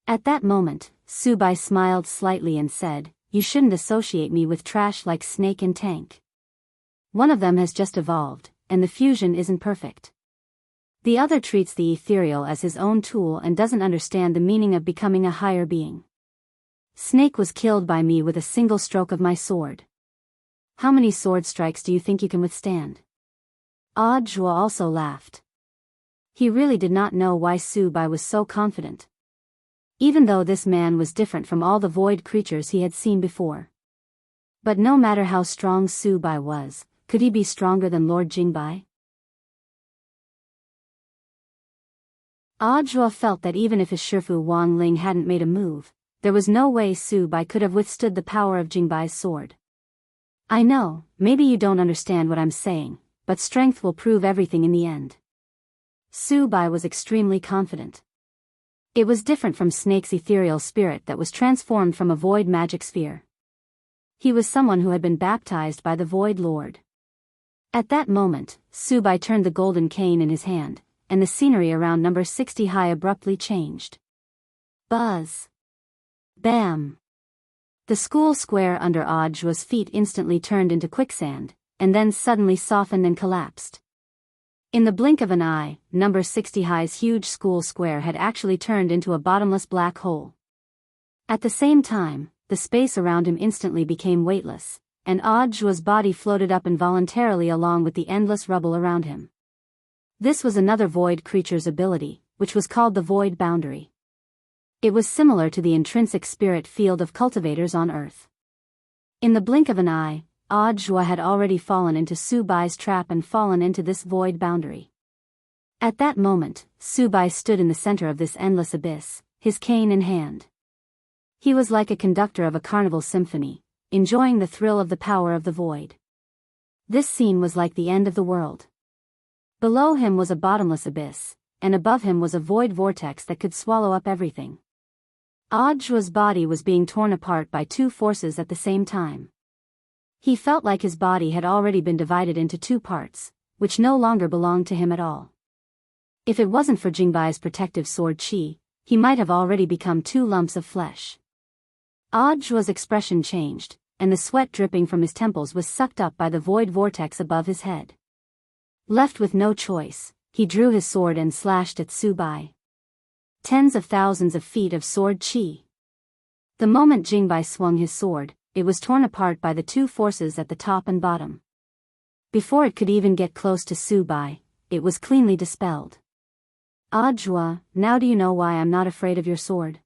At that moment, Su Bai smiled slightly and said, you shouldn't associate me with trash like Snake and Tank. One of them has just evolved, and the fusion isn't perfect. The other treats the ethereal as his own tool and doesn't understand the meaning of becoming a higher being. Snake was killed by me with a single stroke of my sword. How many sword strikes do you think you can withstand? Zhuo also laughed. He really did not know why Su Bai was so confident. Even though this man was different from all the void creatures he had seen before. But no matter how strong Su Bai was, could he be stronger than Lord Jingbai? Zhuo felt that even if his Shifu Wang Ling hadn't made a move, there was no way Su Bai could have withstood the power of Jingbai's sword. I know, maybe you don't understand what I'm saying, but strength will prove everything in the end. Su Bai was extremely confident. It was different from Snake's ethereal spirit that was transformed from a void magic sphere. He was someone who had been baptized by the Void Lord. At that moment, Su Bai turned the golden cane in his hand, and the scenery around number 60 high abruptly changed. Buzz! Bam! The school square under Zhuo's feet instantly turned into quicksand, and then suddenly softened and collapsed. In the blink of an eye, number 60 high's huge school square had actually turned into a bottomless black hole. At the same time, the space around him instantly became weightless, and Zhuo's body floated up involuntarily along with the endless rubble around him. This was another void creature's ability, which was called the Void Boundary. It was similar to the intrinsic spirit field of cultivators on Earth. In the blink of an eye, Zhuo had already fallen into Su Bai's trap and fallen into this void boundary. At that moment, Su Bai stood in the center of this endless abyss, his cane in hand. He was like a conductor of a carnival symphony, enjoying the thrill of the power of the void. This scene was like the end of the world. Below him was a bottomless abyss, and above him was a void vortex that could swallow up everything. Zhuo's body was being torn apart by two forces at the same time. He felt like his body had already been divided into two parts, which no longer belonged to him at all. If it wasn't for Jingbai's protective sword Qi, he might have already become two lumps of flesh. Zhuo's expression changed, and the sweat dripping from his temples was sucked up by the void vortex above his head. Left with no choice, he drew his sword and slashed at Su Bai. Tens of thousands of feet of sword Qi. The moment Jingbai swung his sword, it was torn apart by the two forces at the top and bottom. Before it could even get close to Su Bai, it was cleanly dispelled. Zhuo, now do you know why I'm not afraid of your sword?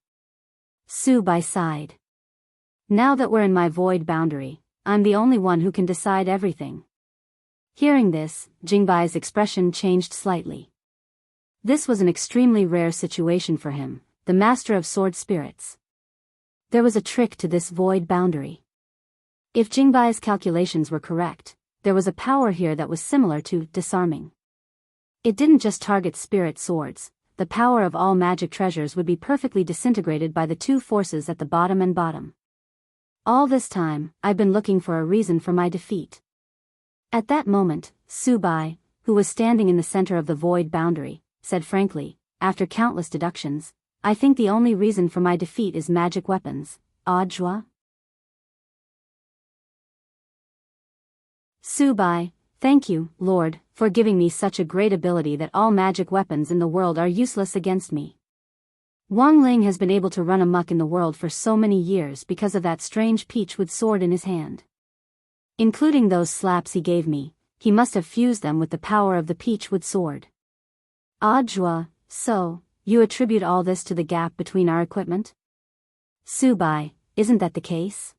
Su Bai sighed. Now that we're in my void boundary, I'm the only one who can decide everything. Hearing this, Jingbai's expression changed slightly. This was an extremely rare situation for him, the master of sword spirits. There was a trick to this void boundary. If Jingbai's calculations were correct, there was a power here that was similar to disarming. It didn't just target spirit swords, the power of all magic treasures would be perfectly disintegrated by the two forces at the bottom and bottom. All this time, I've been looking for a reason for my defeat. At that moment, Su Bai, who who was standing in the center of the void boundary, said frankly, after countless deductions, I think the only reason for my defeat is magic weapons. Audiobook. Subai, thank you, Lord, for giving me such a great ability that all magic weapons in the world are useless against me. Wang Ling has been able to run amok in the world for so many years because of that strange peachwood sword in his hand. Including those slaps he gave me, he must have fused them with the power of the peachwood sword. Audiobook, so, you attribute all this to the gap between our equipment? Subai, isn't that the case?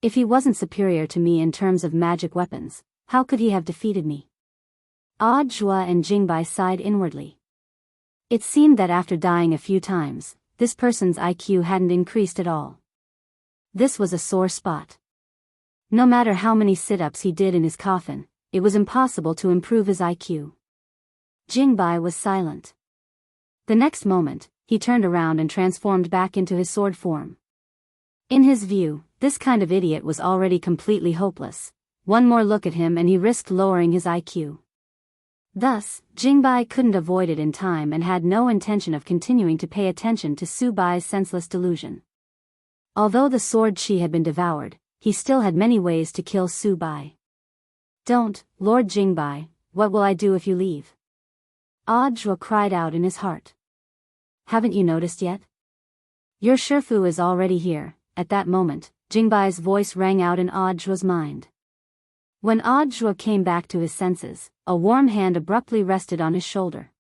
If he wasn't superior to me in terms of magic weapons, how could he have defeated me? Audiobook and Jingbai sighed inwardly. It seemed that after dying a few times, this person's IQ hadn't increased at all. This was a sore spot. No matter how many sit-ups he did in his coffin, it was impossible to improve his IQ. Jingbai was silent. The next moment, he turned around and transformed back into his sword form. In his view, this kind of idiot was already completely hopeless. One more look at him and he risked lowering his IQ. Thus, Jingbai couldn't avoid it in time and had no intention of continuing to pay attention to Subai's senseless delusion. Although the sword chi had been devoured, he still had many ways to kill Subai. Don't, Lord Jingbai, what will I do if you leave? Audiobook cried out in his heart. Haven't you noticed yet? Your Shifu is already here. At that moment, Jingbai's voice rang out in Audiobook's mind. When Audiobook came back to his senses, a warm hand abruptly rested on his shoulder.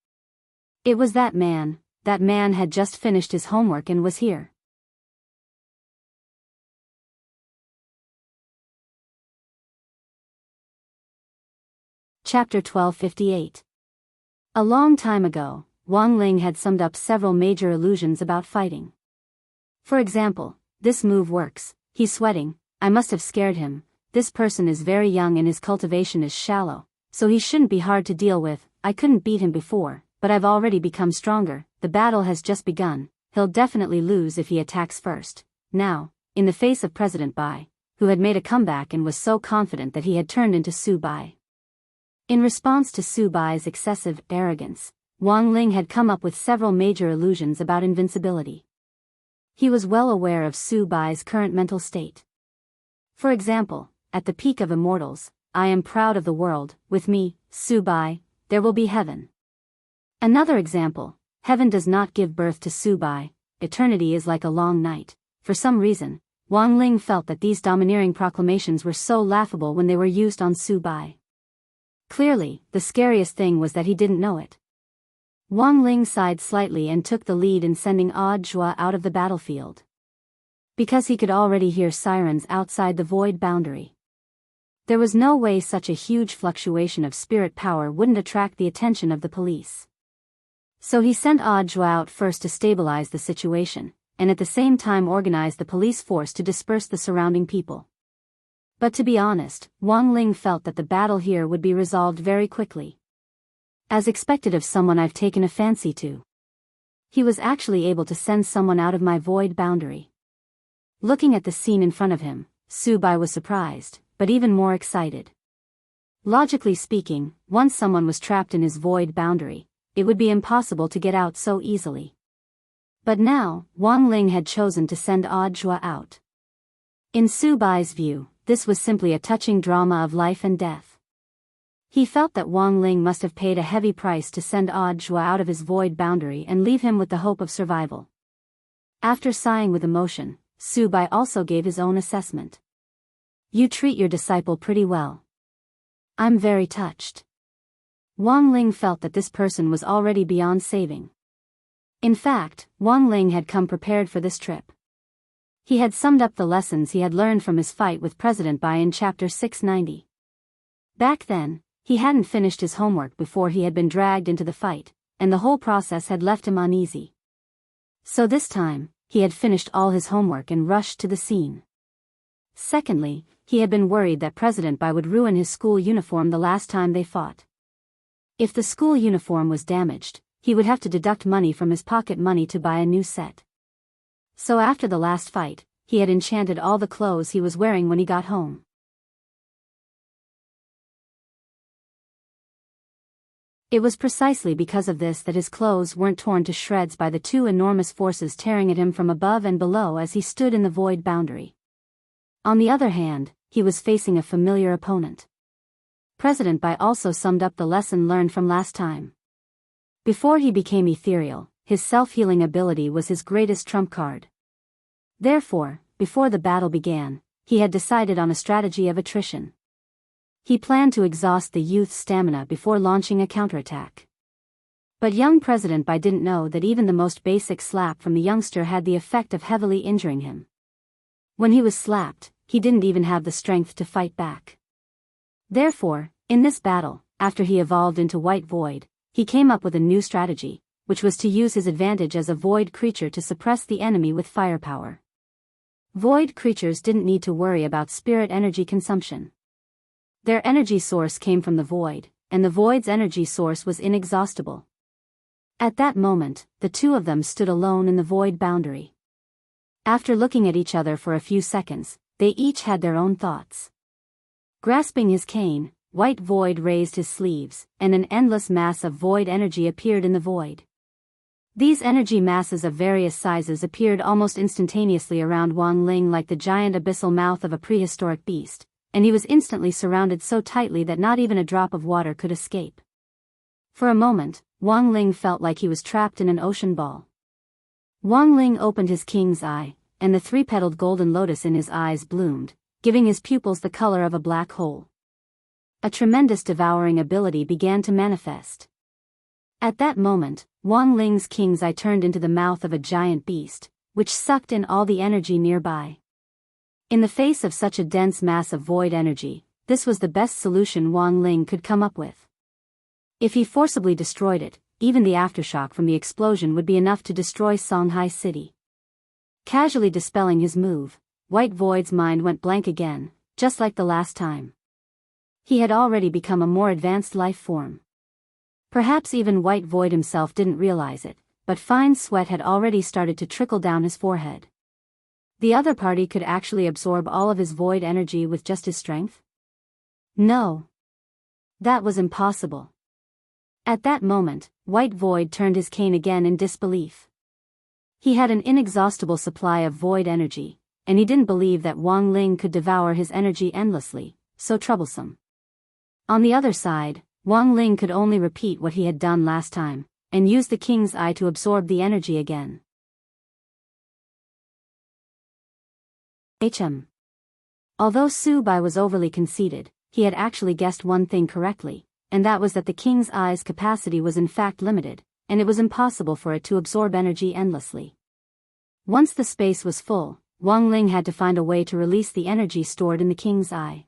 It was that man had just finished his homework and was here. Chapter 1258. A long time ago, Wang Ling had summed up several major illusions about fighting. For example, this move works, he's sweating, I must have scared him, this person is very young and his cultivation is shallow, so he shouldn't be hard to deal with, I couldn't beat him before, but I've already become stronger, the battle has just begun, he'll definitely lose if he attacks first. Now, in the face of President Bai, who had made a comeback and was so confident that he had turned into Subai. In response to Subai's excessive arrogance, Wang Ling had come up with several major illusions about invincibility. He was well aware of Subai's current mental state. For example, at the peak of immortals, I am proud of the world, with me, Subai, there will be heaven. Another example, heaven does not give birth to Subai, eternity is like a long night. For some reason, Wang Ling felt that these domineering proclamations were so laughable when they were used on Subai. Clearly, the scariest thing was that he didn't know it. Wang Ling sighed slightly and took the lead in sending Audiobook out of the battlefield. Because he could already hear sirens outside the void boundary. There was no way such a huge fluctuation of spirit power wouldn't attract the attention of the police. So he sent Audiobook out first to stabilize the situation, and at the same time organize the police force to disperse the surrounding people. But to be honest, Wang Ling felt that the battle here would be resolved very quickly. As expected of someone I've taken a fancy to. He was actually able to send someone out of my void boundary. Looking at the scene in front of him, Subai was surprised, but even more excited. Logically speaking, once someone was trapped in his void boundary, it would be impossible to get out so easily. But now, Wang Ling had chosen to send Audiobook out. In Subai's view, this was simply a touching drama of life and death. He felt that Wang Ling must have paid a heavy price to send Audiobook out of his void boundary and leave him with the hope of survival. After sighing with emotion, Subai also gave his own assessment. You treat your disciple pretty well. I'm very touched. Wang Ling felt that this person was already beyond saving. In fact, Wang Ling had come prepared for this trip. He had summed up the lessons he had learned from his fight with President Bai in Chapter 690. Back then, he hadn't finished his homework before he had been dragged into the fight, and the whole process had left him uneasy. So this time, he had finished all his homework and rushed to the scene. Secondly, he had been worried that President Bai would ruin his school uniform the last time they fought. If the school uniform was damaged, he would have to deduct money from his pocket money to buy a new set. So after the last fight, he had enchanted all the clothes he was wearing when he got home. It was precisely because of this that his clothes weren't torn to shreds by the two enormous forces tearing at him from above and below as he stood in the void boundary. On the other hand, he was facing a familiar opponent. President Bai also summed up the lesson learned from last time. Before he became ethereal, his self-healing ability was his greatest trump card. Therefore, before the battle began, he had decided on a strategy of attrition. He planned to exhaust the youth's stamina before launching a counterattack. But young President Bai didn't know that even the most basic slap from the youngster had the effect of heavily injuring him. When he was slapped, he didn't even have the strength to fight back. Therefore, in this battle, after he evolved into White Void, he came up with a new strategy, which was to use his advantage as a void creature to suppress the enemy with firepower. Void creatures didn't need to worry about spirit energy consumption. Their energy source came from the void, and the void's energy source was inexhaustible. At that moment, the two of them stood alone in the void boundary. After looking at each other for a few seconds, they each had their own thoughts. Grasping his cane, White Void raised his sleeves, and an endless mass of void energy appeared in the void. These energy masses of various sizes appeared almost instantaneously around Wang Ling like the giant abyssal mouth of a prehistoric beast, and he was instantly surrounded so tightly that not even a drop of water could escape. For a moment, Wang Ling felt like he was trapped in an ocean ball. Wang Ling opened his king's eye, and the three-petaled golden lotus in his eyes bloomed, giving his pupils the color of a black hole. A tremendous devouring ability began to manifest. At that moment, Wang Ling's king's eye turned into the mouth of a giant beast, which sucked in all the energy nearby. In the face of such a dense mass of void energy, this was the best solution Wang Ling could come up with. If he forcibly destroyed it, even the aftershock from the explosion would be enough to destroy Songhai City. Casually dispelling his move, White Void's mind went blank again, just like the last time. He had already become a more advanced life form. Perhaps even White Void himself didn't realize it, but fine sweat had already started to trickle down his forehead. The other party could actually absorb all of his void energy with just his strength? No. That was impossible. At that moment, White Void turned his cane again in disbelief. He had an inexhaustible supply of void energy, and he didn't believe that Wang Ling could devour his energy endlessly, so troublesome. On the other side, Wang Ling could only repeat what he had done last time, and use the king's eye to absorb the energy again. Although Su Bai was overly conceited, he had actually guessed one thing correctly, and that was that the king's eye's capacity was in fact limited, and it was impossible for it to absorb energy endlessly. Once the space was full, Wang Ling had to find a way to release the energy stored in the king's eye.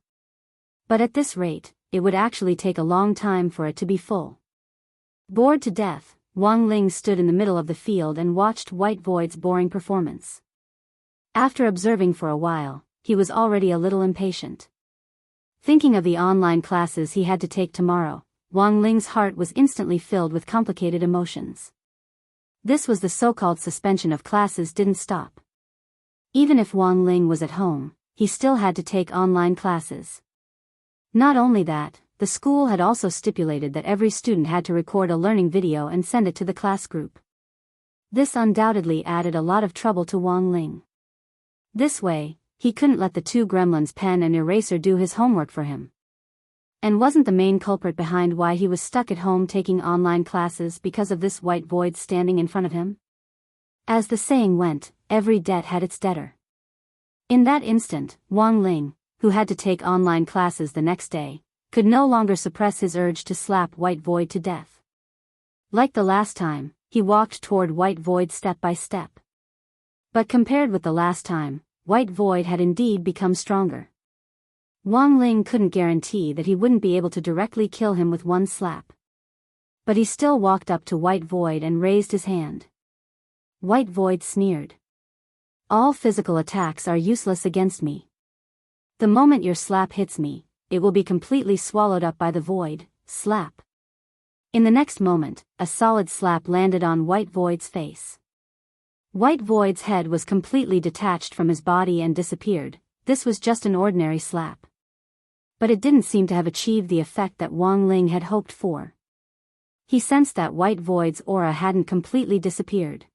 But at this rate, it would actually take a long time for it to be full. Bored to death, Wang Ling stood in the middle of the field and watched White Void's boring performance. After observing for a while, he was already a little impatient. Thinking of the online classes he had to take tomorrow, Wang Ling's heart was instantly filled with complicated emotions. This was the so-called suspension of classes didn't stop. Even if Wang Ling was at home, he still had to take online classes. Not only that, the school had also stipulated that every student had to record a learning video and send it to the class group. This undoubtedly added a lot of trouble to Wang Ling. This way, he couldn't let the two gremlins pen and eraser do his homework for him. And wasn't the main culprit behind why he was stuck at home taking online classes because of this White Void standing in front of him? As the saying went, every debt had its debtor. In that instant, Wang Ling, who had to take online classes the next day, could no longer suppress his urge to slap White Void to death. Like the last time, he walked toward White Void step by step. But compared with the last time, White Void had indeed become stronger. Wang Ling couldn't guarantee that he wouldn't be able to directly kill him with one slap. But he still walked up to White Void and raised his hand. White Void sneered. All physical attacks are useless against me. The moment your slap hits me, it will be completely swallowed up by the void. Slap. In the next moment, a solid slap landed on White Void's face. White Void's head was completely detached from his body and disappeared. This was just an ordinary slap. But it didn't seem to have achieved the effect that Wang Ling had hoped for. He sensed that White Void's aura hadn't completely disappeared.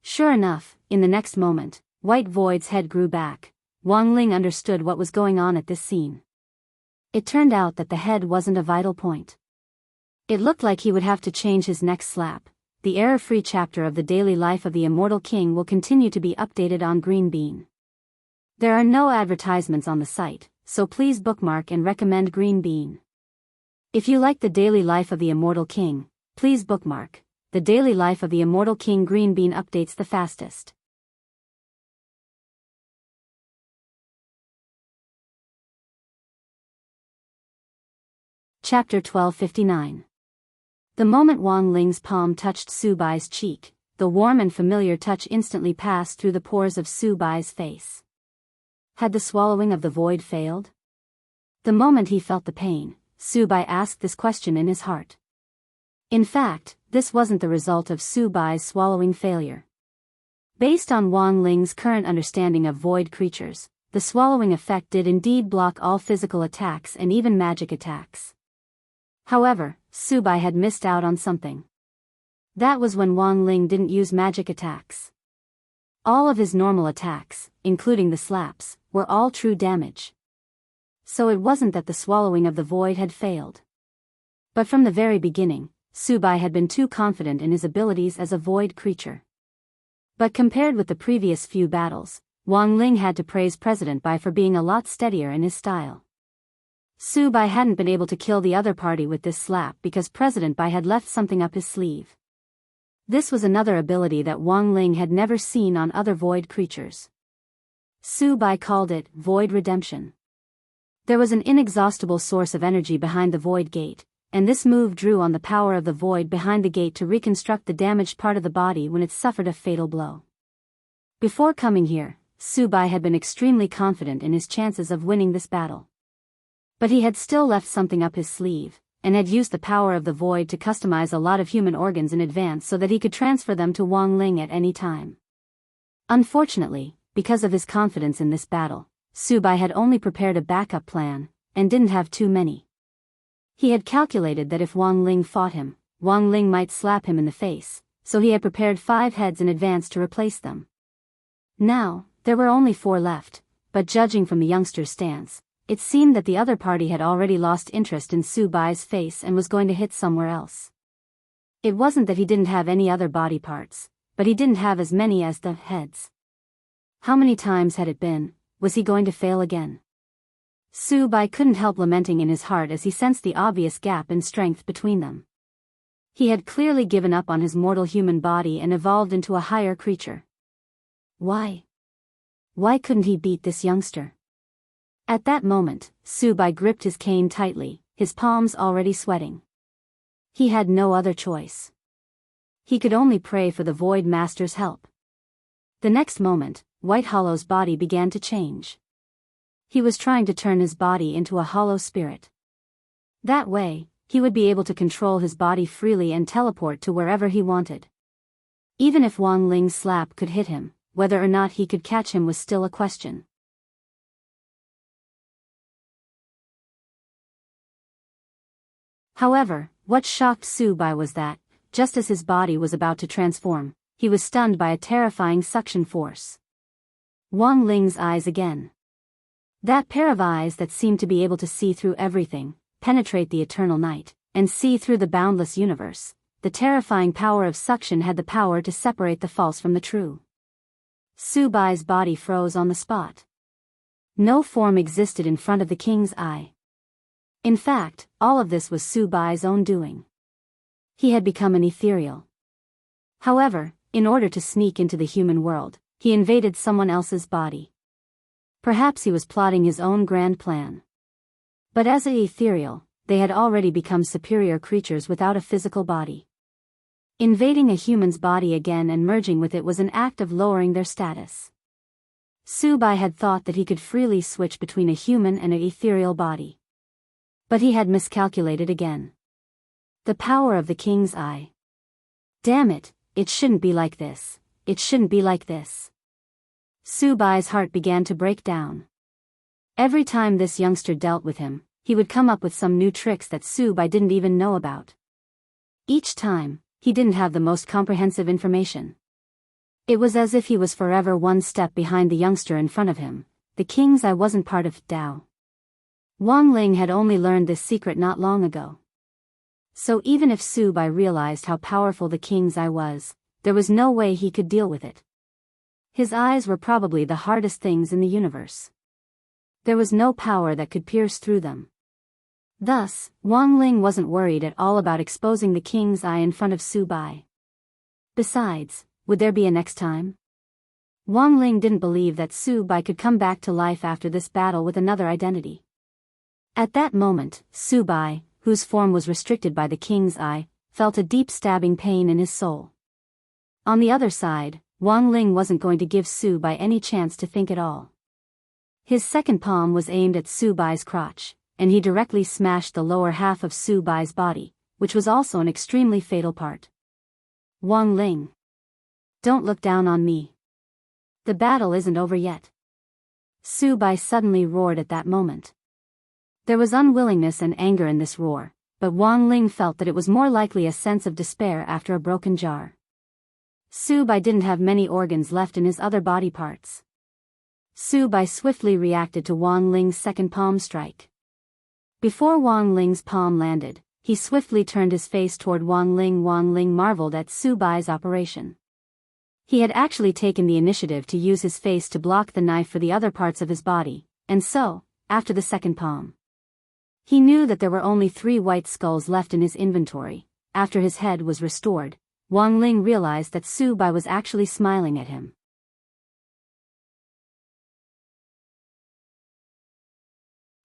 Sure enough, in the next moment, White Void's head grew back. Wang Ling understood what was going on at this scene. It turned out that the head wasn't a vital point. It looked like he would have to change his next slap. The error-free chapter of the daily life of the Immortal King will continue to be updated on Green Bean. There are no advertisements on the site, so please bookmark and recommend Green Bean. If you like the daily life of the Immortal King, please bookmark. The daily life of the Immortal King. Green Bean updates the fastest. Chapter 1259. The moment Wang Ling's palm touched Su Bai's cheek, the warm and familiar touch instantly passed through the pores of Su Bai's face. Had the swallowing of the void failed? The moment he felt the pain, Su Bai asked this question in his heart. In fact, this wasn't the result of Su Bai's swallowing failure. Based on Wang Ling's current understanding of void creatures, the swallowing effect did indeed block all physical attacks and even magic attacks. However, Su Bai had missed out on something. That was when Wang Ling didn't use magic attacks. All of his normal attacks, including the slaps, were all true damage. So it wasn't that the swallowing of the void had failed. But from the very beginning, Su Bai had been too confident in his abilities as a void creature. But compared with the previous few battles, Wang Ling had to praise President Bai for being a lot steadier in his style. Su Bai hadn't been able to kill the other party with this slap because President Bai had left something up his sleeve. This was another ability that Wang Ling had never seen on other void creatures. Su Bai called it Void Redemption. There was an inexhaustible source of energy behind the Void Gate, and this move drew on the power of the void behind the gate to reconstruct the damaged part of the body when it suffered a fatal blow. Before coming here, Su Bai had been extremely confident in his chances of winning this battle. But he had still left something up his sleeve, and had used the power of the void to customize a lot of human organs in advance so that he could transfer them to Wang Ling at any time. Unfortunately, because of his confidence in this battle, Su Bai had only prepared a backup plan, and didn't have too many. He had calculated that if Wang Ling fought him, Wang Ling might slap him in the face, so he had prepared 5 heads in advance to replace them. Now, there were only 4 left, but judging from the youngster's stance, it seemed that the other party had already lost interest in Su Bai's face and was going to hit somewhere else. It wasn't that he didn't have any other body parts, but he didn't have as many as the heads. How many times had it been? Was he going to fail again? Su Bai couldn't help lamenting in his heart as he sensed the obvious gap in strength between them. He had clearly given up on his mortal human body and evolved into a higher creature. Why? Why couldn't he beat this youngster? At that moment, Su Bai gripped his cane tightly, his palms already sweating. He had no other choice. He could only pray for the Void Master's help. The next moment, White Hollow's body began to change. He was trying to turn his body into a hollow spirit. That way, he would be able to control his body freely and teleport to wherever he wanted. Even if Wang Ling's slap could hit him, whether or not he could catch him was still a question. However, what shocked Su Bai was that, just as his body was about to transform, he was stunned by a terrifying suction force. Wang Ling's eyes again. That pair of eyes that seemed to be able to see through everything, penetrate the eternal night, and see through the boundless universe. The terrifying power of suction had the power to separate the false from the true. Su Bai's body froze on the spot. No form existed in front of the king's eye. In fact, all of this was Su Bai's own doing. He had become an ethereal. However, in order to sneak into the human world, he invaded someone else's body. Perhaps he was plotting his own grand plan. But as an ethereal, they had already become superior creatures without a physical body. Invading a human's body again and merging with it was an act of lowering their status. Su Bai had thought that he could freely switch between a human and an ethereal body. But he had miscalculated again. The power of the king's eye. Damn it, it shouldn't be like this. It shouldn't be like this. Su Bai's heart began to break down. Every time this youngster dealt with him, he would come up with some new tricks that Su Bai didn't even know about. Each time, he didn't have the most comprehensive information. It was as if he was forever one step behind the youngster in front of him. The king's eye wasn't part of Dao. Wang Ling had only learned this secret not long ago. So even if Su Bai realized how powerful the king's eye was, there was no way he could deal with it. His eyes were probably the hardest things in the universe. There was no power that could pierce through them. Thus, Wang Ling wasn't worried at all about exposing the king's eye in front of Su Bai. Besides, would there be a next time? Wang Ling didn't believe that Su Bai could come back to life after this battle with another identity. At that moment, Su Bai, whose form was restricted by the king's eye, felt a deep stabbing pain in his soul. On the other side, Wang Ling wasn't going to give Su Bai any chance to think at all. His second palm was aimed at Su Bai's crotch, and he directly smashed the lower half of Su Bai's body, which was also an extremely fatal part. Wang Ling. Don't look down on me. The battle isn't over yet. Su Bai suddenly roared at that moment. There was unwillingness and anger in this roar, but Wang Ling felt that it was more likely a sense of despair after a broken jar. Su Bai didn't have many organs left in his other body parts. Su Bai swiftly reacted to Wang Ling's second palm strike. Before Wang Ling's palm landed, he swiftly turned his face toward Wang Ling. Wang Ling marveled at Su Bai's operation. He had actually taken the initiative to use his face to block the knife for the other parts of his body, and so, after the second palm, he knew that there were only 3 white skulls left in his inventory. After his head was restored, Wang Ling realized that Su Bai was actually smiling at him.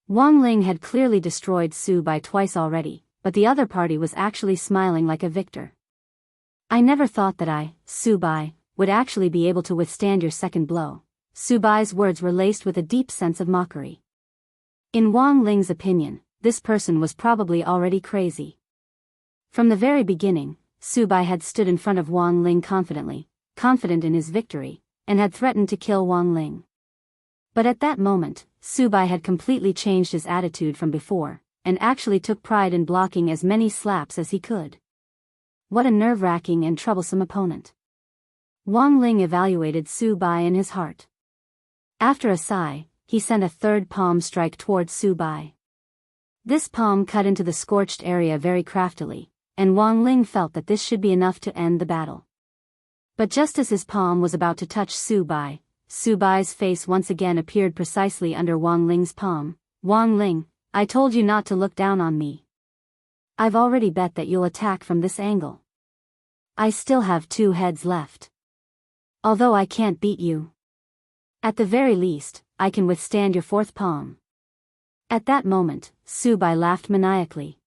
Wang Ling had clearly destroyed Su Bai twice already, but the other party was actually smiling like a victor. I never thought that I, Su Bai, would actually be able to withstand your second blow. Su Bai's words were laced with a deep sense of mockery. In Wang Ling's opinion, this person was probably already crazy. From the very beginning, Su Bai had stood in front of Wang Ling confidently, confident in his victory, and had threatened to kill Wang Ling. But at that moment, Su Bai had completely changed his attitude from before, and actually took pride in blocking as many slaps as he could. What a nerve-wracking and troublesome opponent. Wang Ling evaluated Su Bai in his heart. After a sigh, he sent a third palm strike towards Su Bai. This palm cut into the scorched area very craftily, and Wang Ling felt that this should be enough to end the battle. But just as his palm was about to touch Su Bai's face once again appeared precisely under Wang Ling's palm. Wang Ling, I told you not to look down on me. I've already bet that you'll attack from this angle. I still have 2 heads left. Although I can't beat you, at the very least, I can withstand your 4th palm. At that moment, Su Bai laughed maniacally.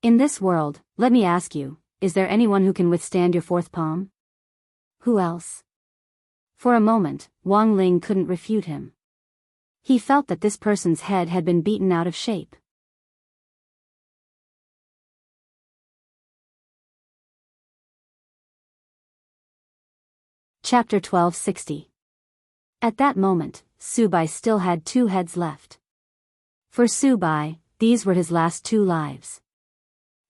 In this world, let me ask you, is there anyone who can withstand your 4th palm? Who else? For a moment, Wang Ling couldn't refute him. He felt that this person's head had been beaten out of shape. Chapter 1260. At that moment, Su Bai still had 2 heads left. For Su Bai, these were his last 2 lives.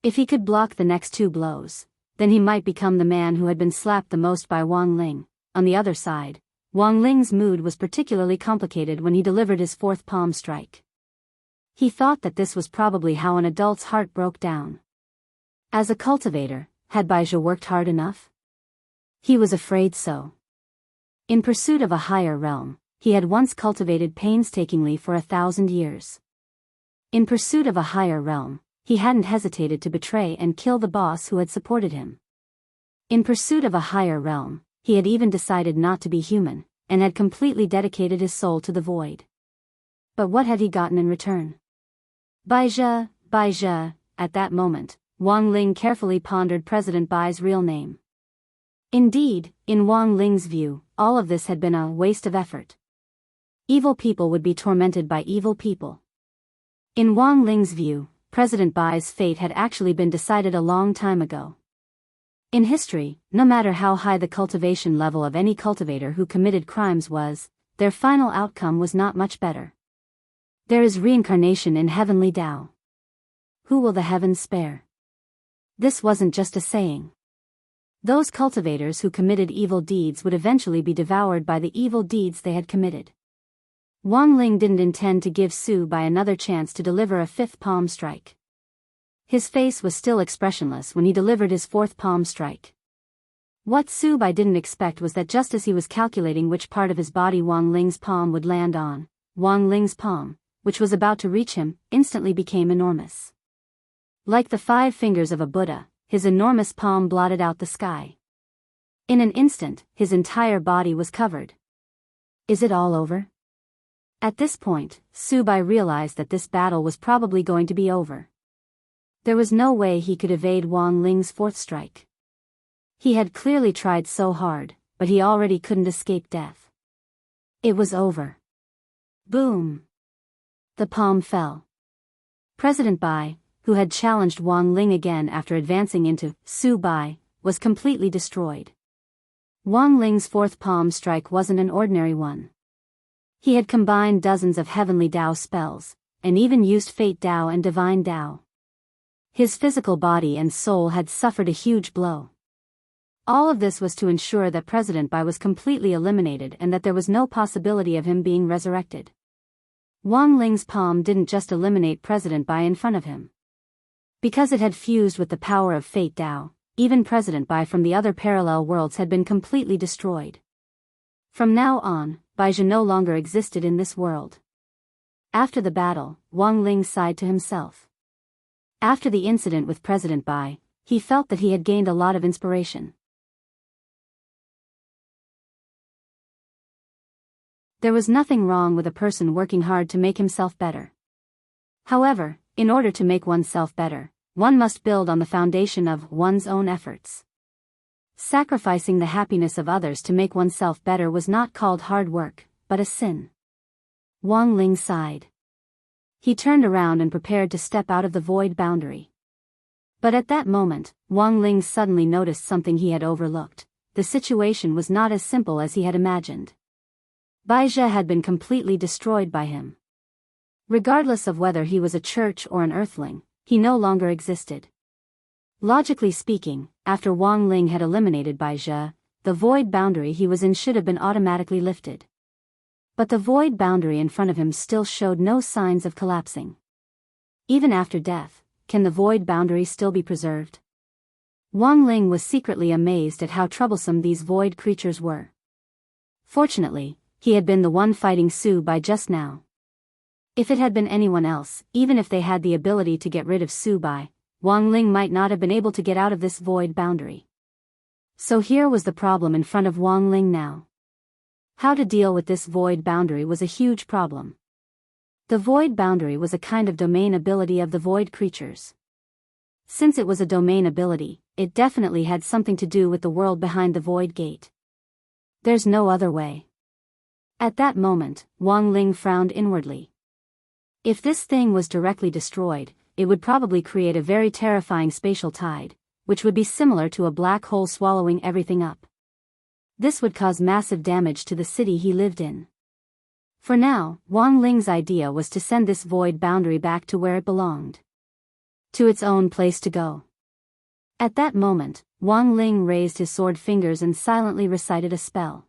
If he could block the next 2 blows, then he might become the man who had been slapped the most by Wang Ling. On the other side, Wang Ling's mood was particularly complicated when he delivered his 4th palm strike. He thought that this was probably how an adult's heart broke down. As a cultivator, had Baizhi worked hard enough? He was afraid so. In pursuit of a higher realm, he had once cultivated painstakingly for 1,000 years. In pursuit of a higher realm, he hadn't hesitated to betray and kill the boss who had supported him. In pursuit of a higher realm, he had even decided not to be human, and had completely dedicated his soul to the void. But what had he gotten in return? Baizhi. At that moment, Wang Ling carefully pondered President Bai's real name. Indeed, in Wang Ling's view, all of this had been a waste of effort. Evil people would be tormented by evil people. In Wang Ling's view, President Bai's fate had actually been decided a long time ago. In history, no matter how high the cultivation level of any cultivator who committed crimes was, their final outcome was not much better. There is reincarnation in heavenly Tao. Who will the heavens spare? This wasn't just a saying. Those cultivators who committed evil deeds would eventually be devoured by the evil deeds they had committed. Wang Ling didn't intend to give Su Bai another chance to deliver a fifth palm strike. His face was still expressionless when he delivered his fourth palm strike. What Su Bai didn't expect was that just as he was calculating which part of his body Wang Ling's palm would land on, Wang Ling's palm, which was about to reach him, instantly became enormous. Like the 5 fingers of a Buddha, his enormous palm blotted out the sky. In an instant, his entire body was covered. Is it all over? At this point, Su Bai realized that this battle was probably going to be over. There was no way he could evade Wang Ling's fourth strike. He had clearly tried so hard, but he already couldn't escape death. It was over. Boom! The palm fell. President Bai, who had challenged Wang Ling again after advancing into Su Bai, was completely destroyed. Wang Ling's fourth palm strike wasn't an ordinary one. He had combined dozens of heavenly Dao spells, and even used Fate Dao and Divine Dao. His physical body and soul had suffered a huge blow. All of this was to ensure that President Bai was completely eliminated and that there was no possibility of him being resurrected. Wang Ling's palm didn't just eliminate President Bai in front of him. Because it had fused with the power of Fate Dao, even President Bai from the other parallel worlds had been completely destroyed. From now on, Baizhi no longer existed in this world. After the battle, Wang Ling sighed to himself. After the incident with President Bai, he felt that he had gained a lot of inspiration. There was nothing wrong with a person working hard to make himself better. However, in order to make oneself better, one must build on the foundation of one's own efforts. Sacrificing the happiness of others to make oneself better was not called hard work, but a sin. Wang Ling sighed. He turned around and prepared to step out of the void boundary. But at that moment, Wang Ling suddenly noticed something he had overlooked. The situation was not as simple as he had imagined. Baizhi had been completely destroyed by him. Regardless of whether he was a church or an earthling, he no longer existed. Logically speaking, after Wang Ling had eliminated Baizhi, the void boundary he was in should have been automatically lifted. But the void boundary in front of him still showed no signs of collapsing. Even after death, can the void boundary still be preserved? Wang Ling was secretly amazed at how troublesome these void creatures were. Fortunately, he had been the one fighting Su Bai just now. If it had been anyone else, even if they had the ability to get rid of Su Bai, Wang Ling might not have been able to get out of this void boundary. So here was the problem in front of Wang Ling now. How to deal with this void boundary was a huge problem. The void boundary was a kind of domain ability of the void creatures. Since it was a domain ability, it definitely had something to do with the world behind the void gate. There's no other way. At that moment, Wang Ling frowned inwardly. If this thing was directly destroyed, it would probably create a very terrifying spatial tide, which would be similar to a black hole swallowing everything up. This would cause massive damage to the city he lived in. For now, Wang Ling's idea was to send this void boundary back to where it belonged. To its own place to go. At that moment, Wang Ling raised his sword fingers and silently recited a spell.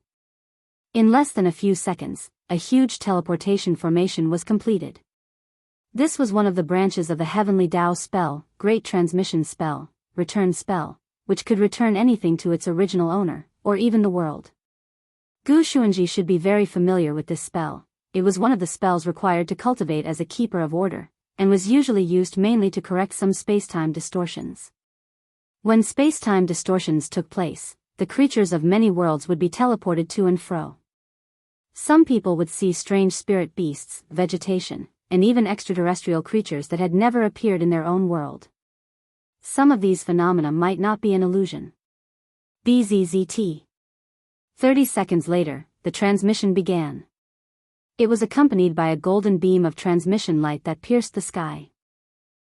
In less than a few seconds, a huge teleportation formation was completed. This was one of the branches of the heavenly Dao spell, Great Transmission Spell, Return Spell, which could return anything to its original owner, or even the world. Gu Xuanji should be very familiar with this spell. It was one of the spells required to cultivate as a keeper of order, and was usually used mainly to correct some space-time distortions. When space-time distortions took place, the creatures of many worlds would be teleported to and fro. Some people would see strange spirit beasts, vegetation, and even extraterrestrial creatures that had never appeared in their own world. Some of these phenomena might not be an illusion. BZZT. 30 seconds later, the transmission began. It was accompanied by a golden beam of transmission light that pierced the sky.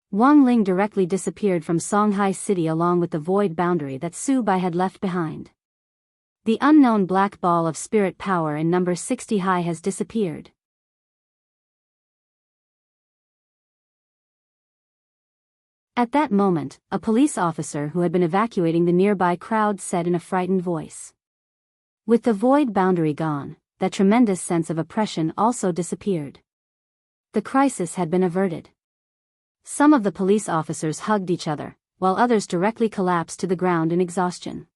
Wang Ling directly disappeared from Songhai City along with the void boundary that Su Bai had left behind. The unknown black ball of spirit power in number 60 high has disappeared. At that moment, a police officer who had been evacuating the nearby crowd said in a frightened voice. With the void boundary gone, that tremendous sense of oppression also disappeared. The crisis had been averted. Some of the police officers hugged each other, while others directly collapsed to the ground in exhaustion.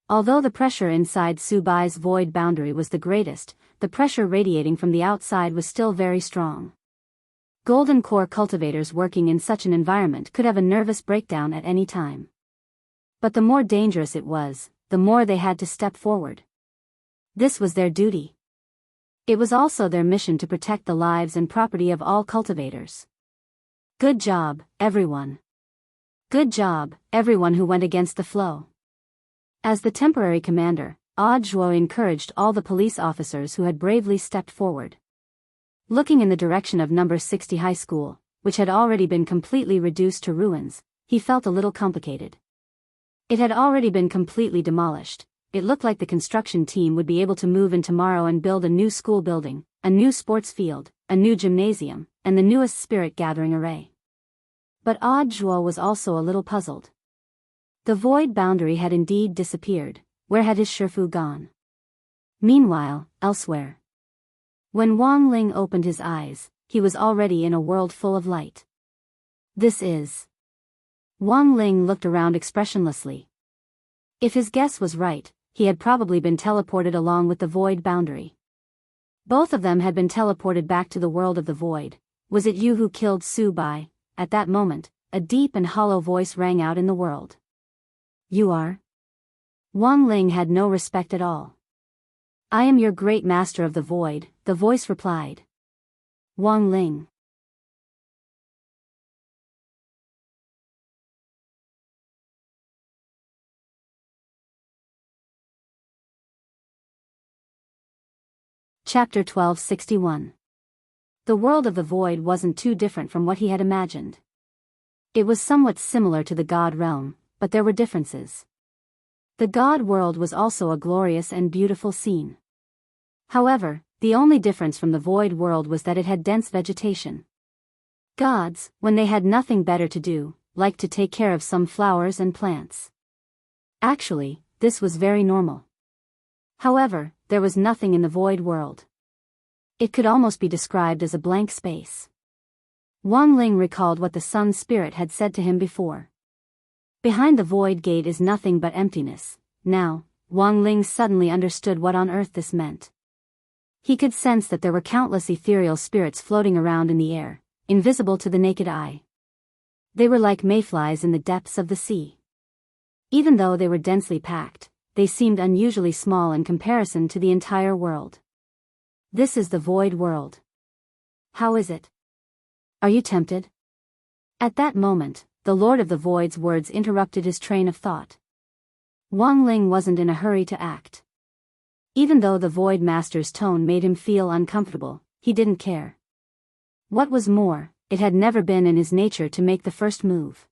Although the pressure inside Subai's void boundary was the greatest, the pressure radiating from the outside was still very strong. Golden core cultivators working in such an environment could have a nervous breakdown at any time. But the more dangerous it was, the more they had to step forward. This was their duty. It was also their mission to protect the lives and property of all cultivators. Good job, everyone. Good job, everyone who went against the flow. As the temporary commander, Audiobook encouraged all the police officers who had bravely stepped forward. Looking in the direction of number 60 high school, which had already been completely reduced to ruins, he felt a little complicated. It had already been completely demolished. It looked like the construction team would be able to move in tomorrow and build a new school building, a new sports field, a new gymnasium, and the newest spirit gathering array. But Audiobook was also a little puzzled. The void boundary had indeed disappeared. Where had his Shifu gone? Meanwhile, elsewhere. When Wang Ling opened his eyes, he was already in a world full of light. This is... Wang Ling looked around expressionlessly. If his guess was right, he had probably been teleported along with the void boundary. Both of them had been teleported back to the world of the void. Was it you who killed Subai? At that moment, a deep and hollow voice rang out in the world. You are? Wang Ling had no respect at all. I am your great master of the void, the voice replied. Wang Ling. Chapter 1261. The world of the void wasn't too different from what he had imagined. It was somewhat similar to the God realm, but there were differences. The God world was also a glorious and beautiful scene. However, the only difference from the void world was that it had dense vegetation. Gods, when they had nothing better to do, liked to take care of some flowers and plants. Actually, this was very normal. However, there was nothing in the void world. It could almost be described as a blank space. Wang Ling recalled what the Sun Spirit had said to him before. Behind the void gate is nothing but emptiness. Now, Wang Ling suddenly understood what on earth this meant. He could sense that there were countless ethereal spirits floating around in the air, invisible to the naked eye. They were like mayflies in the depths of the sea. Even though they were densely packed, they seemed unusually small in comparison to the entire world. This is the void world. How is it? Are you tempted? At that moment, the Lord of the Void's words interrupted his train of thought. Wang Ling wasn't in a hurry to act. Even though the Void Master's tone made him feel uncomfortable, he didn't care. What was more, it had never been in his nature to make the first move.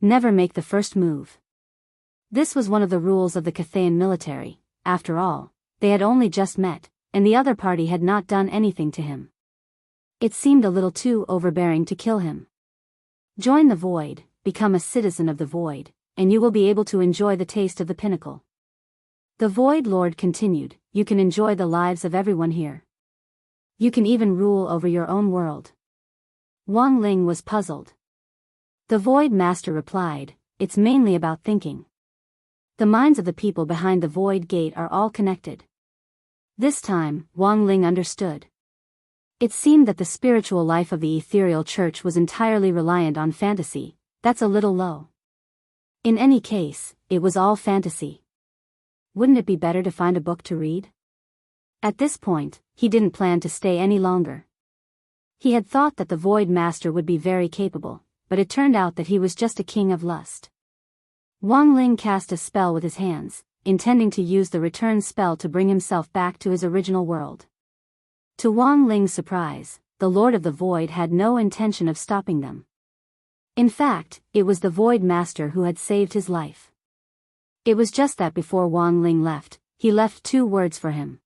Never make the first move. This was one of the rules of the Cathayan military. After all, they had only just met, and the other party had not done anything to him. It seemed a little too overbearing to kill him. Join the void, become a citizen of the void, and you will be able to enjoy the taste of the pinnacle. The Void Lord continued, you can enjoy the lives of everyone here. You can even rule over your own world. Wang Ling was puzzled. The Void Master replied, it's mainly about thinking. The minds of the people behind the void gate are all connected. This time, Wang Ling understood. It seemed that the spiritual life of the ethereal church was entirely reliant on fantasy. That's a little low. In any case, it was all fantasy. Wouldn't it be better to find a book to read? At this point, he didn't plan to stay any longer. He had thought that the Void Master would be very capable, but it turned out that he was just a king of lust. Wang Ling cast a spell with his hands, intending to use the return spell to bring himself back to his original world. To Wang Ling's surprise, the Lord of the Void had no intention of stopping them. In fact, it was the Void Master who had saved his life. It was just that before Wang Ling left, he left 2 words for him.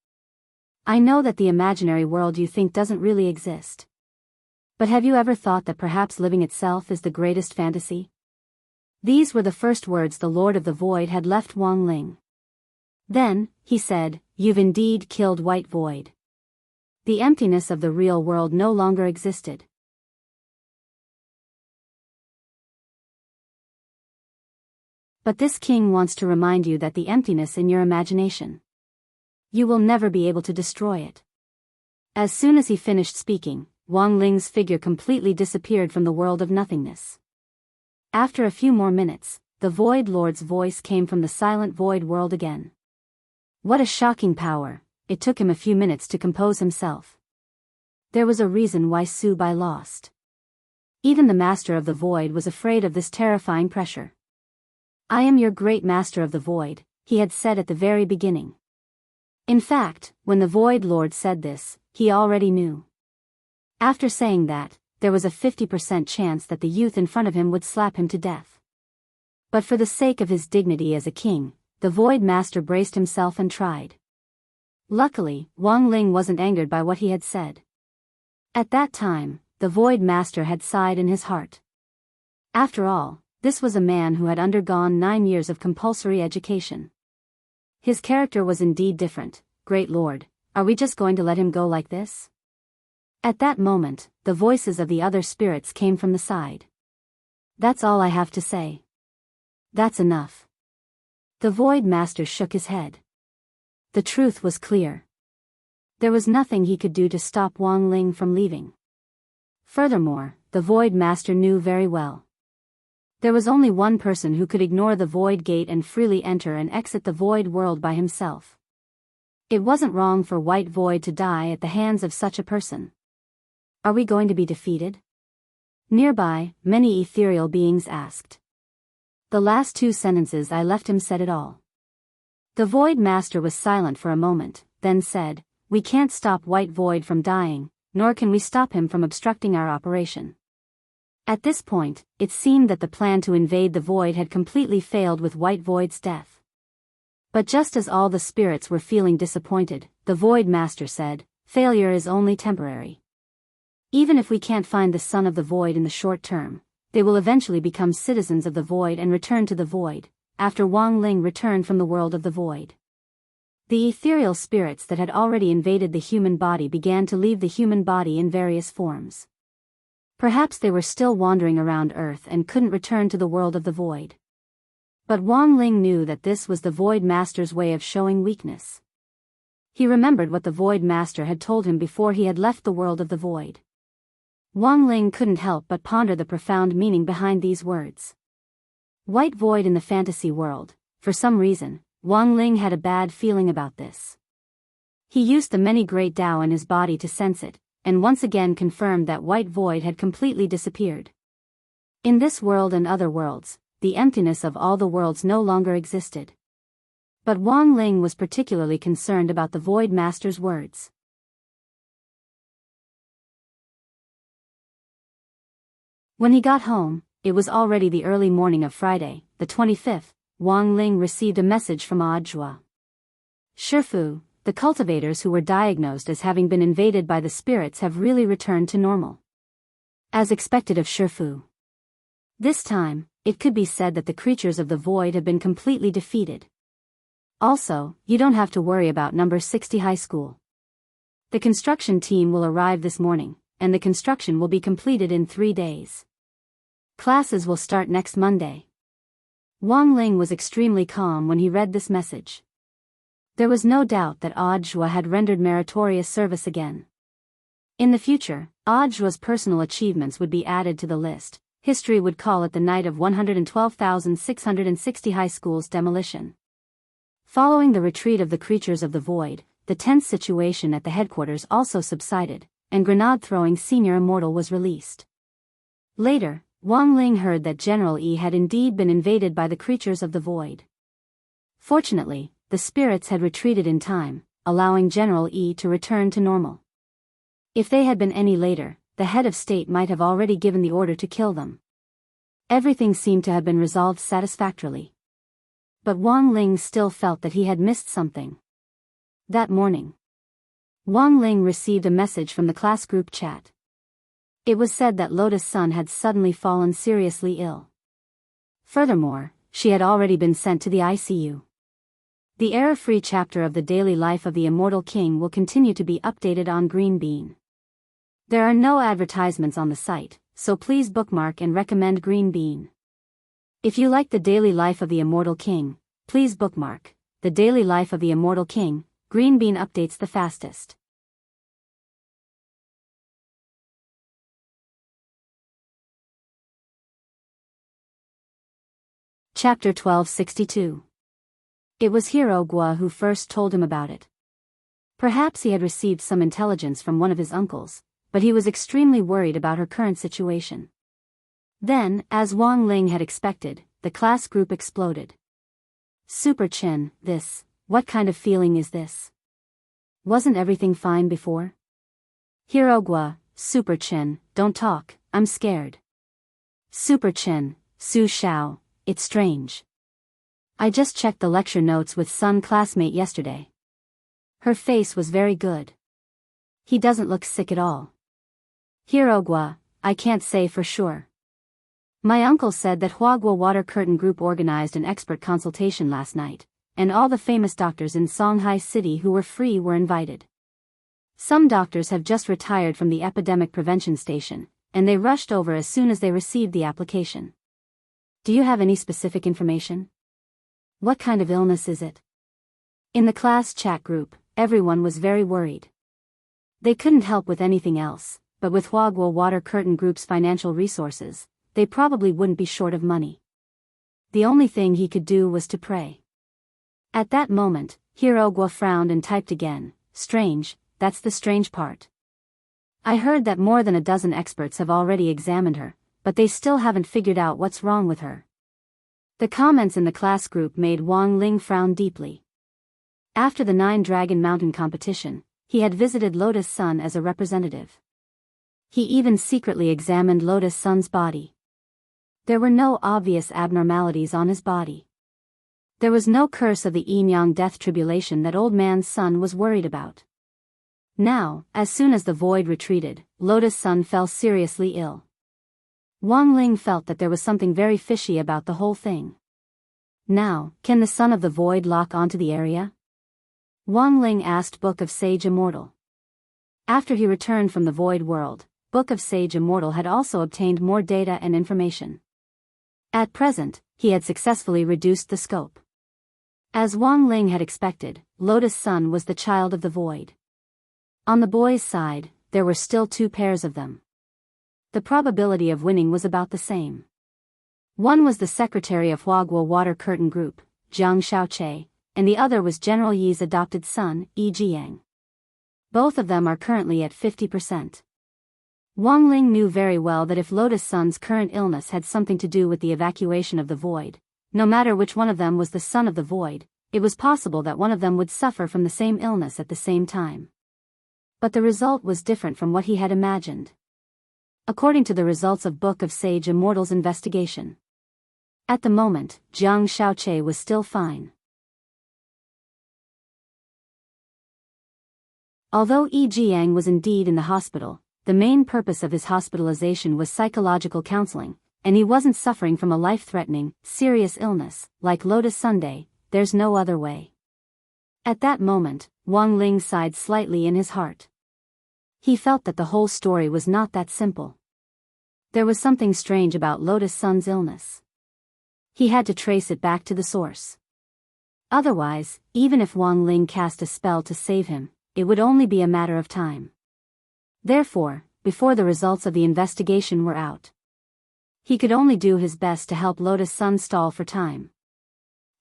I know that the imaginary world you think doesn't really exist. But have you ever thought that perhaps living itself is the greatest fantasy? These were the first words the Lord of the Void had left Wang Ling. Then, he said, "You've indeed killed White Void." The emptiness of the real world no longer existed. But this king wants to remind you that the emptiness in your imagination, you will never be able to destroy it. As soon as he finished speaking, Wang Ling's figure completely disappeared from the world of nothingness. After a few more minutes, the Void Lord's voice came from the silent void world again. What a shocking power! It took him a few minutes to compose himself. There was a reason why Su Bai lost. Even the Master of the Void was afraid of this terrifying pressure. "I am your great Master of the Void," he had said at the very beginning. In fact, when the Void Lord said this, he already knew. After saying that, there was a 50% chance that the youth in front of him would slap him to death. But for the sake of his dignity as a king, the Void Master braced himself and tried. Luckily, Wang Ling wasn't angered by what he had said. At that time, the Void Master had sighed in his heart. After all, this was a man who had undergone 9 years of compulsory education. His character was indeed different. "Great Lord, are we just going to let him go like this?" At that moment, the voices of the other spirits came from the side. "That's all I have to say. That's enough." The Void Master shook his head. The truth was clear. There was nothing he could do to stop Wang Ling from leaving. Furthermore, the Void Master knew very well. There was only one person who could ignore the Void Gate and freely enter and exit the Void world by himself. It wasn't wrong for White Void to die at the hands of such a person. "Are we going to be defeated?" Nearby, many ethereal beings asked. The last 2 sentences I left him said it all. The Void Master was silent for a moment, then said, "We can't stop White Void from dying, nor can we stop him from obstructing our operation." At this point, it seemed that the plan to invade the Void had completely failed with White Void's death. But just as all the spirits were feeling disappointed, the Void Master said, "Failure is only temporary. Even if we can't find the Son of the Void in the short term, they will eventually become citizens of the Void and return to the Void." After Wang Ling returned from the world of the Void, the ethereal spirits that had already invaded the human body began to leave the human body in various forms. Perhaps they were still wandering around Earth and couldn't return to the world of the Void. But Wang Ling knew that this was the Void Master's way of showing weakness. He remembered what the Void Master had told him before he had left the world of the Void. Wang Ling couldn't help but ponder the profound meaning behind these words. White Void in the fantasy world. For some reason, Wang Ling had a bad feeling about this. He used the many great Tao in his body to sense it, and once again confirmed that White Void had completely disappeared. In this world and other worlds, the emptiness of all the worlds no longer existed. But Wang Ling was particularly concerned about the Void Master's words. When he got home, it was already the early morning of Friday, the 25th, Wang Ling received a message from Audiobook. "Shifu, the cultivators who were diagnosed as having been invaded by the spirits have really returned to normal. As expected of Shifu. This time, it could be said that the creatures of the Void have been completely defeated. Also, you don't have to worry about number 60 high school. The construction team will arrive this morning, and the construction will be completed in 3 days. Classes will start next Monday." Wang Ling was extremely calm when he read this message. There was no doubt that Audiobook had rendered meritorious service again. In the future, Audiobook's personal achievements would be added to the list. History would call it the night of 112,660 high school's demolition. Following the retreat of the creatures of the Void, the tense situation at the headquarters also subsided, and grenade-throwing senior immortal was released. Later, Wang Ling heard that General Yi had indeed been invaded by the creatures of the Void. Fortunately, the spirits had retreated in time, allowing General Yi to return to normal. If they had been any later, the head of state might have already given the order to kill them. Everything seemed to have been resolved satisfactorily. But Wang Ling still felt that he had missed something. That morning, Wang Ling received a message from the class group chat. It was said that Lotus Sun had suddenly fallen seriously ill. Furthermore, she had already been sent to the ICU. The error-free chapter of the daily life of the immortal king will continue to be updated on Green Bean. There are no advertisements on the site, so please bookmark and recommend Green Bean. If you like the daily life of the immortal king, please bookmark the daily life of the immortal king. Green Bean updates the fastest. Chapter 1262. It was Hirogwa who first told him about it. Perhaps he had received some intelligence from one of his uncles, but he was extremely worried about her current situation. Then, as Wang Ling had expected, the class group exploded. Super Chin, what kind of feeling is this? Wasn't everything fine before? Hirogwa, Super Chin, don't talk, I'm scared. Super Chin, Su Xiao, it's strange. I just checked the lecture notes with Sun classmate yesterday. Her face was very good. He doesn't look sick at all. Hirogwa, I can't say for sure. My uncle said that Huagua Water Curtain Group organized an expert consultation last night, and all the famous doctors in Songhai City who were free were invited. Some doctors have just retired from the epidemic prevention station, and they rushed over as soon as they received the application. Do you have any specific information? What kind of illness is it? In the class chat group, everyone was very worried. They couldn't help with anything else, but with Huagua Water Curtain Group's financial resources, they probably wouldn't be short of money. The only thing he could do was to pray. At that moment, Hirogwa frowned and typed again, strange, that's the strange part. I heard that more than a dozen experts have already examined her, but they still haven't figured out what's wrong with her. The comments in the class group made Wang Ling frown deeply. After the 9 Dragon Mountain competition, he had visited Lotus Sun as a representative. He even secretly examined Lotus Sun's body. There were no obvious abnormalities on his body. There was no curse of the Enyang death tribulation that Old Man Sun was worried about. Now, as soon as the void retreated, Lotus Sun fell seriously ill. Wang Ling felt that there was something very fishy about the whole thing. Now, can the Son of the Void lock onto the area? Wang Ling asked Book of Sage Immortal. After he returned from the Void World, Book of Sage Immortal had also obtained more data and information. At present, he had successfully reduced the scope. As Wang Ling had expected, Lotus Sun was the child of the Void. On the boys' side, there were still 2 pairs of them. The probability of winning was about the same. One was the secretary of Huagua Water Curtain Group, Jiang Xiaoche, and the other was General Yi's adopted son, Yi Jiang. Both of them are currently at 50%. Wang Ling knew very well that if Lotus Sun's current illness had something to do with the evacuation of the void, no matter which one of them was the son of the void, it was possible that one of them would suffer from the same illness at the same time. But the result was different from what he had imagined. According to the results of Book of Sage Immortal's investigation. At the moment, Jiang Xiaoche was still fine. Although Yi Jiang was indeed in the hospital, the main purpose of his hospitalization was psychological counseling, and he wasn't suffering from a life-threatening, serious illness, like Lotus Sunday. There's no other way. At that moment, Wang Ling sighed slightly in his heart. He felt that the whole story was not that simple. There was something strange about Lotus Sun's illness. He had to trace it back to the source. Otherwise, even if Wang Ling cast a spell to save him, it would only be a matter of time. Therefore, before the results of the investigation were out, he could only do his best to help Lotus Sun stall for time.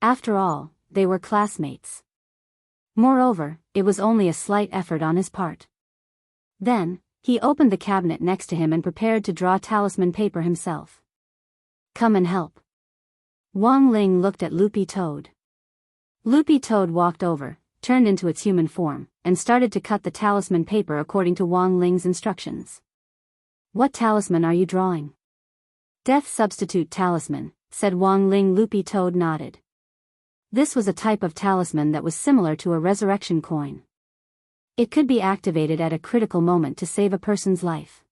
After all, they were classmates. Moreover, it was only a slight effort on his part. Then, he opened the cabinet next to him and prepared to draw talisman paper himself. Come and help. Wang Ling looked at Loopy Toad. Loopy Toad walked over, turned into its human form, and started to cut the talisman paper according to Wang Ling's instructions. What talisman are you drawing? Death Substitute Talisman, said Wang Ling. Loopy Toad nodded. This was a type of talisman that was similar to a resurrection coin. It could be activated at a critical moment to save a person's life.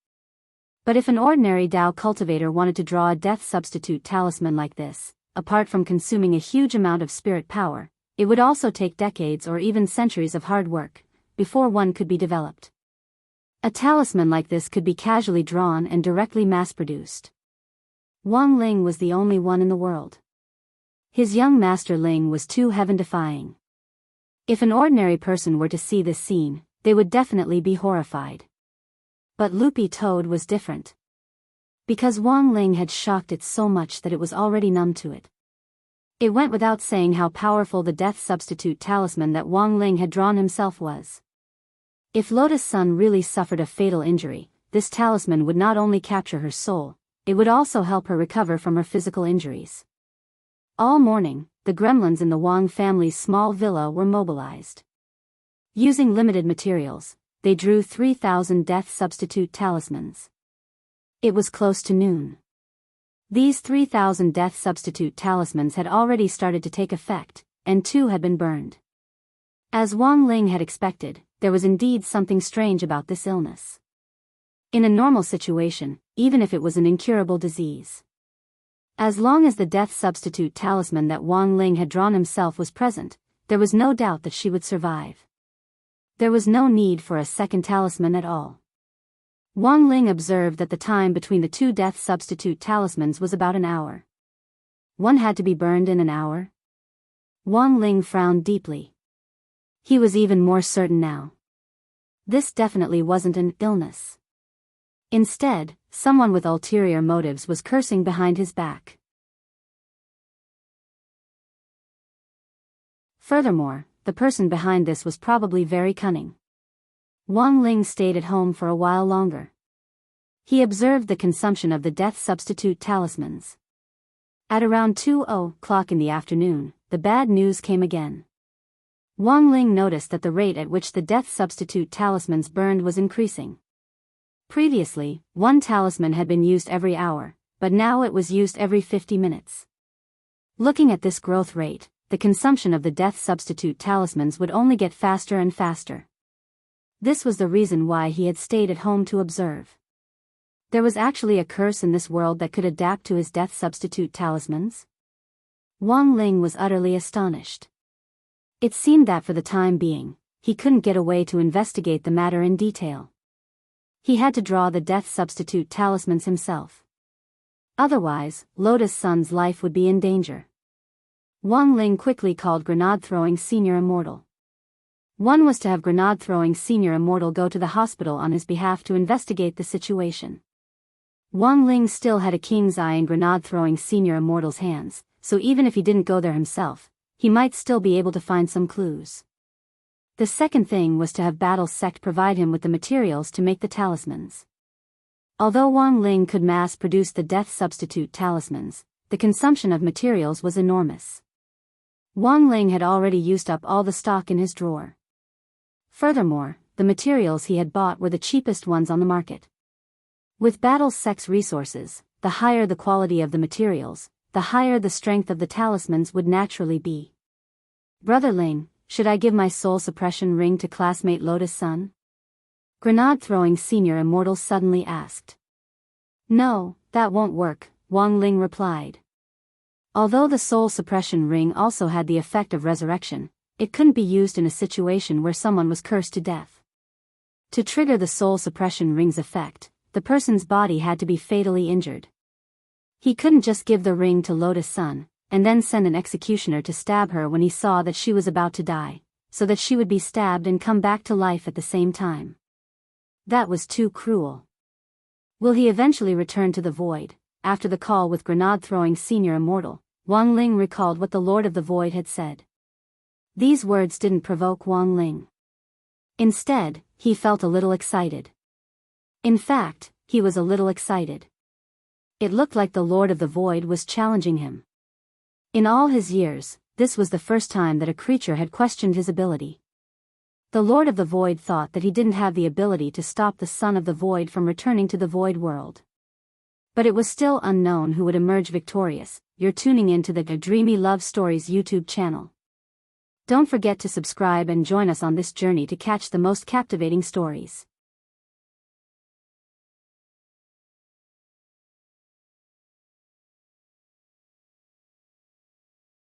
But if an ordinary Dao cultivator wanted to draw a death substitute talisman like this, apart from consuming a huge amount of spirit power, it would also take decades or even centuries of hard work before one could be developed. A talisman like this could be casually drawn and directly mass-produced. Wang Ling was the only one in the world. His young master Ling was too heaven-defying. If an ordinary person were to see this scene, they would definitely be horrified. But Loopy Toad was different. Because Wang Ling had shocked it so much that it was already numb to it. It went without saying how powerful the death substitute talisman that Wang Ling had drawn himself was. If Lotus Sun really suffered a fatal injury, this talisman would not only capture her soul, it would also help her recover from her physical injuries. All morning, the gremlins in the Wang family's small villa were mobilized. Using limited materials, they drew 3,000 death substitute talismans. It was close to noon. These 3,000 death substitute talismans had already started to take effect, and 2 had been burned. As Wang Ling had expected, there was indeed something strange about this illness. In a normal situation, even if it was an incurable disease, as long as the death substitute talisman that Wang Ling had drawn himself was present, there was no doubt that she would survive. There was no need for a second talisman at all. Wang Ling observed that the time between the 2 death substitute talismans was about an hour. One had to be burned in an hour? Wang Ling frowned deeply. He was even more certain now. This definitely wasn't an illness. Instead, someone with ulterior motives was cursing behind his back. Furthermore, the person behind this was probably very cunning. Wang Ling stayed at home for a while longer. He observed the consumption of the death substitute talismans. At around 2:00 in the afternoon, the bad news came again. Wang Ling noticed that the rate at which the death substitute talismans burned was increasing. Previously, one talisman had been used every hour, but now it was used every 50 minutes. Looking at this growth rate, the consumption of the death substitute talismans would only get faster and faster. This was the reason why he had stayed at home to observe. There was actually a curse in this world that could adapt to his death substitute talismans? Wang Ling was utterly astonished. It seemed that for the time being, he couldn't get away to investigate the matter in detail. He had to draw the death substitute talismans himself. Otherwise, Lotus Sun's life would be in danger. Wang Ling quickly called Grenade-throwing Senior Immortal. One was to have Grenade-throwing Senior Immortal go to the hospital on his behalf to investigate the situation. Wang Ling still had a king's eye in Grenade-throwing Senior Immortal's hands, so even if he didn't go there himself, he might still be able to find some clues. The second thing was to have Battle's sect provide him with the materials to make the talismans. Although Wang Ling could mass-produce the death substitute talismans, the consumption of materials was enormous. Wang Ling had already used up all the stock in his drawer. Furthermore, the materials he had bought were the cheapest ones on the market. With Battle's sect's resources, the higher the quality of the materials, the higher the strength of the talismans would naturally be. Brother Ling, should I give my soul suppression ring to classmate Lotus Sun? Grenade-throwing Senior Immortal suddenly asked. No, that won't work, Wang Ling replied. Although the soul suppression ring also had the effect of resurrection, it couldn't be used in a situation where someone was cursed to death. To trigger the soul suppression ring's effect, the person's body had to be fatally injured. He couldn't just give the ring to Lotus Sun, and then send an executioner to stab her when he saw that she was about to die, so that she would be stabbed and come back to life at the same time. That was too cruel. Will he eventually return to the void? After the call with Grenade-throwing Senior Immortal, Wang Ling recalled what the Lord of the Void had said. These words didn't provoke Wang Ling. Instead, he felt a little excited. In fact, he was a little excited. It looked like the Lord of the Void was challenging him. In all his years, this was the first time that a creature had questioned his ability. The Lord of the Void thought that he didn't have the ability to stop the Son of the Void from returning to the Void world. But it was still unknown who would emerge victorious. You're tuning into the Dreamy Love Stories YouTube channel. Don't forget to subscribe and join us on this journey to catch the most captivating stories.